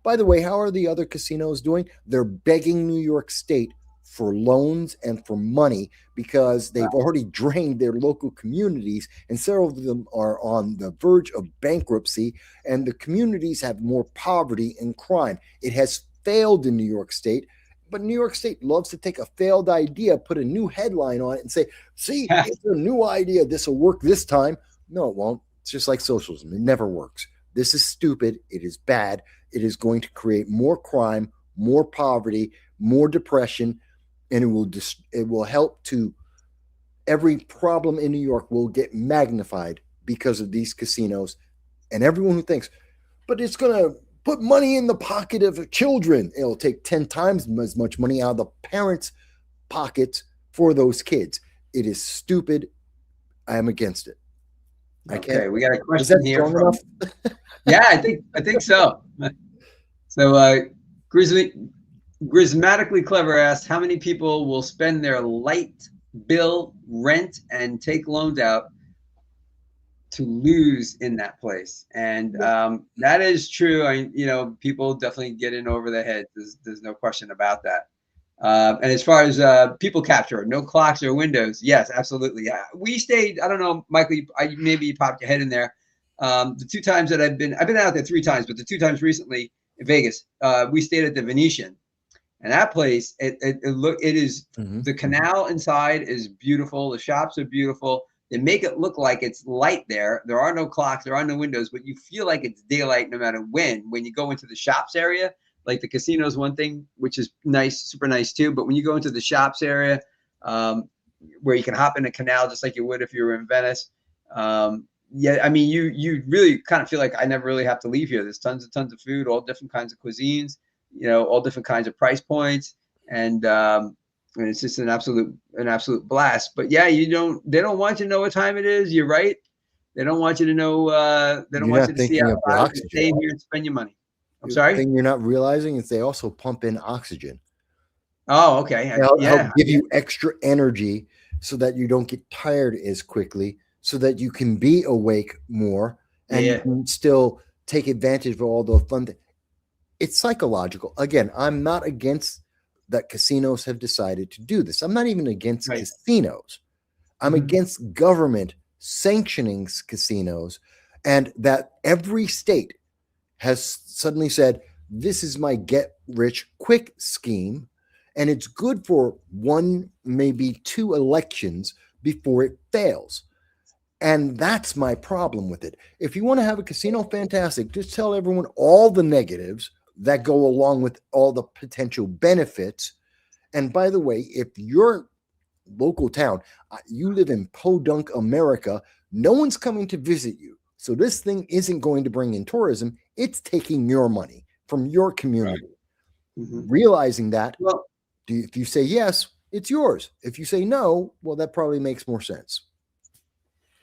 [SPEAKER 2] By the way, how are the other casinos doing? They're begging New York State for loans and for money because they've already drained their local communities, and several of them are on the verge of bankruptcy, and the communities have more poverty and crime. It has failed in New York State, but New York State loves to take a failed idea, put a new headline on it, and say, see, it's a new idea. This will work this time. No, it won't. It's just like socialism. It never works. This is stupid. It is bad. It is going to create more crime, more poverty, more depression, and it will help to every problem in New York will get magnified because of these casinos. And everyone who thinks, but it's going to put money in the pocket of children, it'll take 10 times as much money out of the parents' pockets for those kids. It is stupid. I am against it.
[SPEAKER 1] Okay, we got a question here from. Yeah, I think so. So, Grismatically Clever asked, how many people will spend their light bill, rent, and take loans out to lose in that place? And that is true. People definitely get in over the head. There's no question about that. And as far as people capture, no clocks or windows, yes, absolutely. We stayed, I don't know, Michael, maybe you popped your head in there. The 2 times that I've been out there 3 times, but the 2 times recently in Vegas, we stayed at the Venetian. And that place, it is the canal inside is beautiful. The shops are beautiful. They make it look like it's light there. There are no clocks, there are no windows, but you feel like it's daylight no matter when. When you go into the shops area, like the casino is one thing, which is nice, super nice too. But when you go into the shops area, where you can hop in a canal just like you would if you were in Venice, you really kind of feel like I never really have to leave here. There's tons of food, all different kinds of cuisines, all different kinds of price points. And and it's just an absolute blast. But yeah, they don't want you to know what time it is. You're right. They don't want you to know. They don't
[SPEAKER 2] You're
[SPEAKER 1] want
[SPEAKER 2] not
[SPEAKER 1] you to see
[SPEAKER 2] thinking of the
[SPEAKER 1] outside.
[SPEAKER 2] oxygen.
[SPEAKER 1] Stay here and spend your money. I'm
[SPEAKER 2] The
[SPEAKER 1] sorry.
[SPEAKER 2] thing you're not realizing is they also pump in oxygen.
[SPEAKER 1] Oh, okay.
[SPEAKER 2] They'll help give you extra energy so that you don't get tired as quickly, so that you can be awake more and you can still take advantage of all the fun. It's psychological. Again, I'm not against that casinos have decided to do this. I'm not even against casinos. I'm against government sanctioning casinos, and that every state has suddenly said, this is my get rich quick scheme. And it's good for 1, maybe 2 elections before it fails. And that's my problem with it. If you want to have a casino, fantastic. Just tell everyone all the negatives that go along with all the potential benefits. And by the way, if your local town, you live in Podunk, America, no one's coming to visit you. So this thing isn't going to bring in tourism. It's taking your money from your community. Realizing that, if you say yes, it's yours. If you say no, well, that probably makes more sense.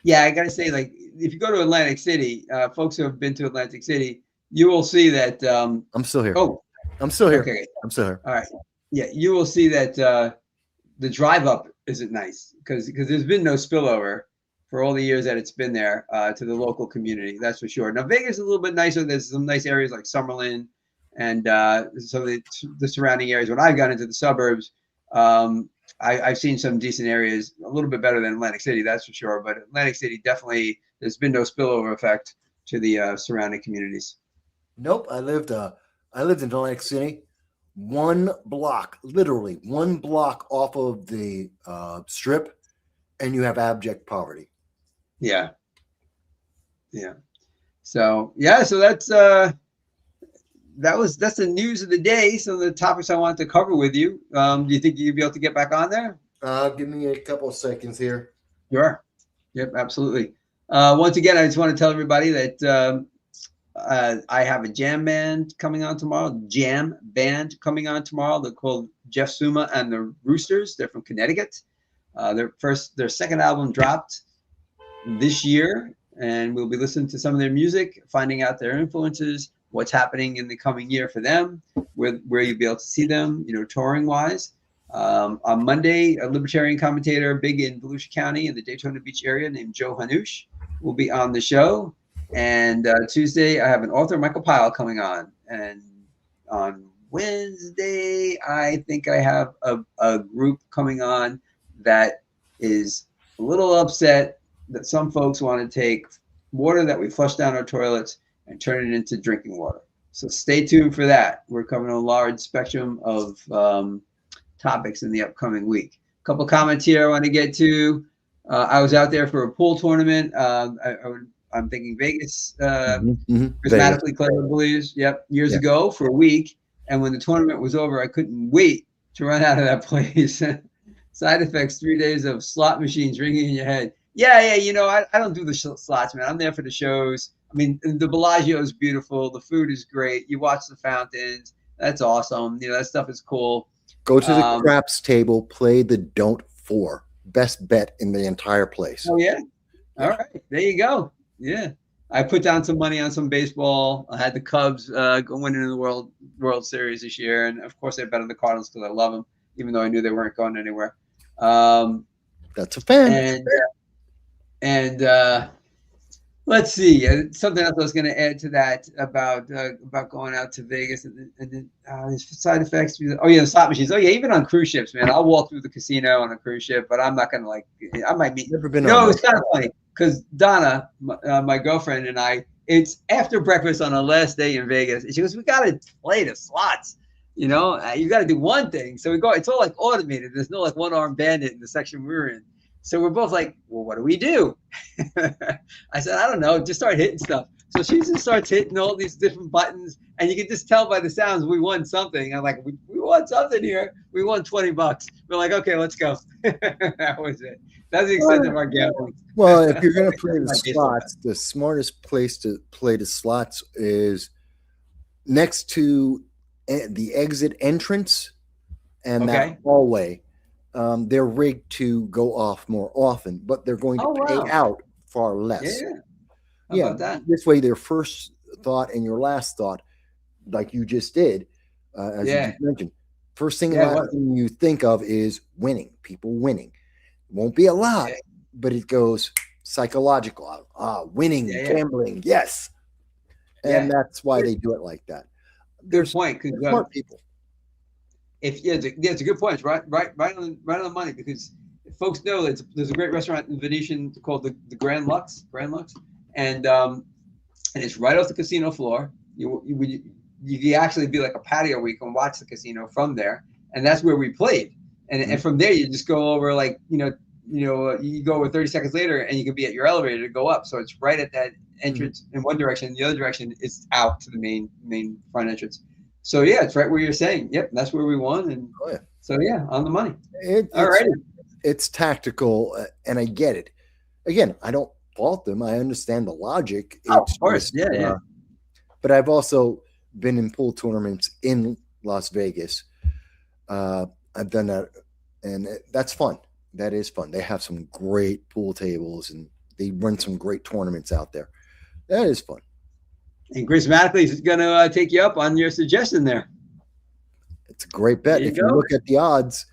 [SPEAKER 1] Yeah, I got to say, like, if you go to Atlantic City, folks who have been to Atlantic City, you will see that.
[SPEAKER 2] I'm still here.
[SPEAKER 1] Oh,
[SPEAKER 2] I'm still here.
[SPEAKER 1] Okay.
[SPEAKER 2] I'm still here.
[SPEAKER 1] All right. Yeah, you will see that the drive up isn't nice because there's been no spillover for all the years that it's been there to the local community. That's for sure. Now, Vegas is a little bit nicer. There's some nice areas like Summerlin and some of the surrounding areas. When I've gone into the suburbs, I've seen some decent areas, a little bit better than Atlantic City, that's for sure. But Atlantic City, definitely, there's been no spillover effect to the surrounding communities.
[SPEAKER 2] Nope. I lived in Atlantic City, 1 block, literally 1 block off of the strip, and you have abject poverty.
[SPEAKER 1] Yeah. So that's that's the news of the day. So the topics I wanted to cover with you. Do you think you'd be able to get back on there?
[SPEAKER 2] Give me a couple of seconds here.
[SPEAKER 1] Sure. Yep, absolutely. Once again, I just want to tell everybody that I have a jam band coming on tomorrow. They're called Jeff Suma and the Roosters. They're from Connecticut. Their second album dropped this year, and we'll be listening to some of their music, finding out their influences, what's happening in the coming year for them, where you'll be able to see them, touring wise. On Monday, a libertarian commentator big in Volusia County in the Daytona Beach area named Joe Hanush will be on the show. And Tuesday, I have an author, Michael Pyle, coming on. And on Wednesday, I think I have a group coming on that is a little upset that some folks want to take water that we flush down our toilets and turn it into drinking water. So stay tuned for that. We're covering a large spectrum of topics in the upcoming week. A couple comments here I want to get to. I was out there for a pool tournament. I'm thinking Vegas, Prismatically Clever Blues. Yep, years ago for a week. And when the tournament was over, I couldn't wait to run out of that place. Side effects: 3 days of slot machines ringing in your head. Yeah. I don't do the slots, man. I'm there for the shows. I mean, the Bellagio is beautiful. The food is great. You watch the fountains. That's awesome. That stuff is cool.
[SPEAKER 2] Go to the craps table, play the Don't 4. Best bet in the entire place.
[SPEAKER 1] Oh, yeah? All right. There you go. Yeah. I put down some money on some baseball. I had the Cubs winning in the World Series this year. And, of course, I bet on the Cardinals because I love them, even though I knew they weren't going anywhere.
[SPEAKER 2] That's a fan.
[SPEAKER 1] And let's see. Something else I was going to add to that about going out to Vegas and the side effects. Oh yeah, the slot machines. Oh yeah, even on cruise ships, man. I'll walk through the casino on a cruise ship, but I'm not going to I might meet.
[SPEAKER 2] Never been.
[SPEAKER 1] No, it's kind of funny because Donna, my girlfriend, and I. It's after breakfast on our last day in Vegas, and she goes, "We got to play the slots. You got to do one thing." So we go. It's all like automated. There's no like one-armed bandit in the section we were in. So we're both like, well, what do we do? I said, I don't know, just start hitting stuff. So she just starts hitting all these different buttons, and you can just tell by the sounds we won something. I'm like, we won something here. We won $20. We're like, okay, let's go. That was it. That's the extent of our gambling.
[SPEAKER 2] Well, if you're going to play the slots, the smartest place to play the slots is next to the exit entrance and that hallway. they're rigged to go off more often, but they're going to
[SPEAKER 1] Oh,
[SPEAKER 2] pay
[SPEAKER 1] wow.
[SPEAKER 2] out far
[SPEAKER 1] Yeah.
[SPEAKER 2] less.
[SPEAKER 1] How
[SPEAKER 2] Yeah,
[SPEAKER 1] about that?
[SPEAKER 2] this way, their first thought and your last thought, like you just did, as you
[SPEAKER 1] Yeah.
[SPEAKER 2] just mentioned, first thing and
[SPEAKER 1] Yeah.
[SPEAKER 2] last
[SPEAKER 1] What?
[SPEAKER 2] thing you think of is winning, people winning. Won't be a lot,
[SPEAKER 1] Yeah.
[SPEAKER 2] but it goes psychological. Winning,
[SPEAKER 1] Yeah.
[SPEAKER 2] gambling, yes. And
[SPEAKER 1] Yeah.
[SPEAKER 2] that's why
[SPEAKER 1] Good,
[SPEAKER 2] they do it like that.
[SPEAKER 1] good
[SPEAKER 2] There's
[SPEAKER 1] point. Because
[SPEAKER 2] smart people.
[SPEAKER 1] if it's a good point. It's right on the money, because folks know that there's a great restaurant in Venetian called the Grand Lux, and it's right off the casino floor. You can actually be like a patio where you can watch the casino from there, and that's where we played. And from there you just go over, like, you go over 30 seconds later and you can be at your elevator to go up. So it's right at that entrance in one direction. The other direction is out to the main front entrance. So yeah, it's right where you're saying. Yep, that's where we won. And so yeah, on the money. All right.
[SPEAKER 2] It's tactical, and I get it. Again, I don't fault them. I understand the logic.
[SPEAKER 1] Of course. Yeah.
[SPEAKER 2] But I've also been in pool tournaments in Las Vegas. I've done that, and that's fun. That is fun. They have some great pool tables, and they run some great tournaments out there. That is fun.
[SPEAKER 1] And Chris Mattingly is going to take you up on your suggestion there.
[SPEAKER 2] It's a great bet. If you look at the odds,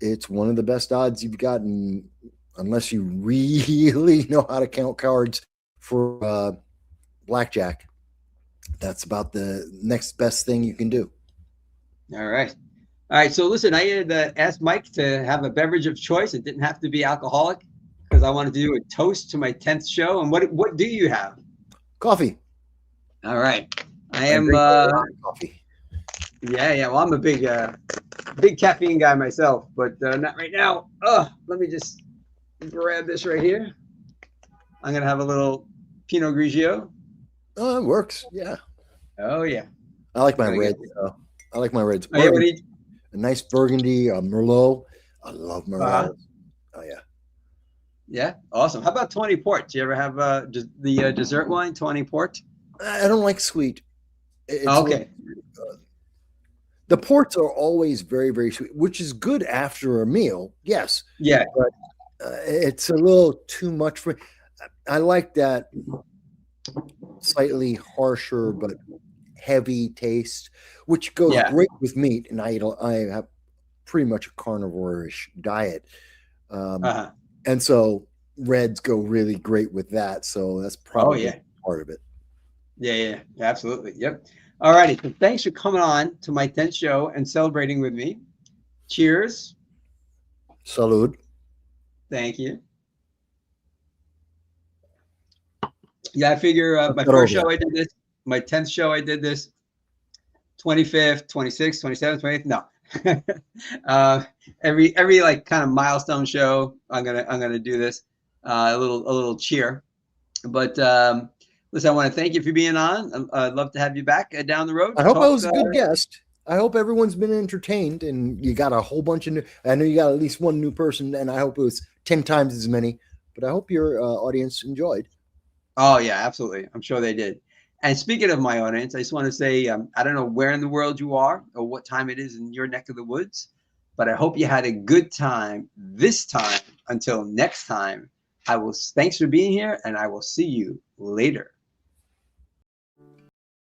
[SPEAKER 2] it's one of the best odds you've gotten, unless you really know how to count cards for blackjack. That's about the next best thing you can do.
[SPEAKER 1] All right. So listen, I had asked Mike to have a beverage of choice. It didn't have to be alcoholic, because I wanted to do a toast to my 10th show. And what do you have?
[SPEAKER 2] Coffee.
[SPEAKER 1] All right. I am
[SPEAKER 2] coffee.
[SPEAKER 1] Yeah. Well, I'm a big caffeine guy myself, but not right now. Let me just grab this right here. I'm gonna have a little Pinot Grigio.
[SPEAKER 2] Oh, it works. Yeah.
[SPEAKER 1] Oh yeah.
[SPEAKER 2] I like my reds. I like my reds. A nice Burgundy, a Merlot. I love Merlot. Oh yeah.
[SPEAKER 1] Yeah. Awesome. How about 20 Port? Do you ever have the dessert wine, 20 Port?
[SPEAKER 2] I don't like sweet.
[SPEAKER 1] Okay.
[SPEAKER 2] The ports are always very, very sweet, which is good after a meal. Yes.
[SPEAKER 1] Yeah.
[SPEAKER 2] But it's a little too much for. I like that slightly harsher but heavy taste, which goes great with meat. And I have pretty much a carnivore-ish diet, and so reds go really great with that. So that's probably part of it.
[SPEAKER 1] Yeah, absolutely. Yep. All righty. So thanks for coming on to my 10th show and celebrating with me. Cheers.
[SPEAKER 2] Salud.
[SPEAKER 1] Thank you. Yeah, I figure my first show I did this, my 10th show I did this, 25th, 26th, 27th, 28th. No. Every like kind of milestone show, I'm gonna do this. A little cheer. But listen, I want to thank you for being on. I'd love to have you back down the road.
[SPEAKER 2] I hope I was a good guest. I hope everyone's been entertained, and you got a whole bunch of new. I know you got at least one new person, and I hope it was 10 times as many. But I hope your audience enjoyed.
[SPEAKER 1] Oh yeah, absolutely. I'm sure they did. And speaking of my audience, I just want to say I don't know where in the world you are or what time it is in your neck of the woods, but I hope you had a good time this time. Until next time, thanks for being here, and I will see you later.